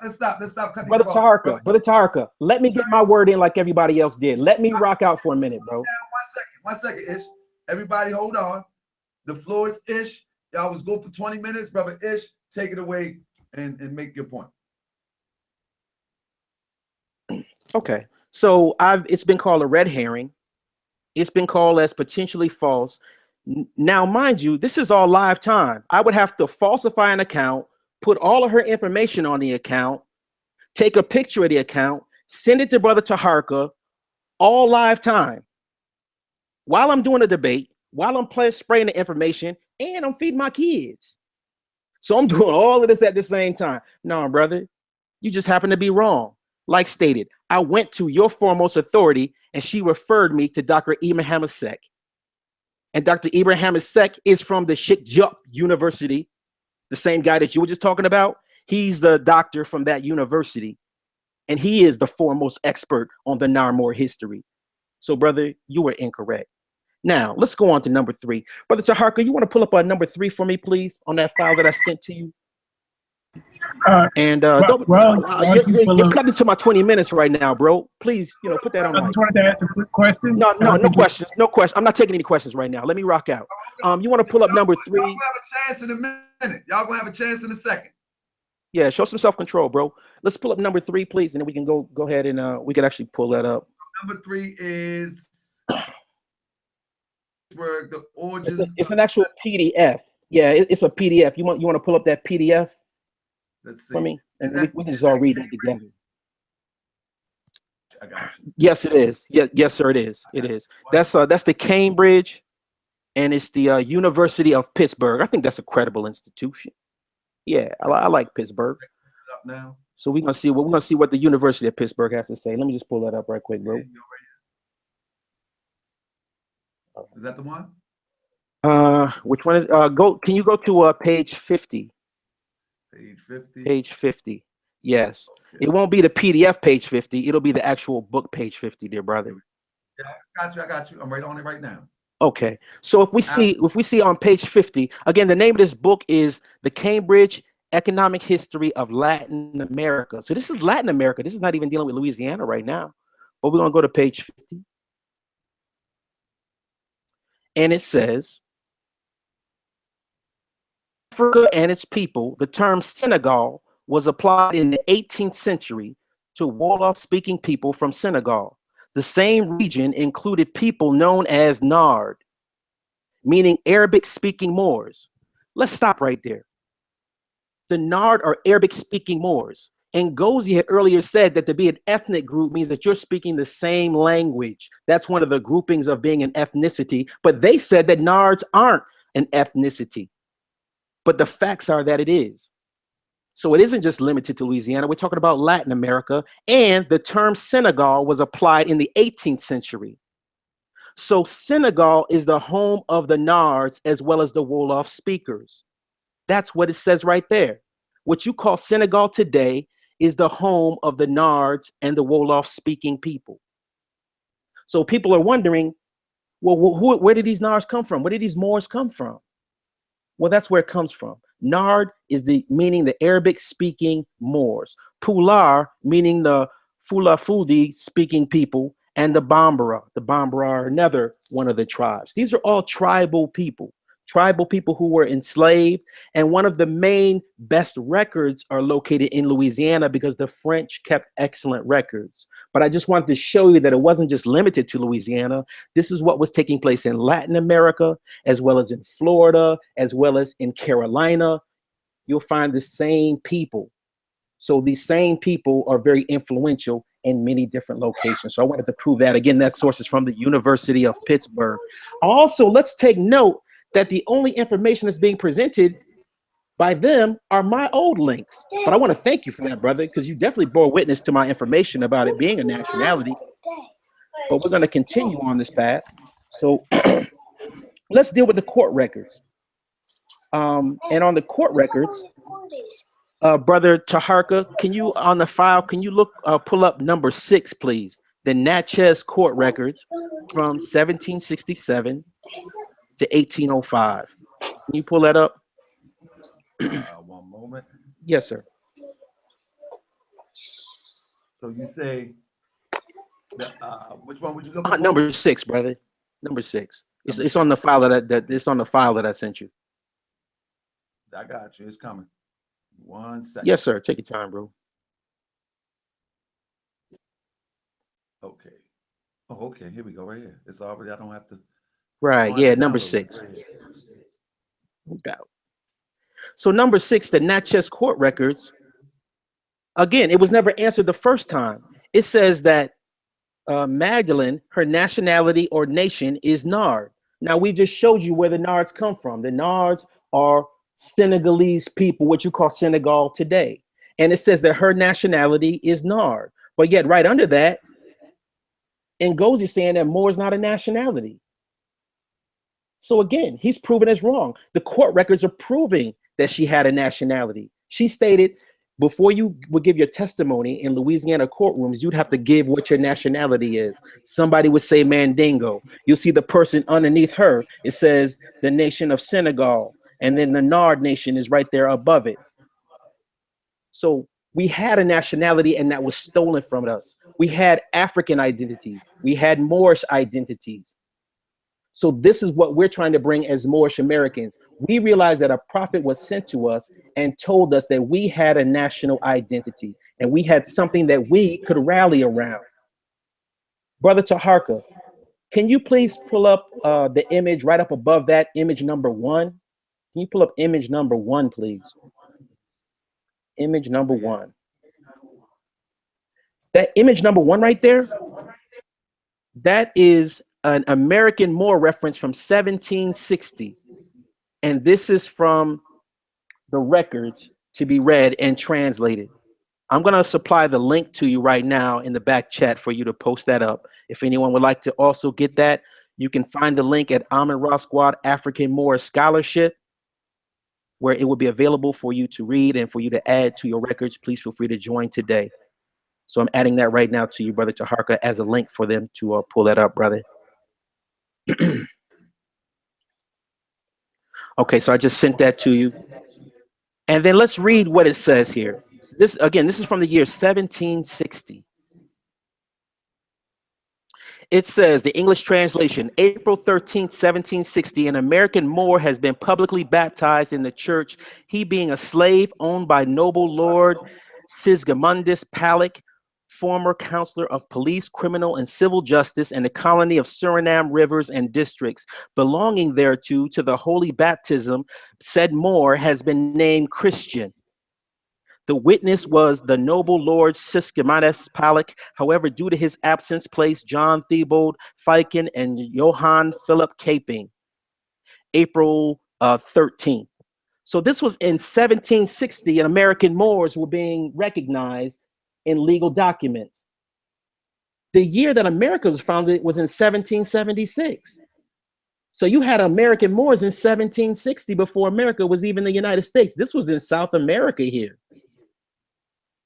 Let's stop cutting brother Taharka. Let me get my word in like everybody else did. Let me rock out for a minute, bro. One second, Ish. Everybody, hold on. The floor is Ish. Y'all was go for 20 minutes, brother Ish. Take it away and make your point. Okay. So it's been called a red herring. It's been called as potentially false. Now, mind you, this is all live time. I would have to falsify an account, put all of her information on the account, take a picture of the account, send it to Brother Taharka, all live time. While I'm doing a debate, while I'm spraying the information, and I'm feeding my kids. So I'm doing all of this at the same time. No, brother, you just happen to be wrong. Like stated, I went to your foremost authority and she referred me to Dr. Ibrahim Sek. And Dr. Ibrahim Sek is from the Sheikh Jup University, the same guy that you were just talking about. He's the doctor from that university. And he is the foremost expert on the Moor history. So, brother, you were incorrect. Now, let's go on to number 3. Brother Taharka, you want to pull up number 3 for me, please, on that file that I sent to you? You're cutting to my 20 minutes right now, bro. Please, put that on. I just wanted to ask a quick question. No questions. No questions. I'm not taking any questions right now. Let me rock out. You want to pull up number 3? Y'all gonna have a chance in a minute. Y'all gonna have a chance in a second. Yeah, show some self-control, bro. Let's pull up number 3, please, and then we can go ahead and we can actually pull that up. Number 3 is where the origins. It's an actual PDF. Yeah, it's a PDF. You want to pull up that PDF? Let's see. For me, and we can just all read it together. I got you. Yes, it is. Yes, sir, it is. It is. That's the Cambridge, and it's the University of Pittsburgh. I think that's a credible institution. Yeah, I like Pittsburgh. Now. So we're gonna see what the University of Pittsburgh has to say. Let me just pull that up right quick, bro. Is that the one? Which one is? Can you go to page 50? Page 50. Page 50. Yes. Okay. It won't be the PDF page 50. It'll be the actual book page 50, dear brother. Yeah, I got you. I'm right on it right now. Okay. So if we see on page 50, again, the name of this book is The Cambridge Economic History of Latin America. So this is Latin America. This is not even dealing with Louisiana right now. But we're going to go to page 50. And it says, Africa and its people, the term Senegal was applied in the 18th century to Wolof-speaking people from Senegal. The same region included people known as Nard, meaning Arabic-speaking Moors. Let's stop right there. The Nard are Arabic-speaking Moors. And Ngozi had earlier said that to be an ethnic group means that you're speaking the same language. That's one of the groupings of being an ethnicity. But they said that Nards aren't an ethnicity. But the facts are that it is. So it isn't just limited to Louisiana. We're talking about Latin America. And the term Senegal was applied in the 18th century. So Senegal is the home of the Nards as well as the Wolof speakers. That's what it says right there. What you call Senegal today is the home of the Nards and the Wolof speaking people. So people are wondering, well, where did these Nards come from? Where did these Moors come from? Well, that's where it comes from. Nard is meaning the Arabic speaking Moors. Pular meaning the Fulafudi speaking people, and the Bambara. The Bambara are another one of the tribes. These are all tribal people who were enslaved. And one of the main best records are located in Louisiana because the French kept excellent records. But I just wanted to show you that it wasn't just limited to Louisiana. This is what was taking place in Latin America, as well as in Florida, as well as in Carolina. You'll find the same people. So these same people are very influential in many different locations. So I wanted to prove that. Again, that source is from the University of Pittsburgh. Also, let's take note that the only information that's being presented by them are my old links. But I want to thank you for that, brother, because you definitely bore witness to my information about it being a nationality. But we're going to continue on this path. So let's deal with the court records. And on the court records, Brother Taharka, can you, on the file, can you look, pull up number 6, please? The Natchez court records from 1767 to 1805. Can you pull that up? One moment. Yes, sir. So you say, which one would you look for? Number 6, brother. Number 6. It's on the file it's on the file that I sent you. I got you. It's coming. 1 second. Yes, sir. Take your time, bro. Okay. Oh, okay. Here we go. Right here. It's already. I don't have to. Right. Yeah. Number 6. No doubt. So number 6, the Natchez court records. Again, it was never answered the first time. It says that Magdalene, her nationality or nation is Nard. Now we just showed you where the Nards come from. The Nards are Senegalese people, what you call Senegal today. And it says that her nationality is Nard. But yet right under that, Ngozi is saying that Moor is not a nationality. So again, he's proven us wrong. The court records are proving that she had a nationality. She stated, before you would give your testimony in Louisiana courtrooms, you'd have to give what your nationality is. Somebody would say Mandingo. You'll see the person underneath her. It says the nation of Senegal. And then the Nard nation is right there above it. So we had a nationality and that was stolen from us. We had African identities. We had Moorish identities. So this is what we're trying to bring as Moorish Americans. We realized that a prophet was sent to us and told us that we had a national identity and we had something that we could rally around. Brother Taharka, can you please pull up the image right up above that, image number 1? Can you pull up image number 1, please? Image number 1. That image number 1 right there, that is an American Moor reference from 1760. And this is from the records to be read and translated. I'm going to supply the link to you right now in the back chat for you to post that up. If anyone would like to also get that, you can find the link at Ahmed Ross Squad African Moor Scholarship, where it will be available for you to read and for you to add to your records. Please feel free to join today. So I'm adding that right now to you, Brother Taharka, as a link for them to pull that up, brother. Okay, so I just sent that to you. And then let's read what it says here. This, again, this is from the year 1760. It says, the English translation, April 13th, 1760, an American Moor has been publicly baptized in the church, he being a slave owned by noble Lord Sigismundus Palek, former counselor of police, criminal, and civil justice in the colony of Suriname rivers and districts belonging thereto to the holy baptism. Said Moor has been named Christian. The witness was the noble Lord Sigismundus Palek. However, due to his absence, placed John Thibault Fiken and Johann Philip Caping. April 13th. So this was in 1760, and American Moors were being recognized in legal documents. The year that America was founded was in 1776. So you had American Moors in 1760 before America was even the United States. This was in South America here.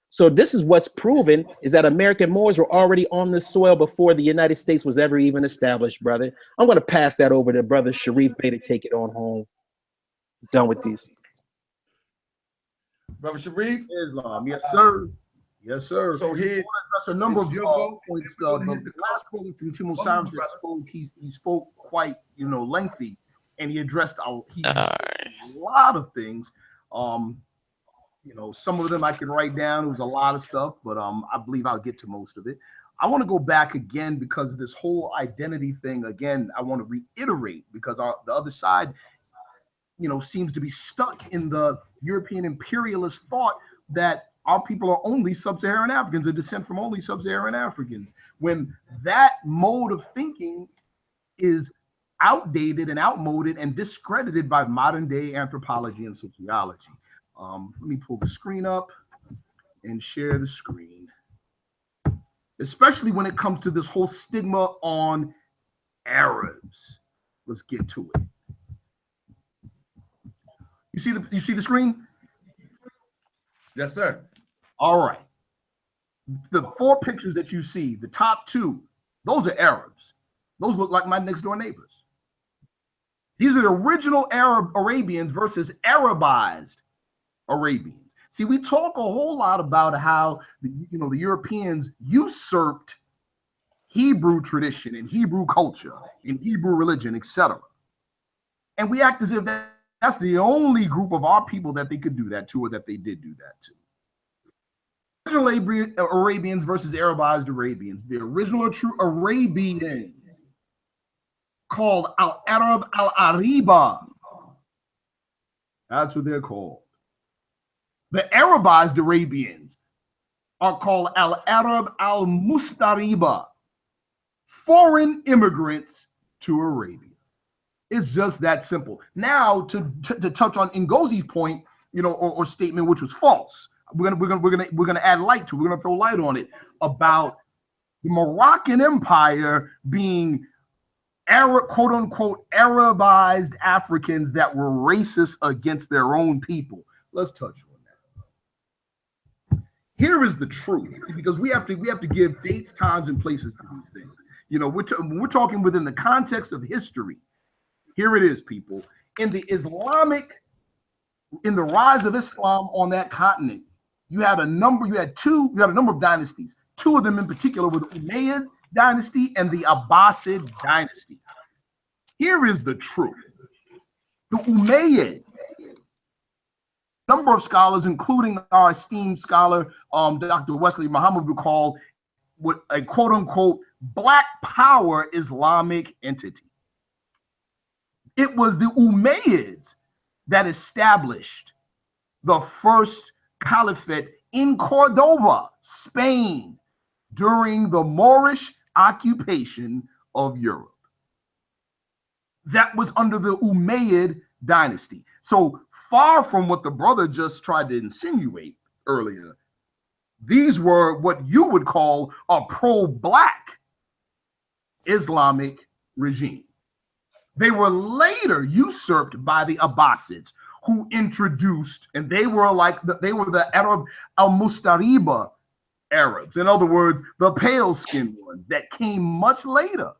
So this is what's proven, is that American Moors were already on the soil before the United States was ever even established, brother. I'm going to pass that over to brother Sharif Bey to take it on home. Done with these. Brother Sharif? Islam, yes, sir. Yes, sir. So here, that's a number of points. The last brother from Tim Osiris that spoke, he spoke quite, lengthy, and he addressed a lot of things. Some of them I can write down. It was a lot of stuff, but I believe I'll get to most of it. I want to go back again because of this whole identity thing. Again, I want to reiterate because the other side, seems to be stuck in the European imperialist thought that our people are only sub-Saharan Africans, a descent from only sub-Saharan Africans, when that mode of thinking is outdated and outmoded and discredited by modern day anthropology and sociology. Let me pull the screen up and share the screen, especially when it comes to this whole stigma on Arabs. Let's get to it. You see the screen? Yes, sir. All right. The 4 pictures that you see, the top 2, those are Arabs. Those look like my next door neighbors. These are the original Arabians versus Arabized Arabians. See, we talk a whole lot about how the Europeans usurped Hebrew tradition and Hebrew culture and Hebrew religion, etc. And we act as if that's the only group of our people that they could do that to, or that they did do that to. Original Arabians versus Arabized Arabians. The original true Arabians, called Al-Arab Al-Ariba. That's what they're called. The Arabized Arabians are called Al-Arab Al-Mustariba, foreign immigrants to Arabia. It's just that simple. Now, to touch on Ngozi's point, or statement, which was false. We're gonna add light to it. We're gonna throw light on it about the Moroccan Empire being quote unquote Arabized Africans that were racist against their own people. Let's touch on that. Here is the truth, because we have to give dates, times, and places to these things. We're talking within the context of history. Here it is, people. In the rise of Islam on that continent, you had a number of dynasties. 2 of them in particular were the Umayyad dynasty and the Abbasid dynasty. Here is the truth. The Umayyads, number of scholars, including our esteemed scholar, Dr. Wesley Muhammad, would call what a quote unquote black power Islamic entity. It was the Umayyads that established the first caliphate in Cordoba, Spain, during the Moorish occupation of Europe. That was under the Umayyad dynasty. So far from what the brother just tried to insinuate earlier, these were what you would call a pro-black Islamic regime. They were later usurped by the Abbasids, who introduced, and they were the Arab al-Mustariba Arabs. In other words, the pale-skinned ones that came much later.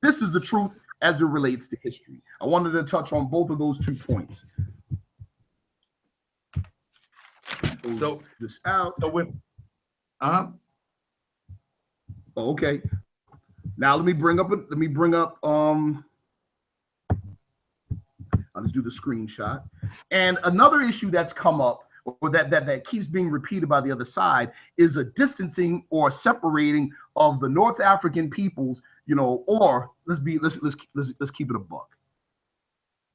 This is the truth as it relates to history. I wanted to touch on both of those 2 points. So this out. So with okay. Now let me bring up. I'll just do the screenshot. And another issue that's come up, or that keeps being repeated by the other side, is a distancing or separating of the North African peoples. You know, or let's keep it a buck.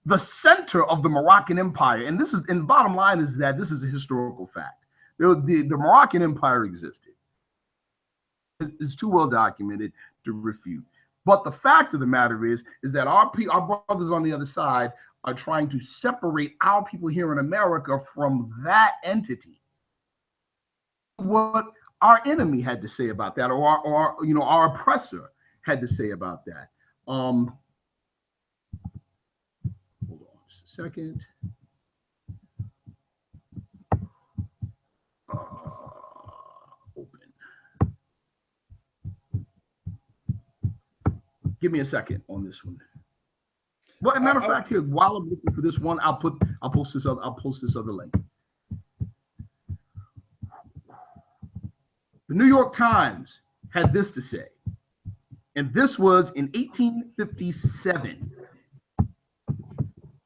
The center of the Moroccan Empire, and the bottom line is that this is a historical fact. The Moroccan Empire existed. It's too well documented to refute. But the fact of the matter is that our brothers on the other side are trying to separate our people here in America from that entity. What our enemy had to say about that, or our oppressor had to say about that. Hold on just a second. Give me a second on this one. Well, as a matter of fact, here, while I'm looking for this one, I'll post this other link. The New York Times had this to say, and this was in 1857.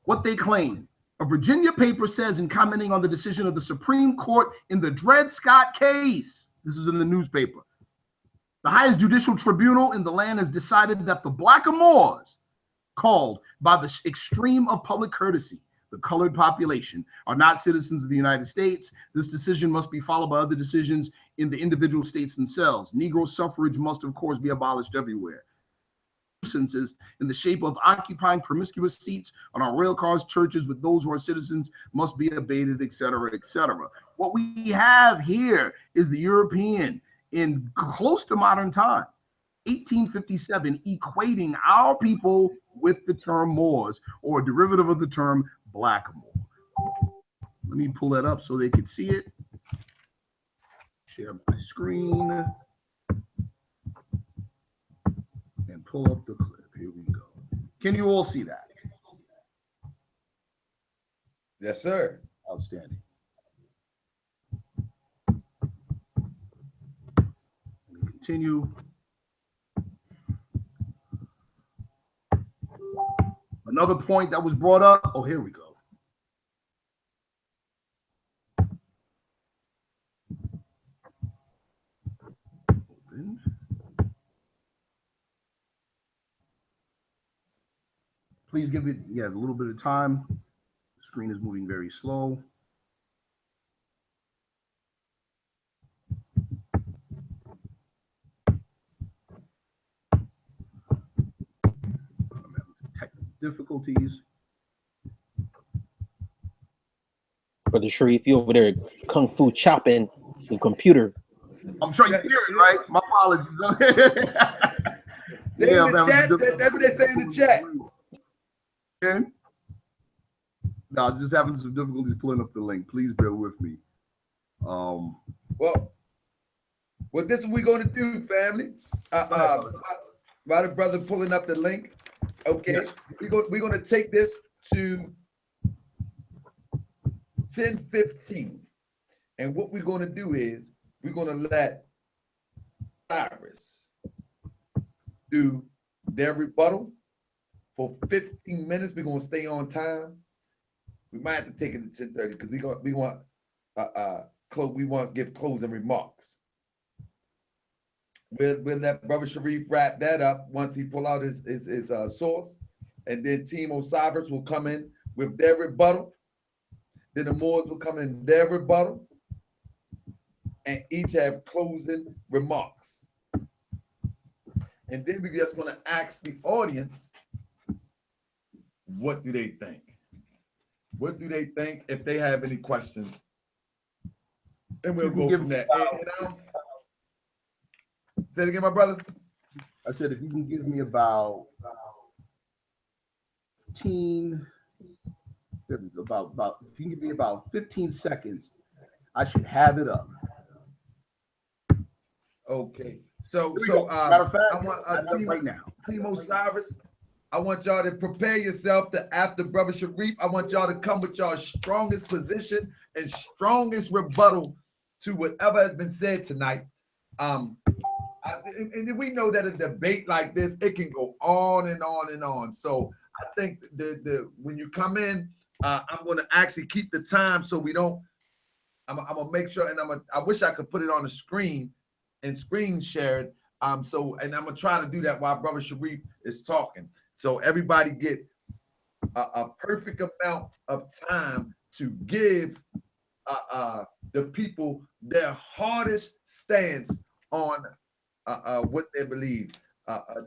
What they claim: a Virginia paper says, in commenting on the decision of the Supreme Court in the Dred Scott case, this is in the newspaper, the highest judicial tribunal in the land has decided that the blackamoors, called by the extreme of public courtesy the colored population, are not citizens of the United States. This decision must be followed by other decisions in the individual states themselves. Negro suffrage must, of course, be abolished everywhere. Nuisances in the shape of occupying promiscuous seats on our rail cars, churches with those who are citizens must be abated, etc., etc. What we have here is the European in close to modern time, 1857, equating our people with the term Moors, or a derivative of the term blackamoor. Let me pull that up so they can see it. Share my screen and pull up the clip. Here we go. Can you all see that? Yes, sir. Outstanding. Continue. Another point that was brought up. Oh, here we go. Open. Please give it a little bit of time. The screen is moving very slow. Difficulties. Brother Sharif, you over there kung fu chopping the computer. I'm trying to hear it, right? My apologies. They in the chat. That's what they say in the chat. Okay. No, I'm just having some difficulties pulling up the link. Please bear with me. Well, this is what we're going to do, family. While the brother pulling up the link. Okay, yeah. We're going to take this to 10:15, and what we're going to do is we're going to let Osiris do their rebuttal for 15 minutes. We're going to stay on time. We might have to take it to 10:30 because we want to give closing remarks. We'll let Brother Sharif wrap that up once he pull out his source, and then Team Osiris will come in with their rebuttal. Then the Moors will come in their rebuttal, and each have closing remarks. And then we're just going to ask the audience, what do they think? What do they think? If they have any questions, and we'll go from there. Say it again, my brother. I said, if you can give me about 15 seconds, I should have it up. Okay. So matter of fact, I want right now. Team Osiris, I want y'all to prepare yourself to, after Brother Sharif, I want y'all to come with y'all strongest position and strongest rebuttal to whatever has been said tonight. And we know that a debate like this, it can go on and on and on. So I think when you come in, I'm going to actually keep the time so we don't. I'm gonna make sure, and I wish I could put it on the screen and screen share it. And I'm gonna try to do that while Brother Sharif is talking, so everybody get a perfect amount of time to give the people their hardest stance on what they believe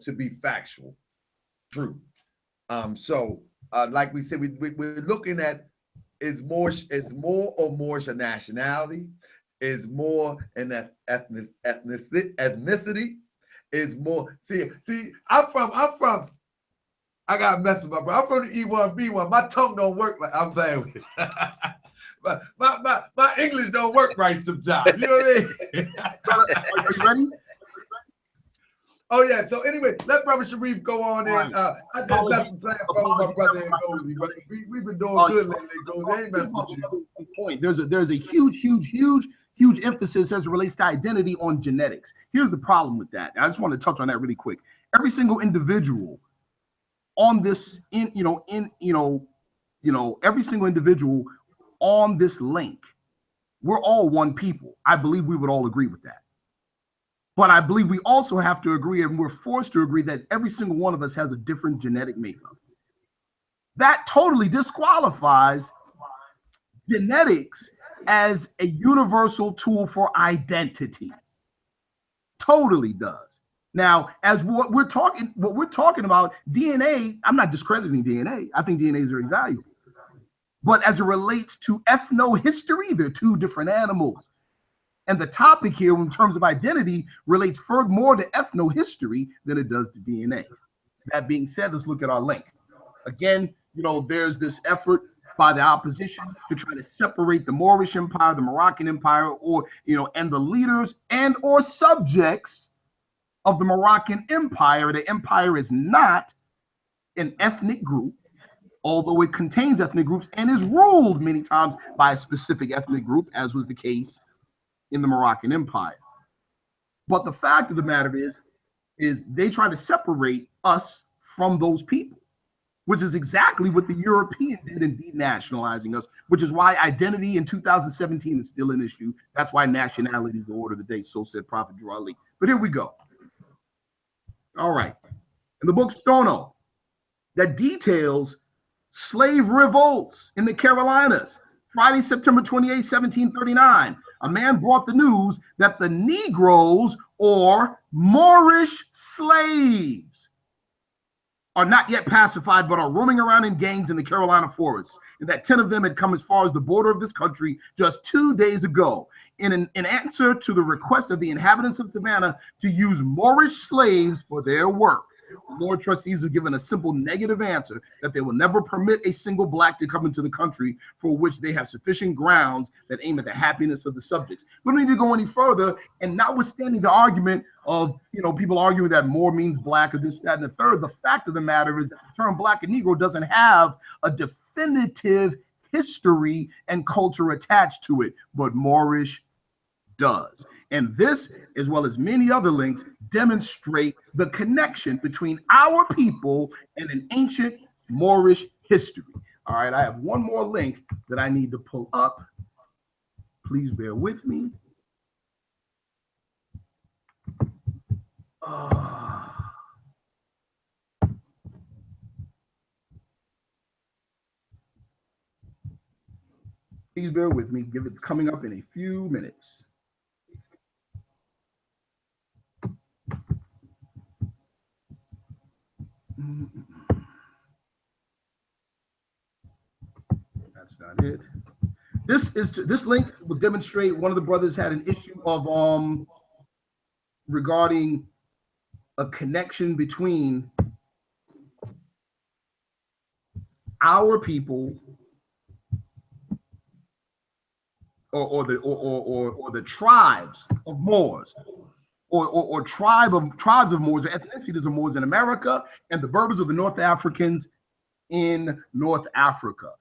to be factual, true. Like we said, we're looking at is Moor or Moorish a nationality? Is Moor an ethnicity? Is Moor see? I'm from. I got to mess with my bro. I'm from the E1B1. My tongue don't work like I'm playing with it. my English don't work right sometimes. You know what I mean? Are you ready? Oh yeah. So anyway, let Brother Sharif go on in. I just messed with playing with my brother Ngozi, but we've been doing good lately. Ngozi, I ain't messing with you. Point. There's a huge emphasis as it relates to identity on genetics. Here's the problem with that. I just want to touch on that really quick. Every single individual on this every single individual on this link, we're all one people. I believe we would all agree with that. But I believe we also have to agree, and we're forced to agree, that every single one of us has a different genetic makeup. That totally disqualifies genetics as a universal tool for identity. Totally does. Now, as what we're talking about, DNA, I'm not discrediting DNA. I think DNA is very valuable. But as it relates to ethnohistory, they're two different animals. And the topic here in terms of identity relates furthermore to ethnohistory than it does to DNA. That being said, let's look at our link. Again, there's this effort by the opposition to try to separate the Moorish Empire, the Moroccan Empire, and the leaders and or subjects of the Moroccan Empire. The empire is not an ethnic group, although it contains ethnic groups and is ruled many times by a specific ethnic group, as was the case in the Moroccan Empire. But the fact of the matter is they try to separate us from those people, which is exactly what the European did in denationalizing us, which is why identity in 2017 is still an issue. That's why nationality is the order of the day, so said Prophet Drew Ali. But here we go. All right. In the book Stono, that details slave revolts in the Carolinas. Friday, September 28, 1739, a man brought the news that the Negroes, or Moorish slaves, are not yet pacified, but are roaming around in gangs in the Carolina forests, and that 10 of them had come as far as the border of this country just 2 days ago. In answer to the request of the inhabitants of Savannah to use Moorish slaves for their work, the Lord trustees have given a simple negative answer that they will never permit a single black to come into the country, for which they have sufficient grounds that aim at the happiness of the subjects. We don't need to go any further, and notwithstanding the argument of people arguing that Moor means black or this, that, and the third, the fact of the matter is that the term black and Negro doesn't have a definitive history and culture attached to it, but Moorish does. And this, as well as many other links, demonstrate the connection between our people and an ancient Moorish history. All right, I have one more link that I need to pull up. Please bear with me. Please bear with me. Give it coming up in a few minutes. That's not it. This link will demonstrate one of the brothers had an issue of regarding a connection between our people or the tribes of Moors, or tribes of Moors, or ethnicities of Moors in America, and the Berbers of the North Africans in North Africa.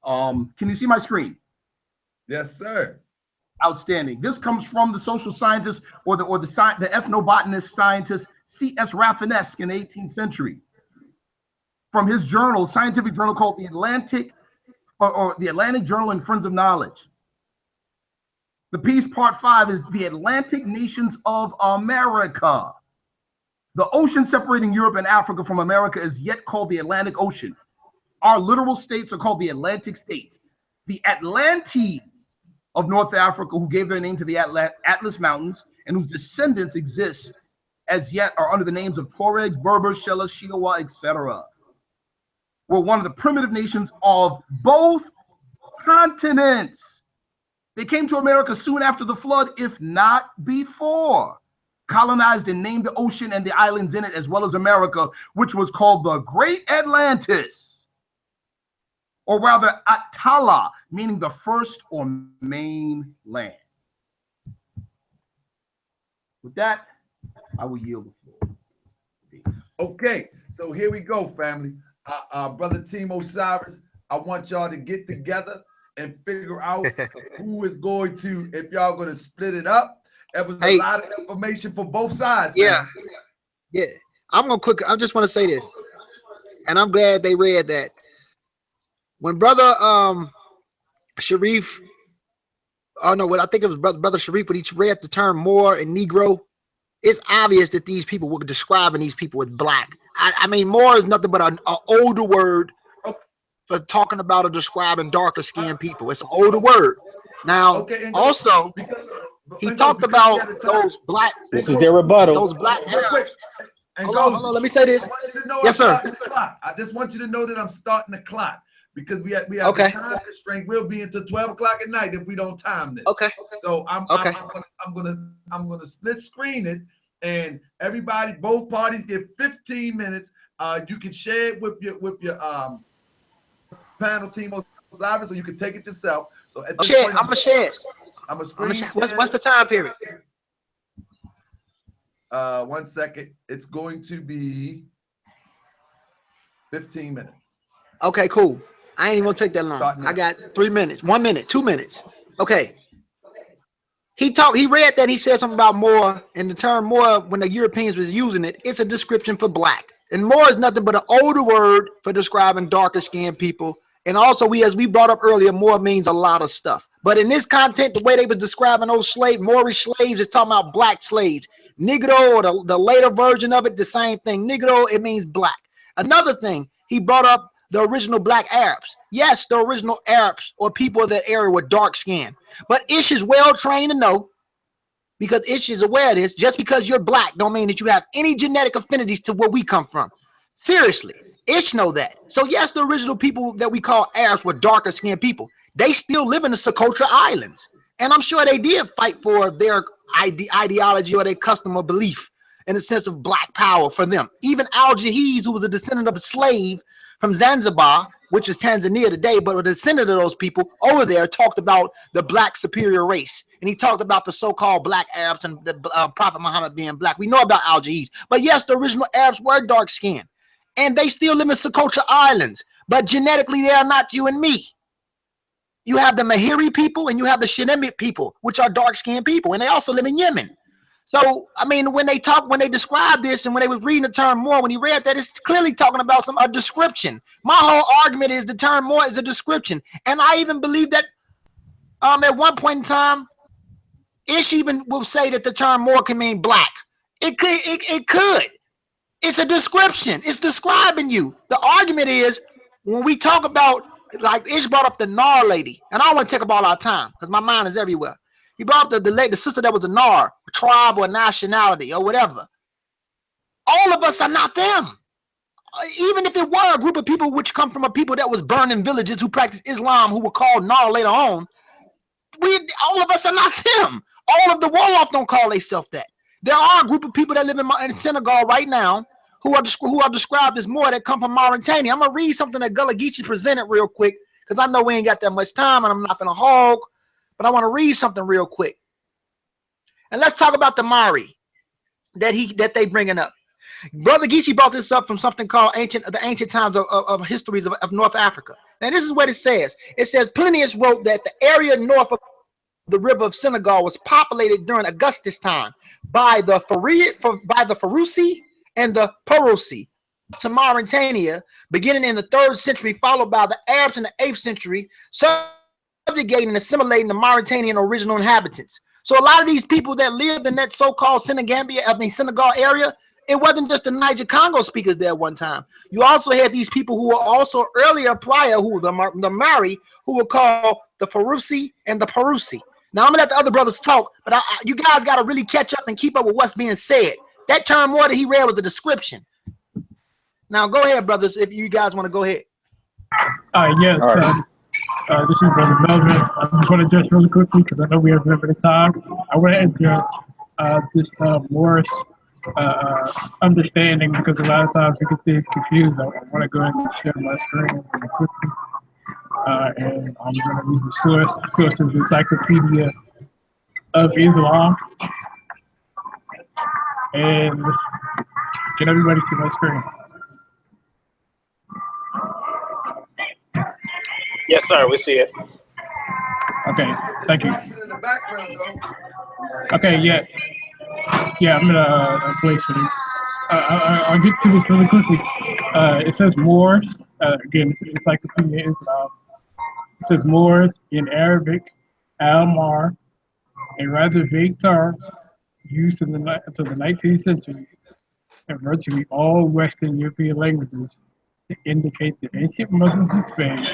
Can you see my screen? Yes, sir. Outstanding. This comes from the social scientist or the ethnobotanist scientist C.S. Rafinesque in the 18th century. From his journal, scientific journal called the Atlantic, or the Atlantic Journal and Friends of Knowledge. The piece, part 5, is the Atlantic Nations of America. The ocean separating Europe and Africa from America is yet called the Atlantic Ocean. Our literal states are called the Atlantic states. The Atlantes of North Africa, who gave their name to the Atlas Mountains and whose descendants exist as yet, are under the names of Tuaregs, Berbers, Shella, Shiawa, etc. Were one of the primitive nations of both continents. They came to America soon after the flood, if not before. Colonized and named the ocean and the islands in it, as well as America, which was called the Great Atlantis, or rather Attala, meaning the first or main land. With that, I will yield the floor. Okay, so here we go, family. Brother Team Osiris, I want y'all to get together and figure out who is going to, if y'all going to split it up. That was a lot of information for both sides. Yeah. I'm just want to say this, and I'm glad they read that. When brother Sharif, I think it was brother Sharif, but he read the term Moor and Negro. It's obvious that these people were describing these people as black. I mean, Moor is nothing but an older word for talking about or describing darker skinned people. It's an older word. Now, also, he talked about those black. This is their rebuttal. Those black. Hold on. Let me say this. Yes, sir. I just want you to know that I'm starting the clock because we have a time constraint. We'll be until 12 o'clock at night if we don't time this. Okay. So I'm gonna split screen it, and everybody, both parties get 15 minutes. You can share it with your panel team Osiris, or you can take it yourself. So at this point, I'm gonna share it. I'm a screen. What's the time period? 1 second. It's going to be 15 minutes. Okay, cool. I ain't even gonna take that long. I got 3 minutes, 1 minute, 2 minutes. Okay. He read that, he said something about Moor, and the term Moor, when the Europeans was using it, it's a description for black. And Moor is nothing but an older word for describing darker skinned people. And also, as we brought up earlier, Moor means a lot of stuff. But in this content, the way they was describing those Moorish slaves, is talking about black slaves. Negro, or the later version of it, the same thing. Negro, it means black. Another thing, he brought up the original black Arabs. Yes, the original Arabs or people of that area were dark skinned. But Ish is well trained to know, because Ish is aware of this, just because you're black don't mean that you have any genetic affinities to where we come from. Seriously. Ish know that. So yes, the original people that we call Arabs were darker skinned people. They still live in the Socotra Islands. And I'm sure they did fight for their ideology or their custom or belief in the sense of black power for them. Even Al-Jahiz, who was a descendant of a slave from Zanzibar, which is Tanzania today, but a descendant of those people over there, talked about the black superior race. And he talked about the so-called black Arabs and the Prophet Muhammad being black. We know about Al-Jahiz. But yes, the original Arabs were dark skinned. And they still live in Socotra Islands, but genetically they are not you and me. You have the Mahiri people and you have the Shinimit people, which are dark-skinned people, and they also live in Yemen. So, I mean, when they describe this, and when they was reading the term Moor, when he read that, it's clearly talking about a description. My whole argument is the term Moor is a description, and I even believe that at one point in time, Ish even will say that the term Moor can mean black. It could. It's a description. It's describing you. The argument is, when we talk about, like Ish brought up the Nar lady, and I don't want to take up all our time because my mind is everywhere. He brought up the sister that was a Nar, a tribe or nationality or whatever. All of us are not them. Even if it were a group of people which come from a people that was burned in villages who practiced Islam, who were called Nar later on, all of us are not them. All of the Wolof don't call themselves that. There are a group of people that live in Senegal right now who are described as Moor that come from Mauritania. I'm going to read something that Gullah Geechee presented real quick, because I know we ain't got that much time and I'm not going to hog, but I want to read something real quick. And let's talk about the Mari that they bringing up. Brother Geechee brought this up from something called the ancient times of histories of North Africa. And this is what it says. It says, Plinius wrote that the area north of the river of Senegal was populated during Augustus time by the Farusi and the Parusi to Mauritania, beginning in the 3rd century, followed by the Arabs in the 8th century, subjugating and assimilating the Mauritanian original inhabitants. So a lot of these people that lived in that so-called Senegal area, it wasn't just the Niger Congo speakers there at one time. You also had these people who were also earlier prior, who the Mari, who were called the Farusi and the Parusi. Now I'm gonna let the other brothers talk, but you guys got to really catch up and keep up with what's being said. That term more that he read was a description. Now go ahead, brothers, if you guys want to go ahead. Yes. All right. This is Brother Melvin. I just want to address really quickly because I know we have limited time. I want to address this Moorish understanding, because a lot of times we get things confused. I want to go ahead and share my screen really quickly. And I'm going to use the source. The source is the Encyclopedia of Islam. And can everybody see my screen? Yes, sir. We see it. Okay, thank you. In the background, though. Okay, yeah, I'm in a place for you. I'll get to this really quickly. It says Moors. Again, it's like the Islam. It says Moors in Arabic, al-Mar, a rather vague term used until the 19th century in virtually all Western European languages to indicate the ancient Muslims of Spain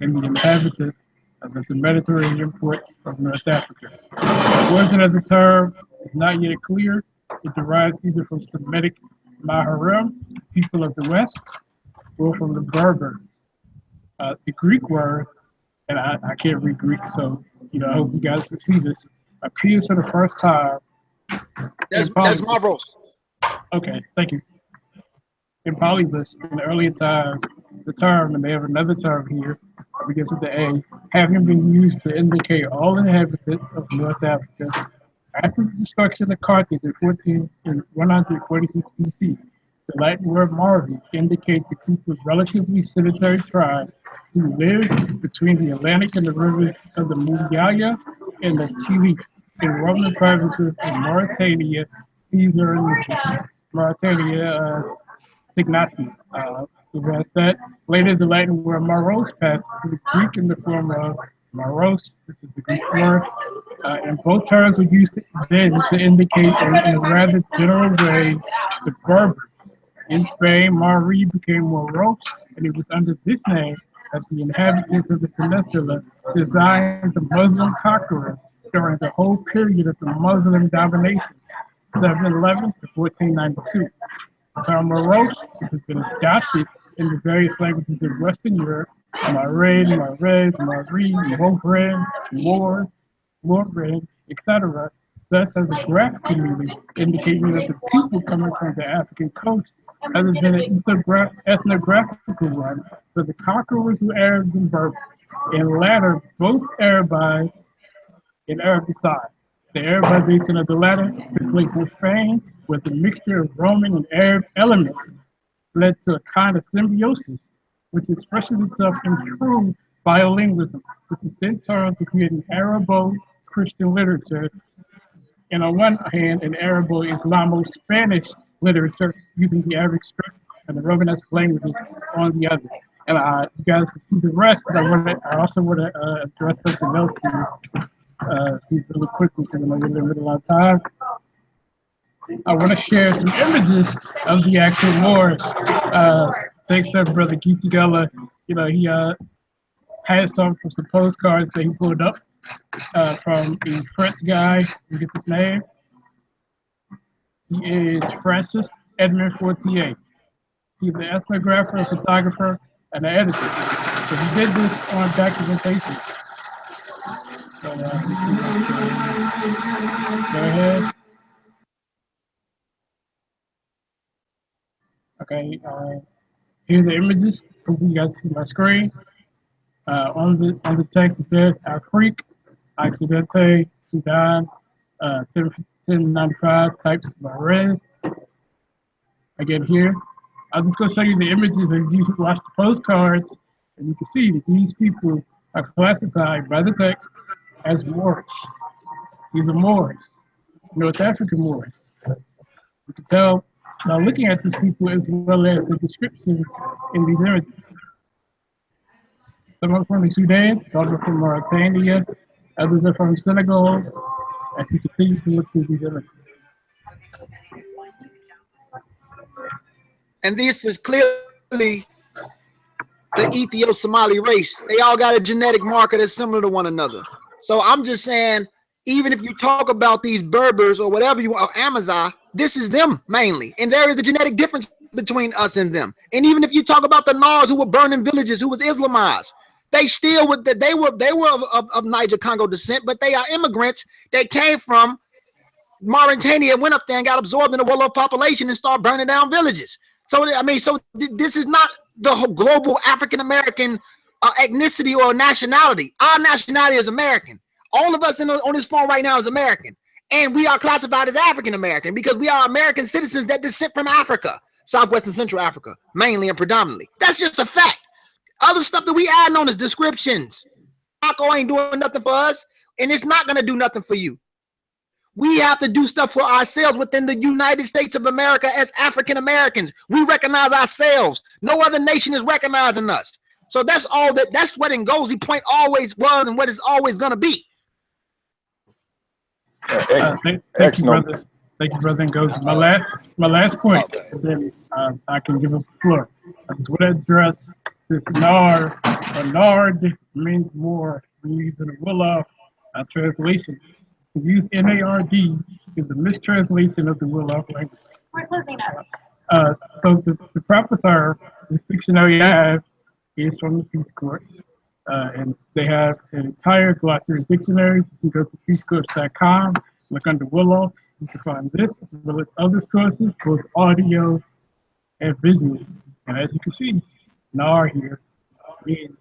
and the inhabitants of the Mediterranean ports of North Africa. The origin of the term is not yet clear. It derives either from Semitic Maharim, people of the West, or from the Berber. The Greek word, and I can't read Greek, so I hope you guys can see this, appears for the first time. That's Mavros. Okay, thank you. In Polybus, in the earlier times, the term, and they have another term here, begins with the A, having been used to indicate all inhabitants of North Africa. After the destruction of Carthage in 146 BC, the Latin word Marvi indicates a group of relatively sedentary tribes who lived between the Atlantic and the rivers of the Muyaya and the Tilis in Roman provinces of Mauritania, Caesar, and Mauritania, Signati. That later the Latin word Maros passed to the Greek in the form of Maros. This is the Greek word. And both terms were used then to indicate in a rather general way the Berber. In Spain, Mari became Moros, and it was under this name that the inhabitants of the peninsula designed the Muslim conquerors during the whole period of the Muslim domination, 711 to 1492. The term Moros has been adopted in the various languages of Western Europe: Marais, Marais, Mari, Mohre, Moor, Moorred, etc., thus has a graphical meaning, indicating that the people coming from the African coast other than an ethnographical one, for the conquerors were Arabs and Berbers, and latter both Arabized and Arabicized. The Arabization of the latter took place in Spain, where the mixture of Roman and Arab elements led to a kind of symbiosis, which expresses itself in true bilingualism, which is then turned to create an Arabo-Christian literature, and on one hand, an Arabo-Islamo-Spanish literature using the Arabic script and the Romanesque languages on the other. And you guys can see the rest, but I also want to address something else here really quickly, because I know we're limited a lot of time. I want to share some images of the actual Moors. Thanks to Brother Gisigella, he had some from some postcards that he pulled up from a French guy. You get his name. He is Francis Edmond Fortier. He's an ethnographer, a photographer, and an editor. So he did this on documentation. So go ahead. Okay, here's the images. Hopefully you guys see my screen. On the text it says Afrique, Occidente, Sudan, 1095 types of Marais. Again here, I'm just going to show you the images as you watch the postcards, and you can see that these people are classified by the text as Moorish. He's a Moorish, North African Moorish. You can tell by looking at these people as well as the descriptions in these images. Some are from the Sudan, some are from Mauritania, others are from Senegal, as you continue to look through these images. And this is clearly the Ethio-Somali race. They all got a genetic marker that's similar to one another. So I'm just saying, even if you talk about these Berbers or whatever you want, or Amazon, this is them mainly. And there is a genetic difference between us and them. And even if you talk about the Nars who were burning villages, who was Islamized, they still would they were of Niger Congo descent, but they are immigrants that came from Mauritania, went up there and got absorbed in the Wolof population and started burning down villages. So I mean, this is not the whole global African American ethnicity or nationality. Our nationality is American. All of us on this phone right now is American, and we are classified as African American because we are American citizens that descend from Africa, Southwest and Central Africa, mainly and predominantly. That's just a fact. Other stuff that we add on is descriptions. Morocco ain't doing nothing for us, and it's not gonna do nothing for you. We have to do stuff for ourselves within the United States of America as African Americans. We recognize ourselves. No other nation is recognizing us. So that's all that's what Ngozi point always was and what it's always going to be. Thank you, brother. Thank you, brother Ngozi. My last point, and then I can give up the floor. I just want to address this Nard, or Nard means more. We're using a Wolof translation. To use NARD is a mistranslation of the Wolof language. We're closing up. So the proper term, the dictionary I have, is from the Peace Corps. And they have an entire glossary dictionary. You can go to peacecorps.com, look under Wolof, you can find this, as well as other sources, both audio and visual. And as you can see, Nar here means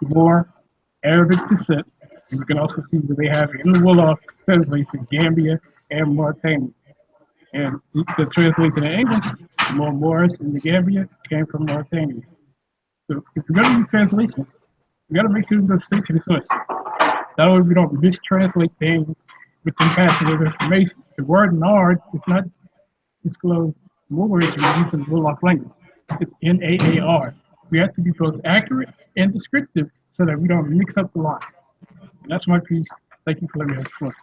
more Arabic descent. And you can also see that they have in the Wolof translation Gambia and Mauritania. And the translation in English, more Moorish in the Gambia came from Mauritania. So if you're going to use translation, you got to make sure you go straight to the source. That way we don't mistranslate things with passage of information. The word Nard is not disclosed Moorish when using the Wolof language. It's N-A-A-R. We have to be both accurate and descriptive so that we don't mix up the lines. And that's my piece. Thank you for letting me have the floor.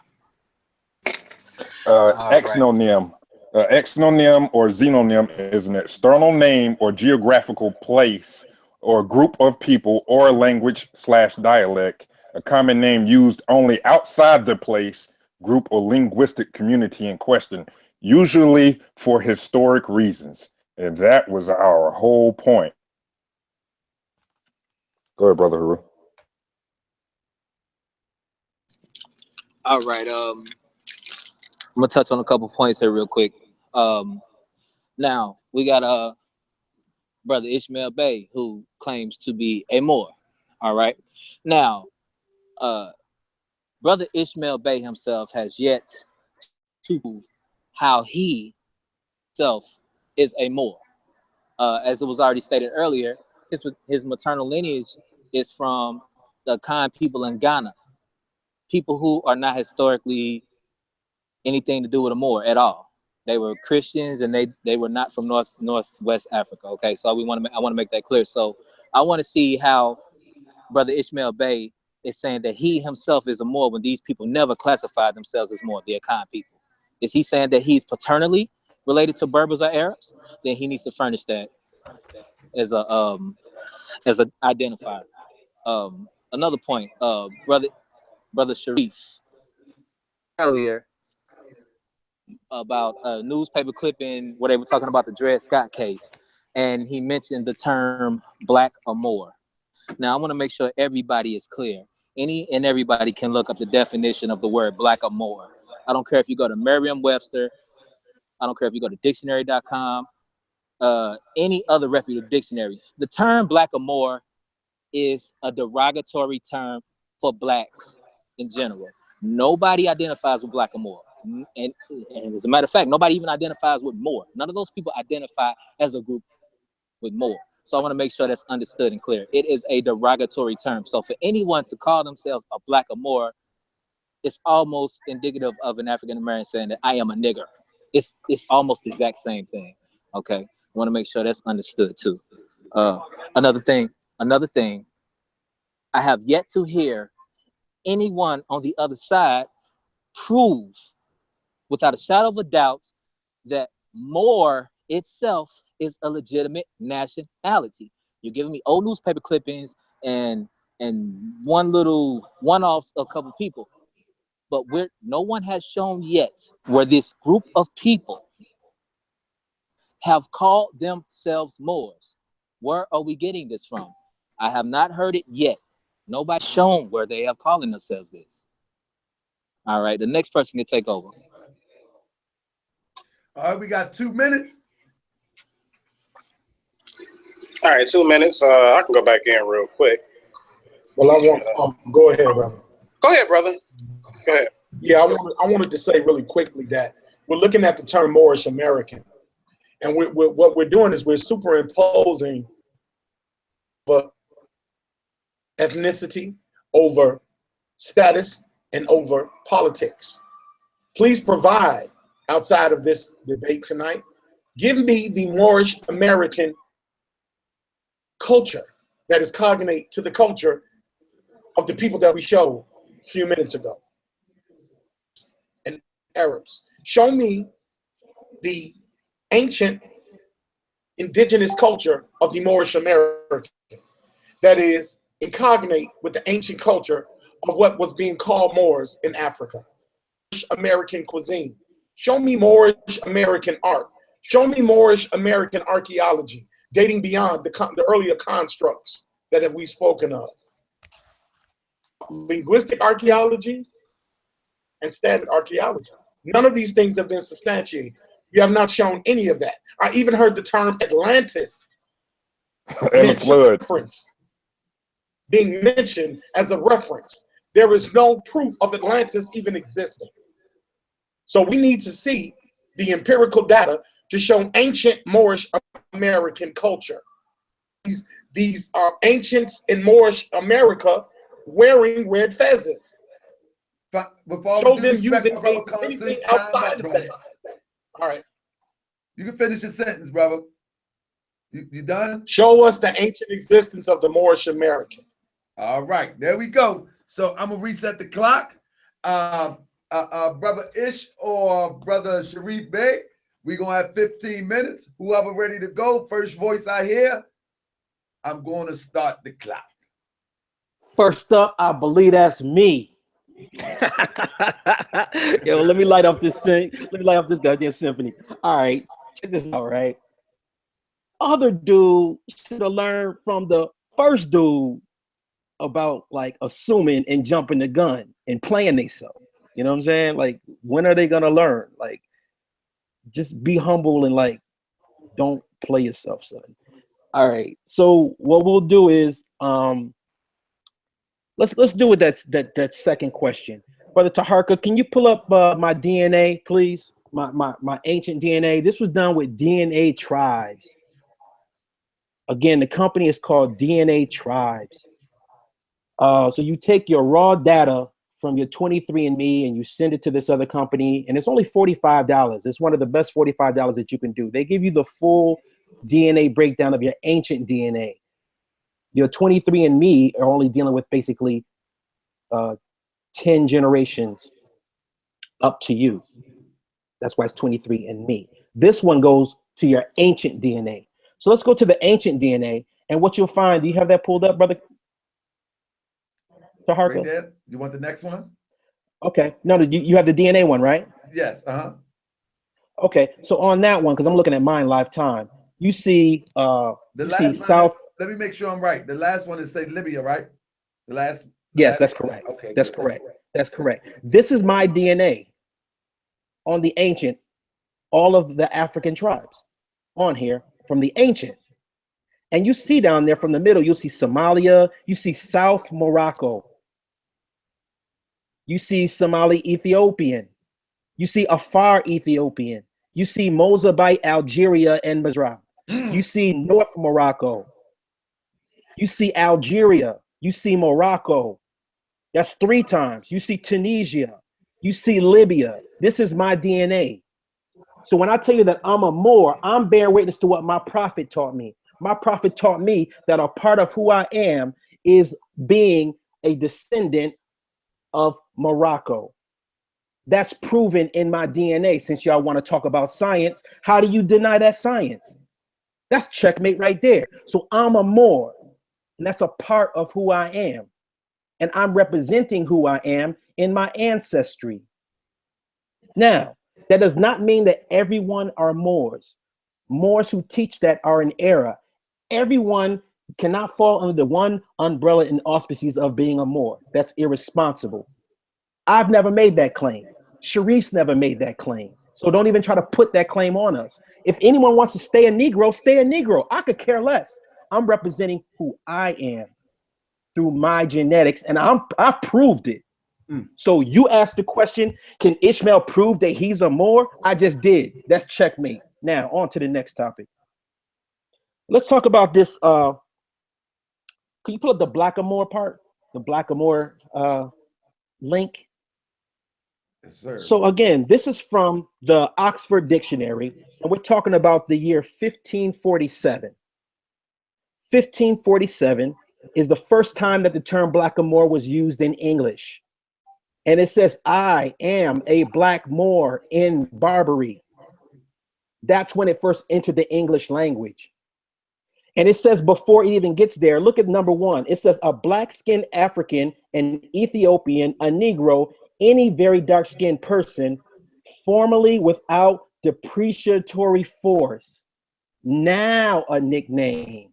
Exonym. Exonym or xenonym is an external name or geographical place or group of people or language/dialect, a common name used only outside the place, group, or linguistic community in question, usually for historic reasons. And that was our whole point. Go ahead, Brother Haru. All right. I'm gonna touch on a couple points here real quick. Now we got brother Ishmael-Bey, who claims to be a Moor. All right. Now, brother Ishmael-Bey himself has yet to prove how he himself is a Moor. As it was already stated earlier, his maternal lineage is from the Khan people in Ghana, people who are not historically anything to do with a Moor at all. They were Christians, and they were not from Northwest Africa. Okay, so I want to make that clear. So I want to see how brother Ishmael-Bey is saying that he himself is a Moor when these people never classified themselves as Moor, the Akan people. Is he saying that he's paternally related to Berbers or Arabs? Then he needs to furnish that as a identifier. Another point, brother Sharif earlier about a newspaper clipping where they were talking about the Dred Scott case, and he mentioned the term black or Moor. Now I want to make sure everybody is clear. Any and everybody can look up the definition of the word black or Moor. I don't care if you go to Merriam-Webster, I don't care if you go to dictionary.com, any other reputable dictionary. The term black or Moor is a derogatory term for blacks in general. Nobody identifies with black or Moor. And as a matter of fact, nobody even identifies with Moor. None of those people identify as a group with Moor. So I want to make sure that's understood and clear. It is a derogatory term. So for anyone to call themselves a black or Moor, it's almost indicative of an African American saying that I am a nigger. It's almost the exact same thing. Okay, I want to make sure that's understood too. Another thing, I have yet to hear anyone on the other side prove without a shadow of a doubt that Moor itself is a legitimate nationality. You're giving me old newspaper clippings and one-offs of a couple people, but no one has shown yet where this group of people have called themselves Moors. Where are we getting this from? I have not heard it yet. Nobody's shown where they have calling themselves this. All right, the next person can take over. All right, we got 2 minutes. All right, 2 minutes. I can go back in real quick. Well, I want go ahead, brother. Go ahead, brother. Go ahead. Yeah, I wanted to say really quickly that we're looking at the term Moorish American, and what we're doing is we're superimposing ethnicity over status and over politics. Please provide, outside of this debate tonight, give me the Moorish American culture that is cognate to the culture of the people that we showed a few minutes ago. And Arabs. Show me the ancient indigenous culture of the Moorish American that is incognate with the ancient culture of what was being called Moors in Africa. Moorish American cuisine. Show me Moorish American art. Show me Moorish American archaeology dating beyond the earlier constructs that we've spoken of. Linguistic archaeology and standard archaeology. None of these things have been substantiated. You have not shown any of that. I even heard the term Atlantis being mentioned as a reference. There is no proof of Atlantis even existing. So we need to see the empirical data to show ancient Moorish American culture. These are ancients in Moorish America wearing red fezzes. Show them using anything outside of that. All right. You can finish your sentence, brother. You done? Show us the ancient existence of the Moorish American. All right, there we go. So I'm gonna reset the clock. Brother Ish or Brother Sharif Bey, we're gonna have 15 minutes. Whoever ready to go, first voice I hear, I'm going to start the clock. First up, I believe that's me. Yo, let me light up this thing. Let me light up this goddamn symphony. All right, check this out, right? Other dude should have learned from the first dude about like assuming and jumping the gun and playing themselves. You know what I'm saying? Like, when are they gonna learn? Like, just be humble and like, don't play yourself, son. All right. So what we'll do is let's do with that second question. Brother Taharka, can you pull up my DNA, please? My ancient DNA. This was done with DNA Tribes. Again, the company is called DNA Tribes. So you take your raw data from your 23andMe and you send it to this other company, and it's only $45. It's one of the best $45 that you can do. They give you the full DNA breakdown of your ancient DNA. Your 23andMe are only dealing with basically 10 generations up to you. That's why it's 23andMe. This one goes to your ancient DNA. So let's go to the ancient DNA, and what you'll find, do you have that pulled up, Brother Taharka? Right there. You want the next one? Okay. No, you have the DNA one, right? Yes. Okay. So on that one, because I'm looking at mine lifetime, you see South. Let me make sure I'm right. The last one is say Libya, right? Yes, that's correct. Okay. That's correct. That's correct. This is my DNA on the ancient, all of the African tribes on here from the ancient. And you see down there from the middle, you'll see Somalia, you see South Morocco, you see Somali Ethiopian, you see Afar Ethiopian, you see Mozabite Algeria and Mazrab, you see North Morocco, You see Algeria. You see Morocco. That's 3 times. You see Tunisia. You see Libya. This is my DNA. So when I tell you that I'm a Moor, I'm bearing witness to what my prophet taught me. My prophet taught me that a part of who I am is being a descendant of Morocco. That's proven in my DNA. Since y'all want to talk about science, how do you deny that science? That's checkmate right there. So I'm a Moor, and that's a part of who I am. And I'm representing who I am in my ancestry. Now, that does not mean that everyone are Moors. Moors who teach that are in error. Everyone cannot fall under the one umbrella and auspices of being a Moor. That's irresponsible. I've never made that claim. Sharif's never made that claim. So don't even try to put that claim on us. If anyone wants to stay a Negro, stay a Negro. I could care less. I'm representing who I am through my genetics, and I proved it. So you asked the question, can Ishmael prove that he's a Moor? I just did. That's checkmate. Now, on to the next topic. Let's talk about this. Can you pull up the Blackamoor part? The Blackamoor link? Yes, sir. So again, this is from the Oxford Dictionary, and we're talking about the year 1547. 1547 is the first time that the term Blackamoor was used in English. And it says, I am a black Moor in Barbary. That's when it first entered the English language. And it says before it even gets there, look at number 1. It says a black-skinned African, an Ethiopian, a Negro, any very dark-skinned person, formerly without depreciatory force. Now a nickname.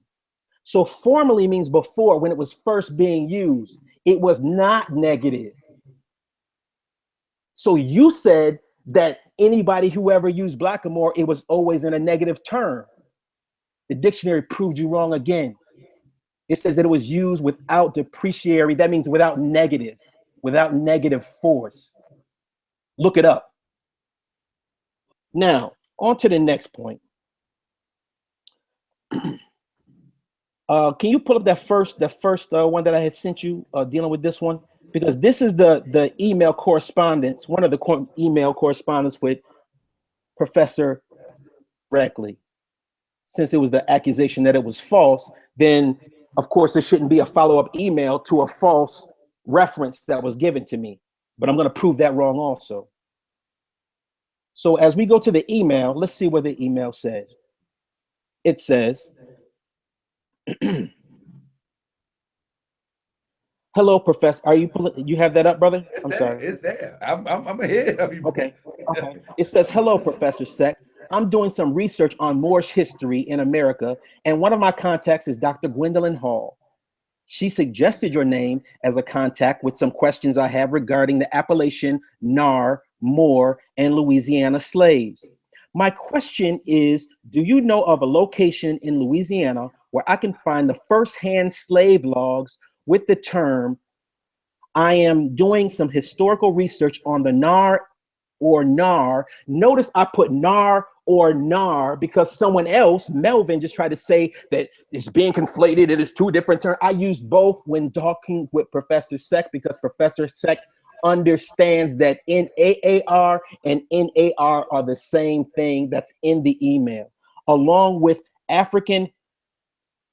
So formerly means before, when it was first being used. It was not negative. So you said that anybody who ever used Blackamoor, it was always in a negative term. The dictionary proved you wrong again. It says that it was used without depreciatory. That means without negative force. Look it up. Now, on to the next point. Can you pull up that first one that I had sent you dealing with this one? Because this is the email correspondence, one of the email correspondence with Professor Reckley. Since it was the accusation that it was false, then of course there shouldn't be a follow-up email to a false reference that was given to me. But I'm going to prove that wrong also. So as we go to the email, let's see what the email says. It says, hello, Professor. Are you have that up, brother? I'm sorry. It's there. I'm ahead of you. Okay. It says, hello, Professor Seck. I'm doing some research on Moorish history in America, and one of my contacts is Dr. Gwendolyn Hall. She suggested your name as a contact with some questions I have regarding the Appalachian, Nar, Moor, and Louisiana slaves. My question is, do you know of a location in Louisiana where I can find the first-hand slave logs with the term, I am doing some historical research on the Nar or Nar. Notice I put Nar or Nar because someone else, Melvin, just tried to say that it's being conflated. It is 2 different terms. I used both when talking with Professor Seck because Professor Seck understands that NAAR and NAR are the same thing that's in the email, along with African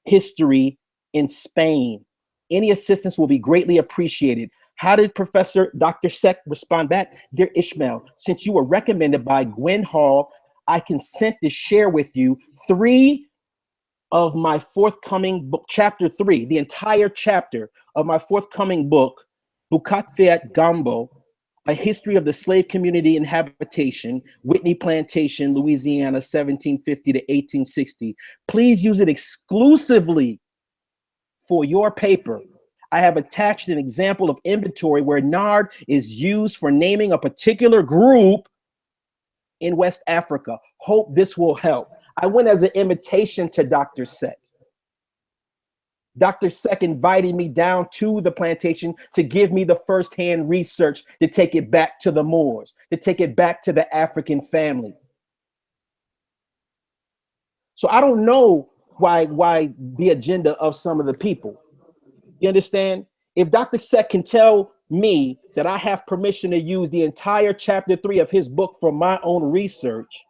history in Spain. Any assistance will be greatly appreciated. How did Professor Dr. Seck respond back? Dear Ishmael, since you were recommended by Gwen Hall, I consent to share with you 3 of my forthcoming book, chapter 3, the entire chapter of my forthcoming book, Bukatfiat Gambo, A History of the Slave Community and Habitation, Whitney Plantation, Louisiana, 1750 to 1860. Please use it exclusively for your paper. I have attached an example of inventory where Nard is used for naming a particular group in West Africa. Hope this will help. I went as an invitation to Dr. Seck. Dr. Seck invited me down to the plantation to give me the firsthand research to take it back to the Moors, to take it back to the African family. So I don't know why the agenda of some of the people. You understand? If Dr. Set can tell me that I have permission to use the entire chapter 3 of his book for my own research,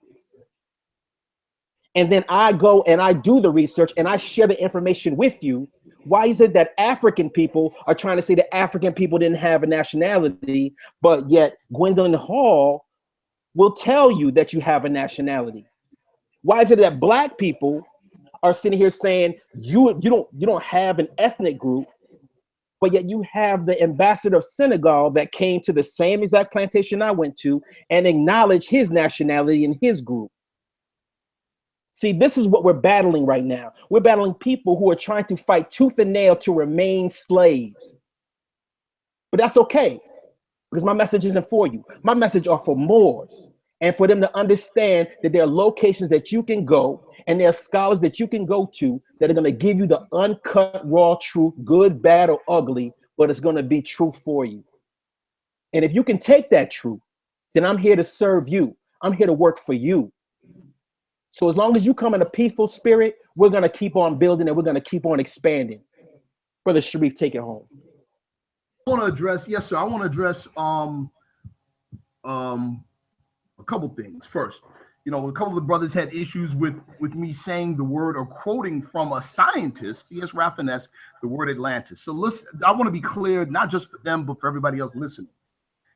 and then I go and I do the research and I share the information with you, why is it that African people are trying to say that African people didn't have a nationality, but yet Gwendolyn Hall will tell you that you have a nationality? Why is it that Black people are sitting here saying you don't have an ethnic group, but yet you have the ambassador of Senegal that came to the same exact plantation I went to and acknowledged his nationality and his group? See, this is what we're battling right now. We're battling people who are trying to fight tooth and nail to remain slaves. But that's okay, because my message isn't for you. My message are for Moors, and for them to understand that there are locations that you can go and there are scholars that you can go to that are going to give you the uncut, raw truth, good, bad, or ugly, but it's going to be truth for you. And if you can take that truth, then I'm here to serve you. I'm here to work for you. So as long as you come in a peaceful spirit, we're going to keep on building and we're going to keep on expanding. Brother Sharif, take it home. I want to address, yes, sir. I want to address a couple things. First, you know, a couple of the brothers had issues with me saying the word or quoting from a scientist, C.S. Raffinesse, the word Atlantis. So listen, I want to be clear, not just for them, but for everybody else listening.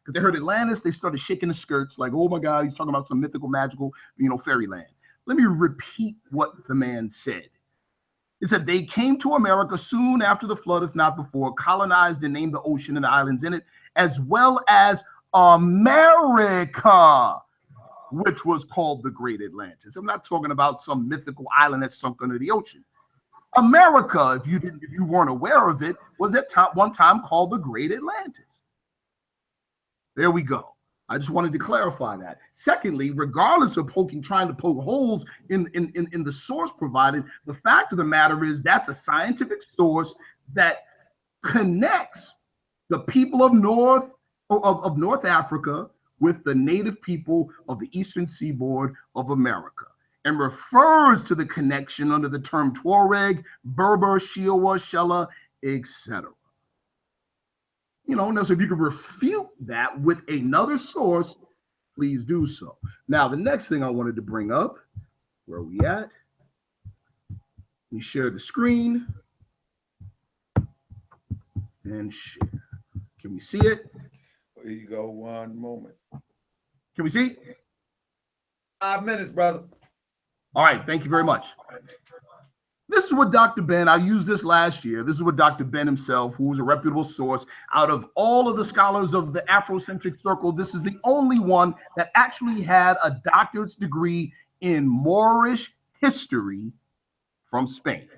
Because they heard Atlantis, they started shaking the skirts like, oh my God, he's talking about some mythical, magical, fairyland. Let me repeat what the man said. He said, they came to America soon after the flood, if not before, colonized and named the ocean and the islands in it, as well as America, which was called the Great Atlantis. I'm not talking about some mythical island that sunk under the ocean. America, if you weren't aware of it, was at one time called the Great Atlantis. There we go. I just wanted to clarify that. Secondly, regardless of trying to poke holes in the source provided, the fact of the matter is that's a scientific source that connects the people of North Africa with the native people of the eastern seaboard of America, and refers to the connection under the term Tuareg, Berber, Shiowa, Shella, etc. Now, so if you can refute that with another source, please do so. Now, the next thing I wanted to bring up, where are we at? Let me share the screen and share. Can we see it? Here you go, one moment. Can we see? 5 minutes, brother. All right, thank you very much. This is what Dr. Ben, I used this last year. This is what Dr. Ben himself, who was a reputable source, out of all of the scholars of the Afrocentric circle, this is the only one that actually had a doctorate's degree in Moorish history from Spain.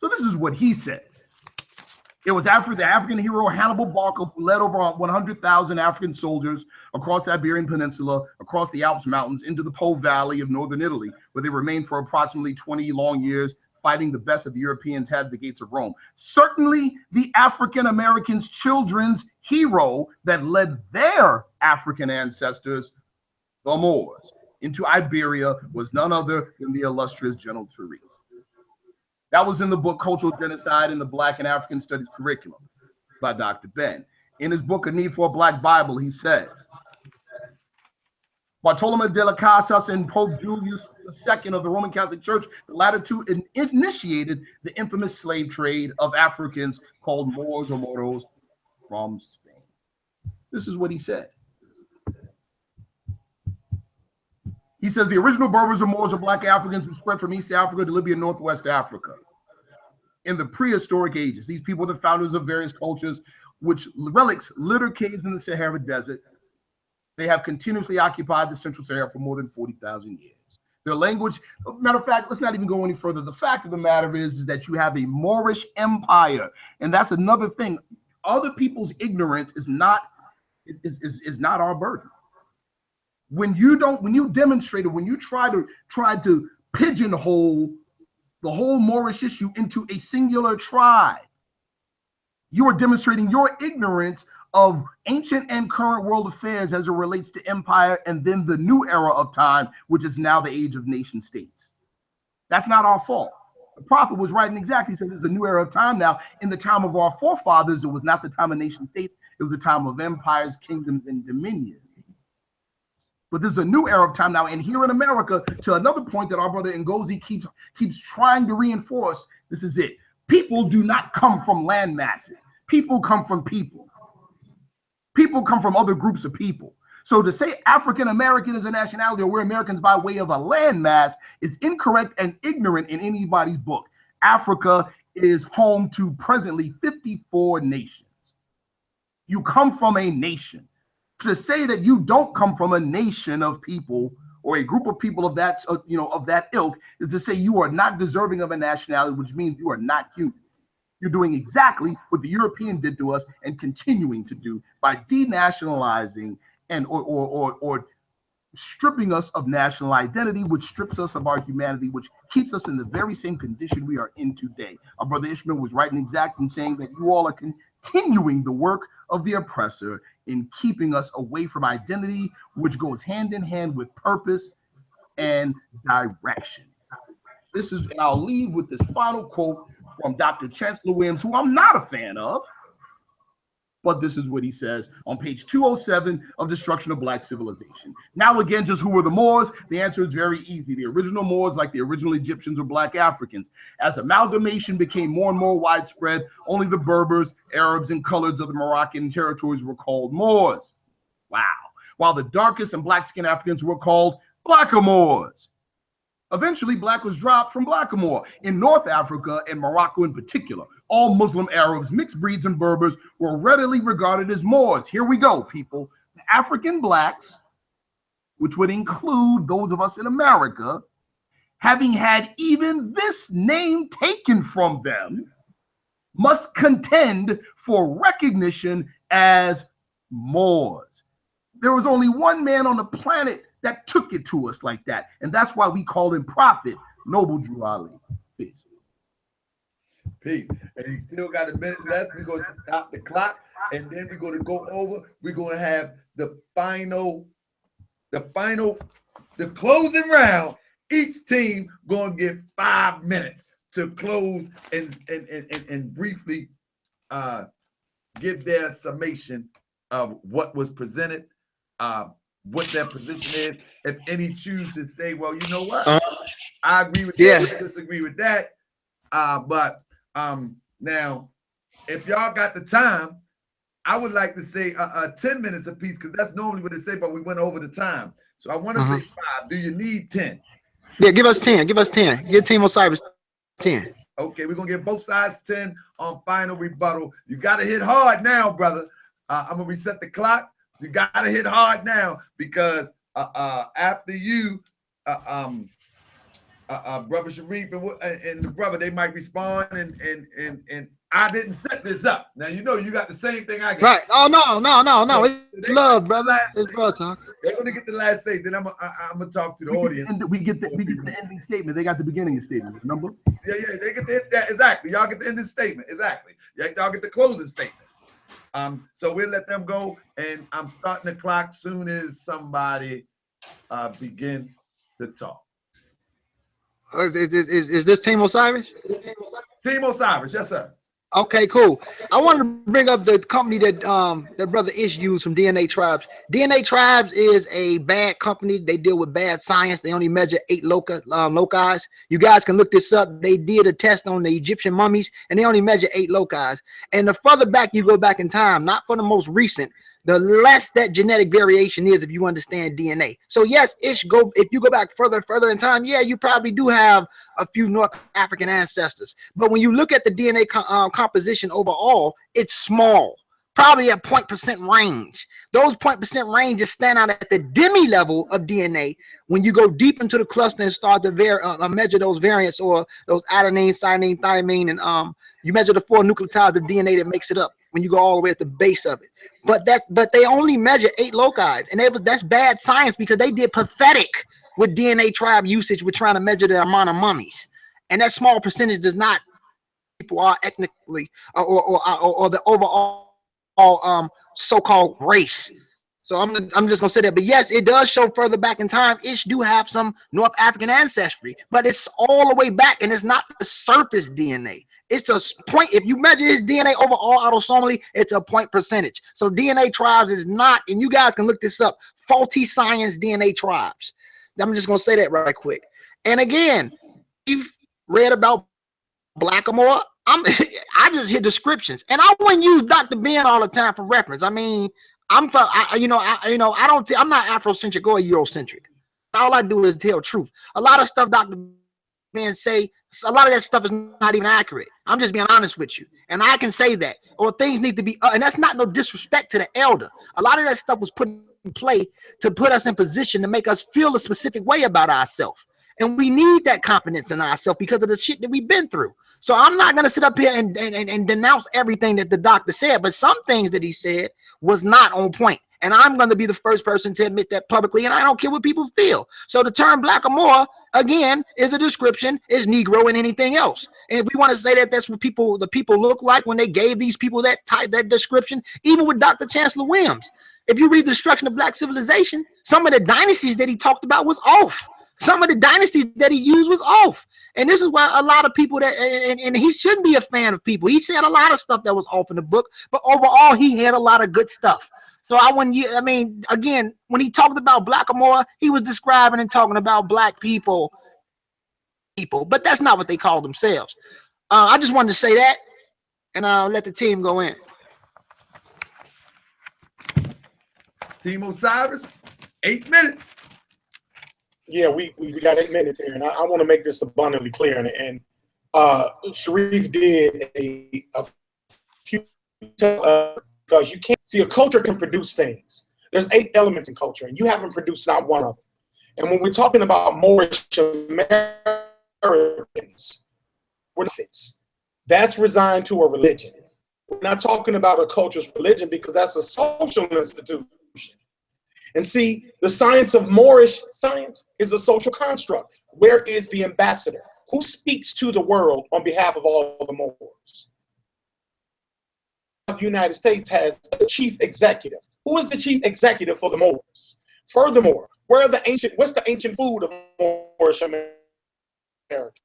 So this is what he says. It was after the African hero Hannibal Barca, who led over 100,000 African soldiers across the Iberian Peninsula, across the Alps Mountains, into the Po Valley of northern Italy, where they remained for approximately 20 long years, fighting the best of the Europeans had the gates of Rome. Certainly the African Americans' children's hero that led their African ancestors, the Moors, into Iberia was none other than the illustrious General Sharif. That was in the book Cultural Genocide in the Black and African Studies Curriculum by Dr. Ben. In his book, A Need for a Black Bible, he says, Bartolome de las Casas and Pope Julius II of the Roman Catholic Church, the latter two initiated the infamous slave trade of Africans called Moors or Moros from Spain. This is what he said. He says the original Berbers or Moors or Black Africans who spread from East Africa to Libya and Northwest Africa. In the prehistoric ages, these people are the founders of various cultures, which relics litter caves in the Sahara Desert. They have continuously occupied the Central Sahara for more than 40,000 years. Their language, matter of fact, let's not even go any further. The fact of the matter is that you have a Moorish empire, and that's another thing. Other people's ignorance is not our burden. When you demonstrate it, when you try to pigeonhole the whole Moorish issue into a singular tribe, you are demonstrating your ignorance of ancient and current world affairs as it relates to empire and then the new era of time, which is now the age of nation states. That's not our fault. The prophet was writing exactly. He said there's a new era of time now. In the time of our forefathers, it was not the time of nation states. It was the time of empires, kingdoms, and dominions. But there's a new era of time now. And here in America, to another point that our brother Ngozi keeps trying to reinforce, this is it. People do not come from land masses. People come from people. People come from other groups of people. So to say African American is a nationality, or we're Americans by way of a landmass, is incorrect and ignorant in anybody's book. Africa is home to presently 54 nations. You come from a nation. To say that you don't come from a nation of people or a group of people of that, of that ilk, is to say you are not deserving of a nationality, which means you are not human. You're doing exactly what the European did to us and continuing to do by denationalizing and or stripping us of national identity, which strips us of our humanity, which keeps us in the very same condition we are in today. Our brother Ishmael was right and exact in saying that you all are continuing the work of the oppressor in keeping us away from identity, which goes hand in hand with purpose and direction. This is, and I'll leave with this final quote from Dr. Chancellor Williams, who I'm not a fan of, but this is what he says on page 207 of Destruction of Black Civilization. Now again, just who were the Moors? The answer is very easy. The original Moors, like the original Egyptians, were Black Africans. As amalgamation became more and more widespread, only the Berbers, Arabs, and coloreds of the Moroccan territories were called Moors. Wow. While the darkest and black-skinned Africans were called Blackamoors. Eventually, black was dropped from Blackamoor. In North Africa and Morocco in particular, all Muslim Arabs, mixed breeds, and Berbers were readily regarded as Moors. Here we go, people. The African blacks, which would include those of us in America, having had even this name taken from them, must contend for recognition as Moors. There was only one man on the planet that took it to us like that. And that's why we call him Prophet Noble Drew Ali. Peace. Peace. And he still got a minute left. We're going to stop the clock. And then we're going to go over. We're going to have the closing round. Each team going to get 5 minutes to close and briefly give their summation of what was presented, what their position is. If any choose to say, well, you know what, I agree with this, I disagree with that. But now, if y'all got the time, I would like to say 10 minutes apiece, because that's normally what they say, but we went over the time. So I want to say 5. Do you need 10? Yeah, give us 10. Give us 10. Give Team Osiris 10. Okay, we're going to give both sides 10 on final rebuttal. You got to hit hard now, brother. I'm going to reset the clock. You got to hit hard now, because after you, brother Sharif and the brother, they might respond, and I didn't set this up. Now you know you got the same thing I got. Right? Oh no! It's love, brother. It's brother talk. They're gonna get the last say. Then I'm gonna talk to the audience. We get the ending statement. They got the beginning statement. Remember? Yeah. They get that exactly. Y'all get the ending statement exactly. Y'all get the closing statement. So we'll let them go, and I'm starting the clock soon as somebody begin to talk. Is this Team Osiris? Team Osiris, yes, sir. Okay, cool. I wanted to bring up the company that that brother Ish used from DNA Tribes. DNA Tribes is a bad company. They deal with bad science. They only measure 8 loci. You guys can look this up. They did a test on the Egyptian mummies, and they only measure 8 loci. And the further back you go back in time, not for the most recent, the less that genetic variation is, if you understand DNA. So yes, if you go back further in time, yeah, you probably do have a few North African ancestors. But when you look at the DNA composition overall, it's small, probably a 0.% range. Those 0.% ranges stand out at the demi level of DNA. When you go deep into the cluster and start to measure those variants, or those adenine, cyanine, thymine, and you measure the 4 nucleotides of DNA that makes it up, when you go all the way at the base of it. But they only measure 8 loci, and that's bad science, because they did pathetic with DNA tribe usage with trying to measure the amount of mummies, and that small percentage does not people are ethnically or the overall so-called race. So I'm just gonna say that. But yes, it does show further back in time. Ish do have some North African ancestry, but it's all the way back, and it's not the surface DNA. It's a point. If you measure his DNA overall autosomally, it's a point percentage. So DNA tribes is not, and you guys can look this up, faulty science DNA tribes. I'm just gonna say that right quick. And again, you've read about Blackamoor. I just hear descriptions, and I wouldn't use Dr. Ben all the time for reference. I mean, I'm not Afrocentric or Eurocentric. All I do is tell truth. A lot of stuff Dr. Ben say, a lot of that stuff is not even accurate. I'm just being honest with you, and I can say that. Or things need to be, and that's not no disrespect to the elder. A lot of that stuff was put in play to put us in position to make us feel a specific way about ourselves. And we need that confidence in ourselves because of the shit that we've been through. So I'm not going to sit up here and denounce everything that the doctor said, but some things that he said was not on point. And I'm going to be the first person to admit that publicly, and I don't care what people feel. So the term Blackamoor, again, is a description, is Negro and anything else. And if we want to say that that's what the people look like when they gave these people that description, even with Dr. Chancellor Williams, if you read The Destruction of Black Civilization, some of the dynasties that he talked about was off. Some of the dynasties that he used was off. And this is why a lot of people and he shouldn't be a fan of people. He said a lot of stuff that was off in the book, but overall he had a lot of good stuff. So again, when he talked about Blackamoor, he was describing and talking about black people, but that's not what they call themselves. I just wanted to say that, and I'll let the team go in. Team Osiris, 8 minutes. Yeah, we got 8 minutes here, and I want to make this abundantly clear. And Sharif did a few because you can't see a culture can produce things. There's 8 elements in culture, and you haven't produced not one of them. And when we're talking about Moorish Americans, that's resigned to a religion. We're not talking about a culture's religion because that's a social institution. And see, the science of Moorish science is a social construct. Where is the ambassador? Who speaks to the world on behalf of all the Moors? The United States has a chief executive. Who is the chief executive for the Moors? Furthermore, what's the ancient food of Moorish Americans?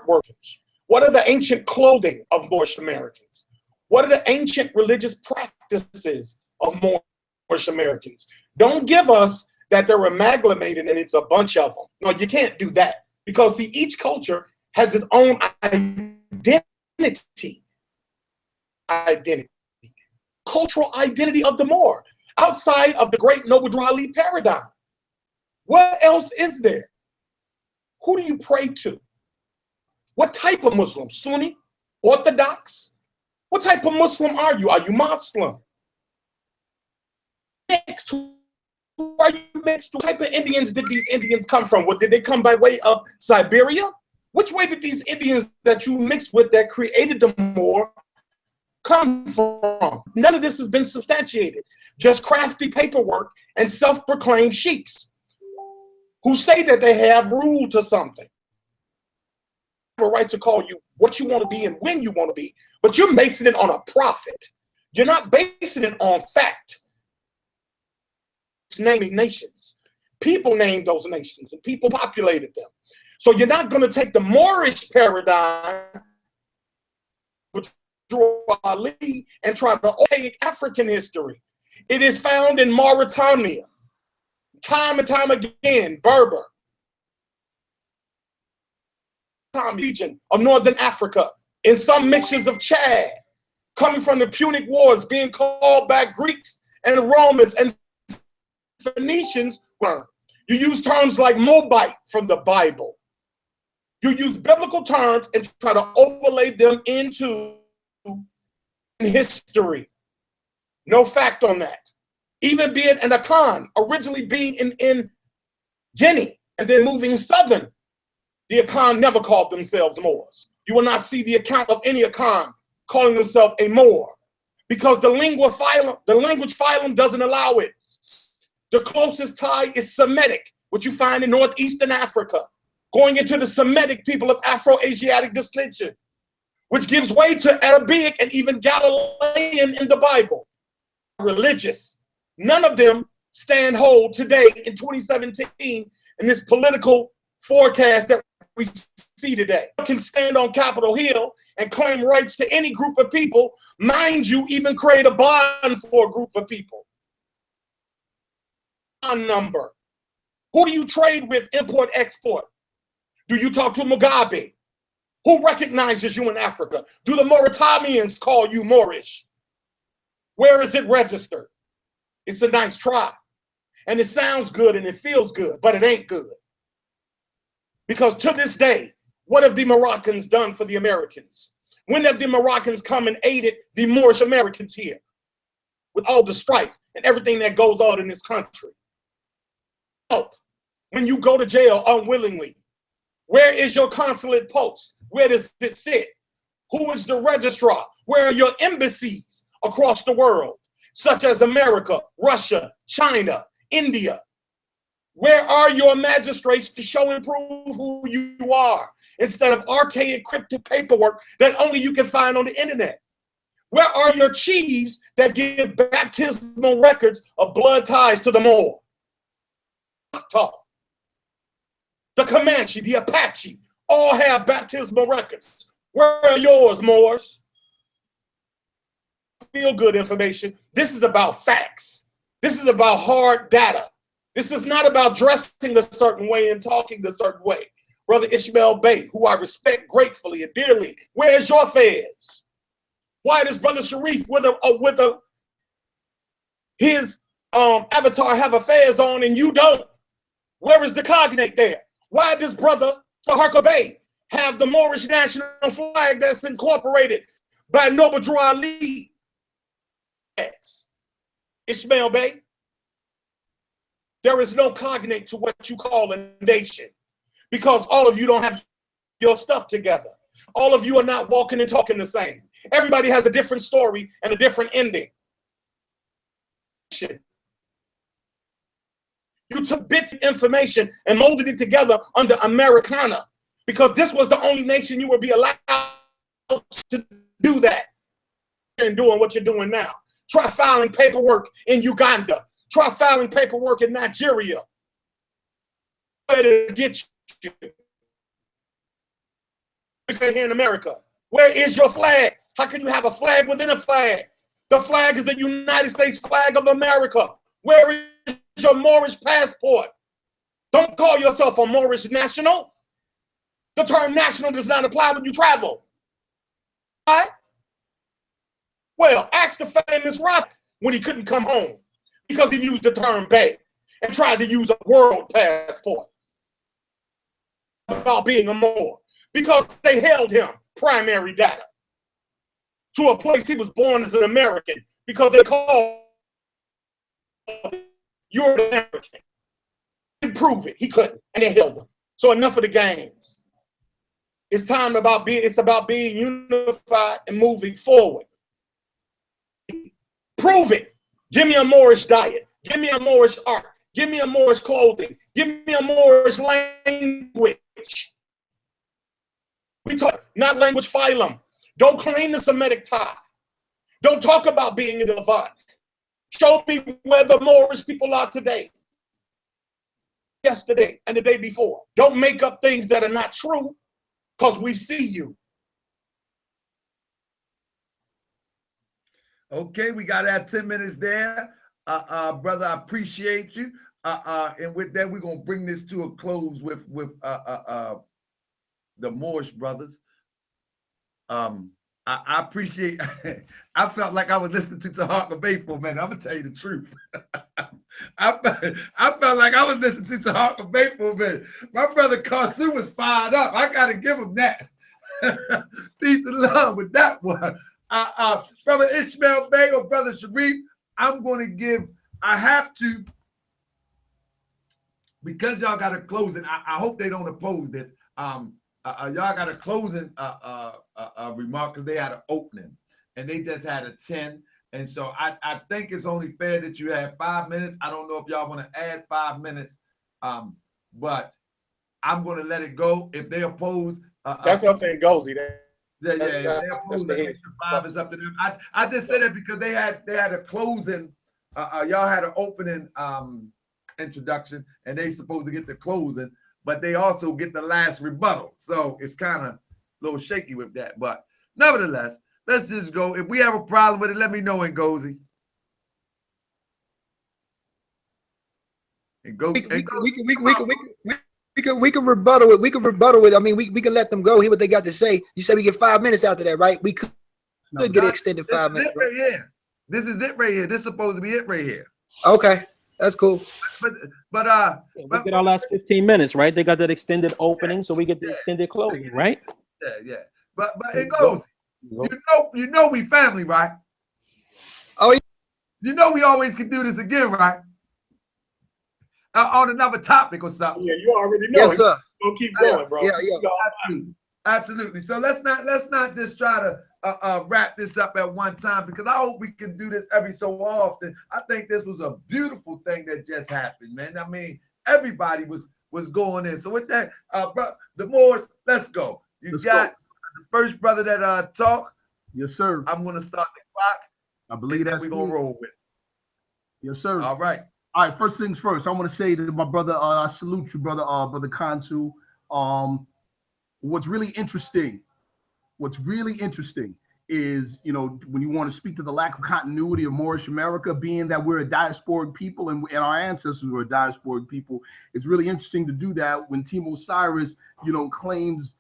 Workers. What are the ancient clothing of Moorish Americans? What are the ancient religious practices of Moorish Americans? Don't give us that they're amalgamated and it's a bunch of them. No, you can't do that because see, each culture has its own identity. Cultural identity of the Moor outside of the great Noble Ali paradigm. What else is there? Who do you pray to? What type of Muslim? Sunni? Orthodox? What type of Muslim are you? Are you Muslim? Mixed. Who are you mixed? What type of Indians did these Indians come from? What, did they come by way of Siberia? Which way did these Indians that you mixed with that created the Moor come from? None of this has been substantiated. Just crafty paperwork and self-proclaimed sheiks who say that they have rule to something. Have a right to call you what you want to be and when you want to be, but you're basing it on a profit. You're not basing it on fact. It's naming nations. People named those nations and people populated them. So you're not going to take the Moorish paradigm, which Ali, and try to take African history. It is found in Mauritania, time and time again, Berber, region of Northern Africa, in some mixtures of Chad, coming from the Punic Wars, being called back Greeks and Romans and Phoenicians. You use terms like Moabite from the Bible. You use biblical terms and try to overlay them into history. No fact on that. Even be it an Akan, originally being in Guinea and then moving southern, the Akan never called themselves Moors. You will not see the account of any Akan calling themselves a Moor because the language phylum doesn't allow it. The closest tie is Semitic, which you find in northeastern Africa, going into the Semitic people of Afro-Asiatic descension, which gives way to Arabic and even Galilean in the Bible. Religious. None of them stand hold today in 2017 in this political forecast that we see today. You can stand on Capitol Hill and claim rights to any group of people, mind you, even create a bond for a group of people. Bond number. Who do you trade with, import, export? Do you talk to Mugabe? Who recognizes you in Africa? Do the Mauritanians call you Moorish? Where is it registered? It's a nice try. And it sounds good and it feels good, but it ain't good. Because to this day, what have the Moroccans done for the Americans? When have the Moroccans come and aided the Moorish Americans here with all the strife and everything that goes on in this country? Help. When you go to jail unwillingly, where is your consulate post? Where does it sit? Who is the registrar? Where are your embassies across the world, such as America, Russia, China, India? Where are your magistrates to show and prove who you are, instead of archaic cryptic paperwork that only you can find on the internet? Where are your chiefs that give baptismal records of blood ties to the Moor? The Comanche, the Apache, all have baptismal records. Where are yours, Moors? Feel good information. This is about facts. This is about hard data. This is not about dressing a certain way and talking a certain way. Brother Ishmael-Bey, who I respect gratefully and dearly, where's your fez? Why does Brother Sharif his avatar have a fez on and you don't? Where is the cognate there? Why does Brother Anael-Bey have the Moorish national flag that's incorporated by Noble Drew Ali? Ishmael-Bey, there is no cognate to what you call a nation, because all of you don't have your stuff together. All of you are not walking and talking the same. Everybody has a different story and a different ending. You took bits of information and molded it together under Americana, because this was the only nation you would be allowed to do that. And doing what you're doing now. Try filing paperwork in Uganda. Try filing paperwork in Nigeria. Where to get you? Here in America, where is your flag? How can you have a flag within a flag? The flag is the United States flag of America. Where is your Moorish passport? Don't call yourself a Moorish national. The term national does not apply when you travel. Right? Well, ask the famous Roth when he couldn't come home because he used the term Bey and tried to use a world passport about being a Moor, because they held him primary data to a place he was born as an American, because they called you're an American. He couldn't prove it. He couldn't, and they held him. So enough of the games. It's time it's about being unified and moving forward. Prove it. Give me a Moorish diet. Give me a Moorish art. Give me a Moorish clothing. Give me a Moorish language. We talk, not language phylum. Don't claim the Semitic tie. Don't talk about being in the Levant. Show me where the Moorish people are today, yesterday, and the day before. Don't make up things that are not true, because we see you. Okay, we got our 10 minutes there. Brother, I appreciate you. And with that, we're going to bring this to a close with the Moorish brothers. I appreciate, I felt like I was listening to Anael-Bey for a minute. I'm going to tell you the truth. I felt like I was listening to Anael-Bey for a minute. My brother Khonzu was fired up. I got to give him that. Peace and love with that one. Brother Ishmael-Bey or Brother Sharif, I'm going to give, I have to, because y'all got a closing, I hope they don't oppose this. Y'all got a closing remark because they had an opening and they just had a 10. And so I think it's only fair that you have 5 minutes. I don't know if y'all want to add 5 minutes, but I'm going to let it go. If they oppose. That's up to Ngozi. That's the 5 is up to them. I just said that because they had a closing y'all had an opening introduction, and they supposed to get the closing, but they also get the last rebuttal. So it's kind of a little shaky with that. But nevertheless, let's just go. If we have a problem with it, let me know, Ngozi. We can rebuttal it. We can rebuttal it. I mean, we can let them go, hear what they got to say. You said we get 5 minutes after that, right? We could get extended 5 minutes. Right here. This is it right here. This is supposed to be it right here. Okay, that's cool. But we get our last 15 minutes, right? They got that extended opening, so we get the extended closing, right? Yeah. But it goes. You know we family, right? Oh, you know we always can do this again, right? On another topic or something. Yeah, you already know. Yes, sir. We'll keep going, bro. Yeah. Absolutely. So let's not just try to wrap this up at one time, because I hope we can do this every so often. I think this was a beautiful thing that just happened, man. I mean, everybody was going in. So with that, the Moors, let's go. Let's got the first brother that talk. Yes, sir. I'm gonna start the clock. I believe that's we're gonna roll with. Yes, sir. All right. All right, first things first, I want to say to my brother, I salute you, brother Khonzu. What's really interesting is, you know, when you want to speak to the lack of continuity of Moorish America, being that we're a diasporic people and our ancestors were a diasporic people, it's really interesting to do that when Team Osiris, you know, claims,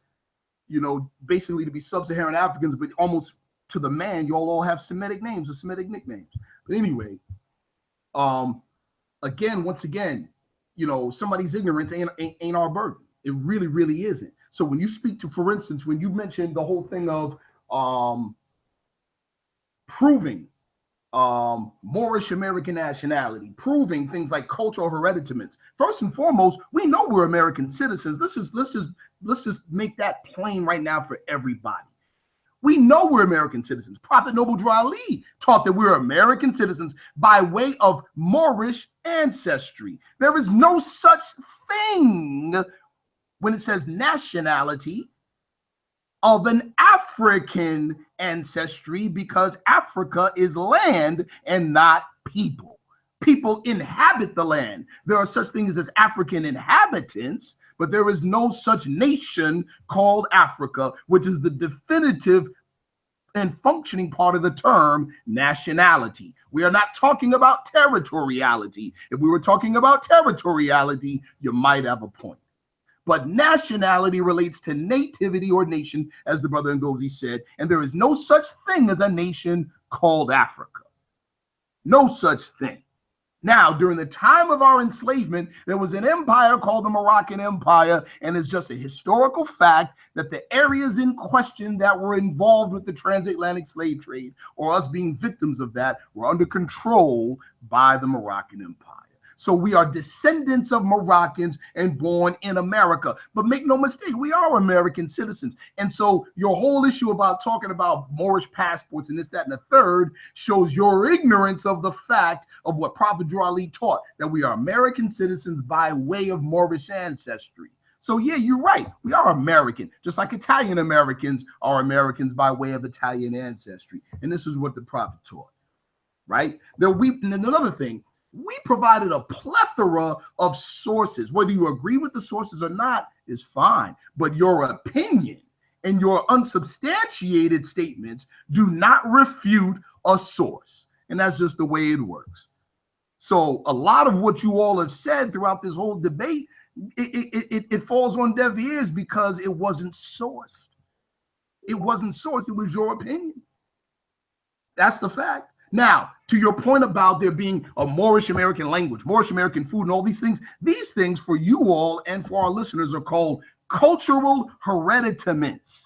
you know, basically to be sub-Saharan Africans, but almost to the man, you all have Semitic names or Semitic nicknames. But anyway, once again, you know, somebody's ignorance ain't our burden. It really, really isn't. So when you speak to, for instance, when you mentioned the whole thing of proving Moorish American nationality, proving things like cultural hereditaments, first and foremost, we know we're American citizens. Let's just make that plain right now for everybody. We know we're American citizens. Prophet Noble Drew Ali taught that we're American citizens by way of Moorish ancestry. There is no such thing when it says nationality of an African ancestry, because Africa is land and not people. People inhabit the land. There are such things as African inhabitants, but there is no such nation called Africa, which is the definitive and functioning part of the term nationality. We are not talking about territoriality. If we were talking about territoriality, you might have a point. But nationality relates to nativity or nation, as the brother Ngozi said, and there is no such thing as a nation called Africa. No such thing. Now, during the time of our enslavement, there was an empire called the Moroccan Empire, and it's just a historical fact that the areas in question that were involved with the transatlantic slave trade, or us being victims of that, were under control by the Moroccan Empire. So we are descendants of Moroccans and born in America. But make no mistake, we are American citizens. And so your whole issue about talking about Moorish passports and this, that, and the third shows your ignorance of the fact of what Prophet Drew Ali taught, that we are American citizens by way of Moorish ancestry. So yeah, you're right. We are American, just like Italian Americans are Americans by way of Italian ancestry. And this is what the Prophet taught, right? And another thing, we provided a plethora of sources. Whether you agree with the sources or not is fine, but your opinion and your unsubstantiated statements do not refute a source. And that's just the way it works. So a lot of what you all have said throughout this whole debate, it falls on deaf ears because it wasn't sourced. It wasn't sourced. It was your opinion. That's the fact. Now, to your point about there being a Moorish American language, Moorish American food, and all these things for you all and for our listeners are called cultural hereditaments.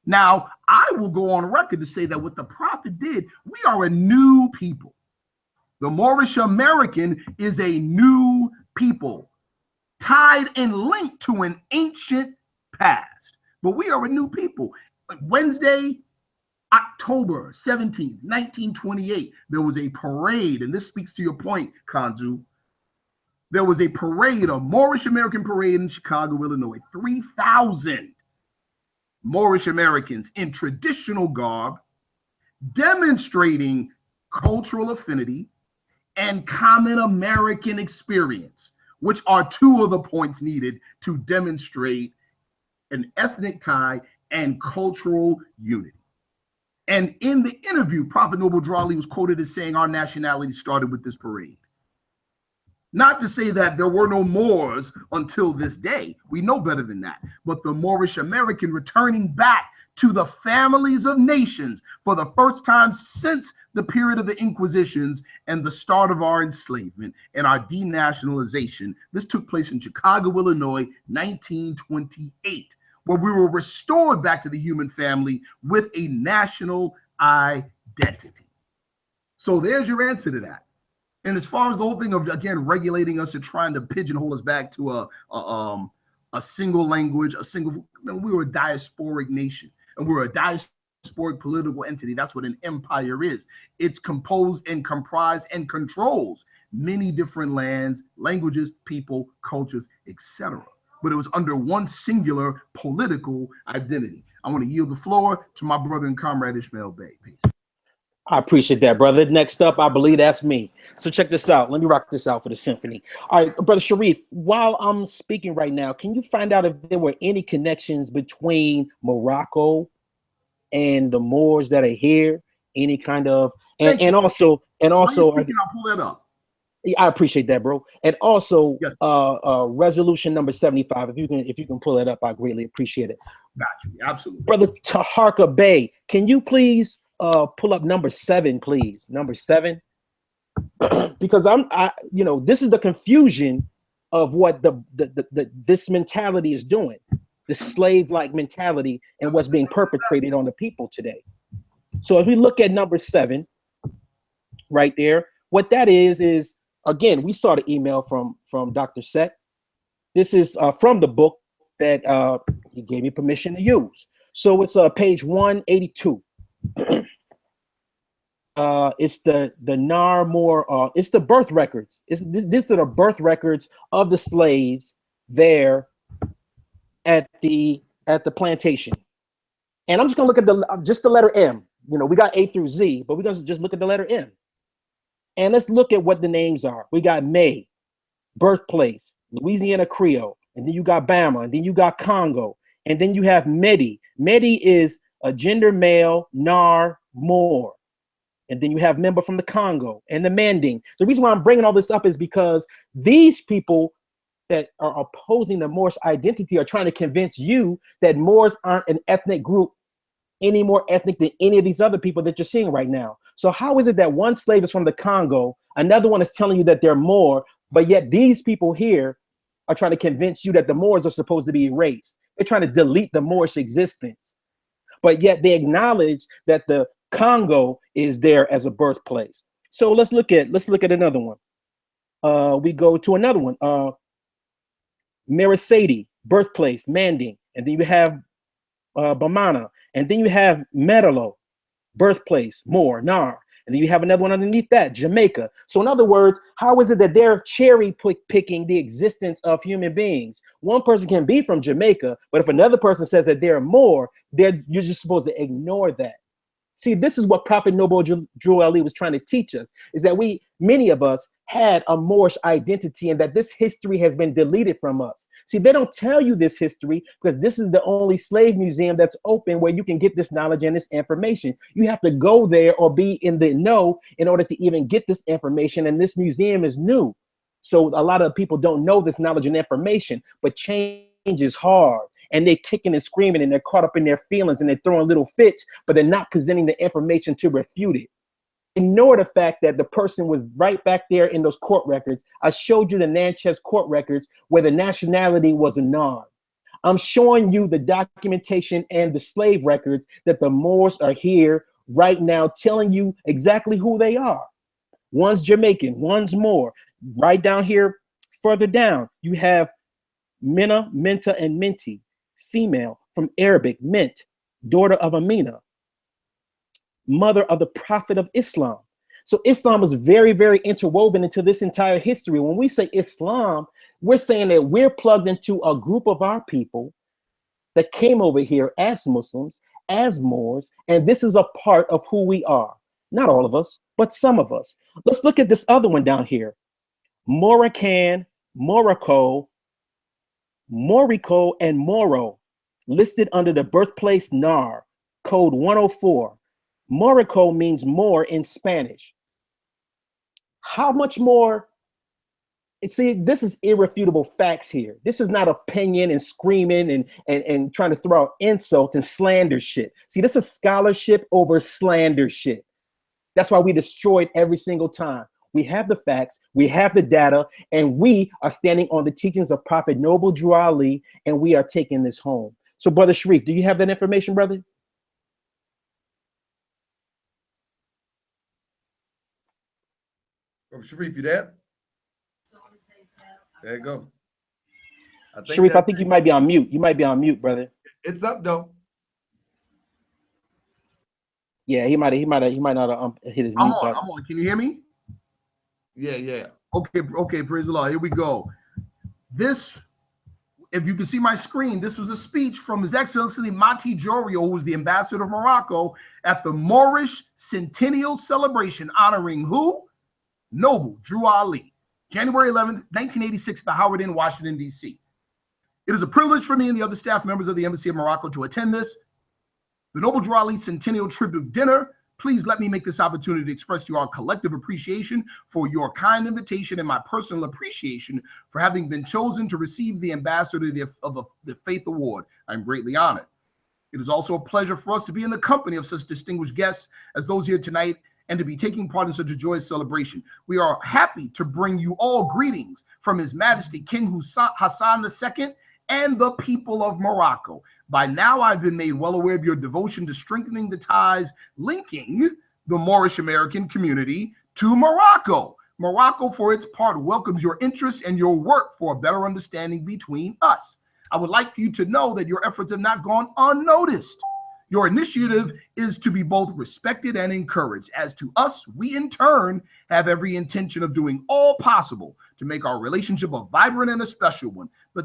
Now, I will go on record to say that what the Prophet did, we are a new people. The Moorish American is a new people, tied and linked to an ancient past. But we are a new people. Wednesday, October 17th, 1928, there was a parade, and this speaks to your point, Khonzu. There was a parade, a Moorish American parade in Chicago, Illinois. 3,000 Moorish Americans in traditional garb, demonstrating cultural affinity and common American experience, which are two of the points needed to demonstrate an ethnic tie and cultural unity. And in the interview, Prophet Noble Drew Ali was quoted as saying, our nationality started with this parade. Not to say that there were no Moors until this day. We know better than that. But the Moorish American returning back to the families of nations for the first time since the period of the Inquisitions and the start of our enslavement and our denationalization. This took place in Chicago, Illinois, 1928, where we were restored back to the human family with a national identity. So there's your answer to that. And as far as the whole thing of, again, regulating us and trying to pigeonhole us back to a single language, we were a diasporic nation, and we're a diasporic political entity. That's what an empire is. It's composed and comprised and controls many different lands, languages, people, cultures, etc. But it was under one singular political identity. I want to yield the floor to my brother and comrade Anael-Bey. Peace. I appreciate that, brother. Next up, I believe that's me. So check this out. Let me rock this out for the symphony. All right, brother Sharif, while I'm speaking right now, can you find out if there were any connections between Morocco and the Moors that are here? Any kind of, and also, I'll pull that up. I appreciate that, bro. And also, yes. Resolution number 75. If you can pull that up, I greatly appreciate it. Got you, absolutely, brother Taharka Bey. Can you please pull up number 7, please? Number 7, because this is the confusion of what this mentality is doing, the slave-like mentality, and what's being perpetrated on the people today. So if we look at number 7, right there, what that is again, we saw the email from Dr. Set. This is from the book that he gave me permission to use. So it's page 182. It's the Moor. It's the birth records. These are the birth records of the slaves there at the plantation. And I'm just gonna look at just the letter M. We got A through Z, but we're gonna just look at the letter M. And let's look at what the names are. We got May, birthplace, Louisiana Creole, and then you got Bama, and then you got Congo, and then you have Medi. Medi is a gender male, Nar, Moor. And then you have member from the Congo and the Manding. The reason why I'm bringing all this up is because these people that are opposing the Moorish identity are trying to convince you that Moors aren't an ethnic group any more ethnic than any of these other people that you're seeing right now. So how is it that one slave is from the Congo, another one is telling you that they're Moor, but yet these people here are trying to convince you that the Moors are supposed to be erased? They're trying to delete the Moorish existence, but yet they acknowledge that the Congo is there as a birthplace. So let's look at another one. We go to another one. Mericeti, birthplace, Manding, and then you have Bamana, and then you have Medalo, birthplace, Moor, Nar, and then you have another one underneath that, Jamaica. So in other words, how is it that they're cherry picking the existence of human beings? One person can be from Jamaica, but if another person says that they're Moor, you're just supposed to ignore that. See, this is what Prophet Noble Drew Ali was trying to teach us, is that many of us had a Moorish identity and that this history has been deleted from us. See, they don't tell you this history because this is the only slave museum that's open where you can get this knowledge and this information. You have to go there or be in the know in order to even get this information, and this museum is new. So a lot of people don't know this knowledge and information, but change is hard. And they're kicking and screaming and they're caught up in their feelings and they're throwing little fits, but they're not presenting the information to refute it. Ignore the fact that the person was right back there in those court records. I showed you the Natchez court records where the nationality was a non. I'm showing you the documentation and the slave records that the Moors are here right now, telling you exactly who they are. One's Jamaican, one's Moor. Right down here, further down, you have Minna, Minta, and Minty. Female, from Arabic, Mint, daughter of Amina, mother of the Prophet of Islam. So Islam is very, very interwoven into this entire history. When we say Islam, we're saying that we're plugged into a group of our people that came over here as Muslims, as Moors, and this is a part of who we are. Not all of us, but some of us. Let's look at this other one down here. Moroccan, Morocco, Morico, and Moro, listed under the birthplace NAR, code 104. Morico means more in Spanish. How much more? See, this is irrefutable facts here. This is not opinion and screaming and trying to throw out insults and slander shit. See, this is scholarship over slander shit. That's why we destroy it every single time. We have the facts, we have the data, and we are standing on the teachings of Prophet Noble Drew Ali, and we are taking this home. So, Brother Sharif, do you have that information, brother? Sharif, you there? There you go. Sharif, I think you might be on mute. You might be on mute, brother. It's up though. Yeah, he might not have hit his mute button. I'm on. Can you hear me? Yeah. Okay, praise the Lord. Here we go. This, if you can see my screen, this was a speech from His Excellency Mati Jorio, who was the ambassador of Morocco, at the Moorish Centennial Celebration honoring who? Noble Drew Ali, January 11th, 1986, at the Howard Inn, Washington, D.C. It is a privilege for me and the other staff members of the Embassy of Morocco to attend this, the Noble Drew Ali Centennial Tribute Dinner. Please let me make this opportunity to express to you our collective appreciation for your kind invitation and my personal appreciation for having been chosen to receive the Ambassador of the Faith Award. I'm greatly honored. It is also a pleasure for us to be in the company of such distinguished guests as those here tonight and to be taking part in such a joyous celebration. We are happy to bring you all greetings from His Majesty King Hassan II and the people of Morocco. By now, I've been made well aware of your devotion to strengthening the ties linking the Moorish American community to Morocco. Morocco, for its part, welcomes your interest and your work for a better understanding between us. I would like for you to know that your efforts have not gone unnoticed. Your initiative is to be both respected and encouraged. As to us, we in turn have every intention of doing all possible to make our relationship a vibrant and a special one. But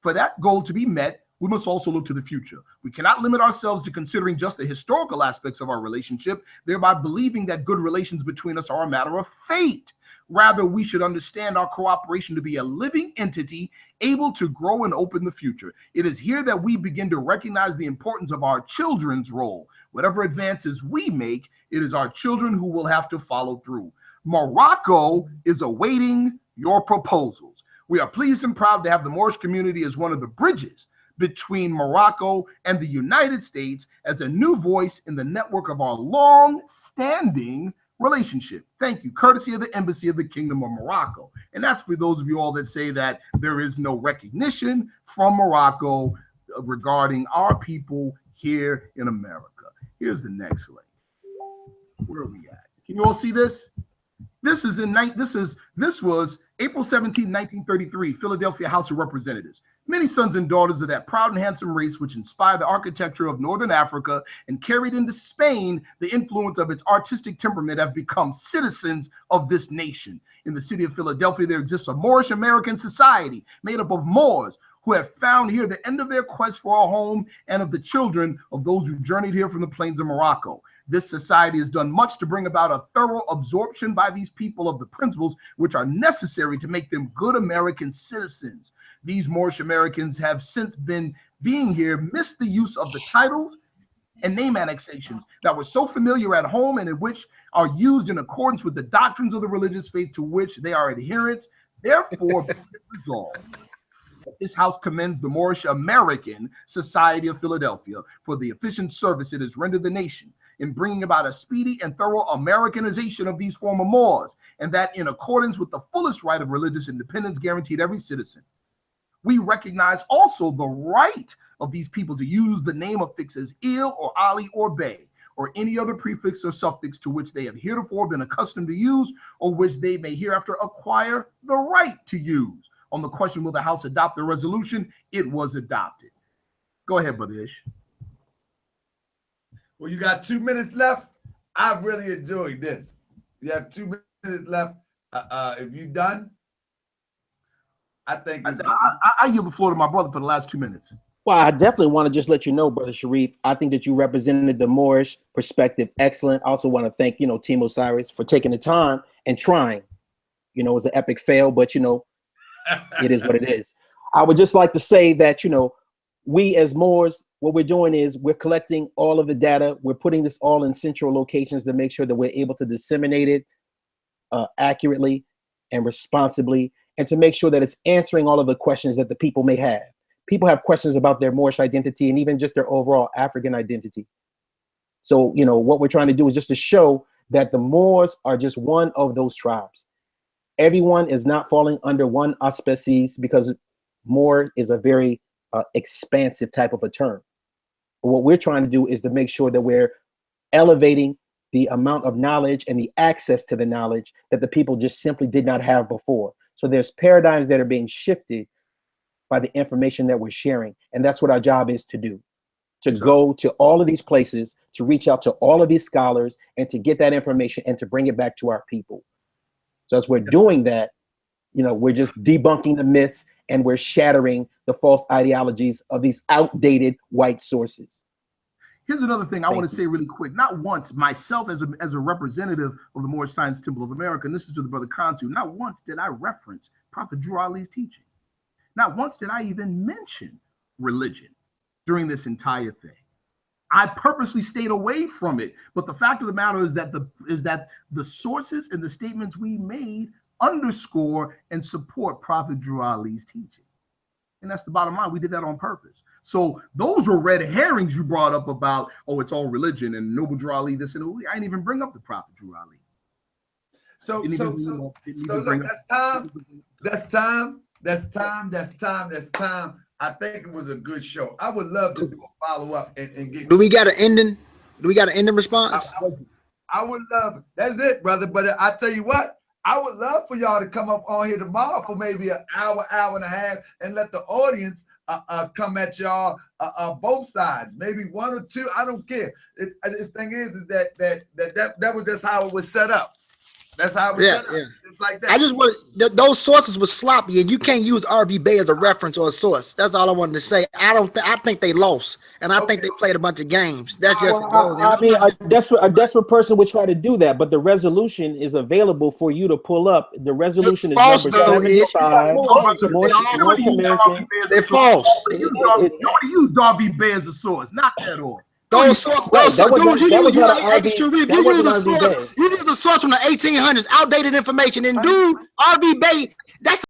for that goal to be met, we must also look to the future. We cannot limit ourselves to considering just the historical aspects of our relationship, thereby believing that good relations between us are a matter of fate. Rather, we should understand our cooperation to be a living entity able to grow and open the future. It is here that we begin to recognize the importance of our children's role. Whatever advances we make, it is our children who will have to follow through. Morocco is awaiting your proposals. We are pleased and proud to have the Moorish community as one of the bridges between Morocco and the United States as a new voice in the network of our long-standing relationship. Thank you. Courtesy of the Embassy of the Kingdom of Morocco. And that's for those of you all that say that there is no recognition from Morocco regarding our people here in America. Here's the next link. Where are we at? Can you all see this? This was April 17, 1933, Philadelphia House of Representatives. Many sons and daughters of that proud and handsome race which inspired the architecture of Northern Africa and carried into Spain the influence of its artistic temperament have become citizens of this nation. In the city of Philadelphia, there exists a Moorish American society made up of Moors who have found here the end of their quest for a home and of the children of those who journeyed here from the plains of Morocco. This society has done much to bring about a thorough absorption by these people of the principles which are necessary to make them good American citizens. These Moorish Americans have since been being here missed the use of the titles and name annexations that were so familiar at home and in which are used in accordance with the doctrines of the religious faith to which they are adherents. Therefore, be it resolved that this house commends the Moorish American Society of Philadelphia for the efficient service it has rendered the nation in bringing about a speedy and thorough Americanization of these former Moors, and that in accordance with the fullest right of religious independence guaranteed every citizen. We recognize also the right of these people to use the name affixes Il or Ali or Bey, or any other prefix or suffix to which they have heretofore been accustomed to use, or which they may hereafter acquire the right to use. On the question, will the House adopt the resolution? It was adopted. Go ahead, Brother Ish. Well, you got 2 minutes left. I've really enjoyed this. You have 2 minutes left. If you're done, I think I yield the floor to my brother for the last 2 minutes. Well, I definitely want to just let you know, Brother Sharif, I think that you represented the Moorish perspective excellent. I also want to thank, Team Osiris for taking the time and trying. It was an epic fail, but, it is what it is. I would just like to say that, we as Moors, what we're doing is we're collecting all of the data. We're putting this all in central locations to make sure that we're able to disseminate it accurately and responsibly, and to make sure that it's answering all of the questions that the people may have. People have questions about their Moorish identity and even just their overall African identity. So, what we're trying to do is just to show that the Moors are just one of those tribes. Everyone is not falling under one auspices, because Moor is a very expansive type of a term. But what we're trying to do is to make sure that we're elevating the amount of knowledge and the access to the knowledge that the people just simply did not have before. So there's paradigms that are being shifted by the information that we're sharing. And that's what our job is to do, to go to all of these places, to reach out to all of these scholars and to get that information and to bring it back to our people. So as we're doing that, we're just debunking the myths and we're shattering the false ideologies of these outdated white sources. Here's another thing I want to say really quick. Not once, myself as a representative of the Moorish Science Temple of America, and this is to the brother Khonzu, not once did I reference Prophet Drew Ali's teaching. Not once did I even mention religion during this entire thing. I purposely stayed away from it. But the fact of the matter is that the sources and the statements we made underscore and support Prophet Drew Ali's teaching. And that's the bottom line. We did that on purpose. So those were red herrings you brought up about, oh, it's all religion and Noble Drew Ali, this and that. I didn't even bring up the Prophet Drew Ali. So look, that's time. That's time. I think it was a good show. I would love to do a follow-up and get. Do we got an ending? Do we got an ending response? I would love. That's it, brother. But I tell you what, I would love for y'all to come up on here tomorrow for maybe an hour, hour and a half, and let the audience come at y'all both sides, maybe one or two. I don't care. The thing is that was just how it was set up. That's how it was set up. It's like that. I just want those sources were sloppy, and you can't use RV-Bey as a reference or a source. That's all I wanted to say. I think they lost, and I think they played a bunch of games. That's just. A desperate person would try to do that, but the resolution is available for you to pull up. The resolution is number 75. North American. They're false. Nobody used RV-Bey as a source. Knock that off. Those sources, dude, you use a source from the 1800s, outdated information, and dude, RV-Bey, that's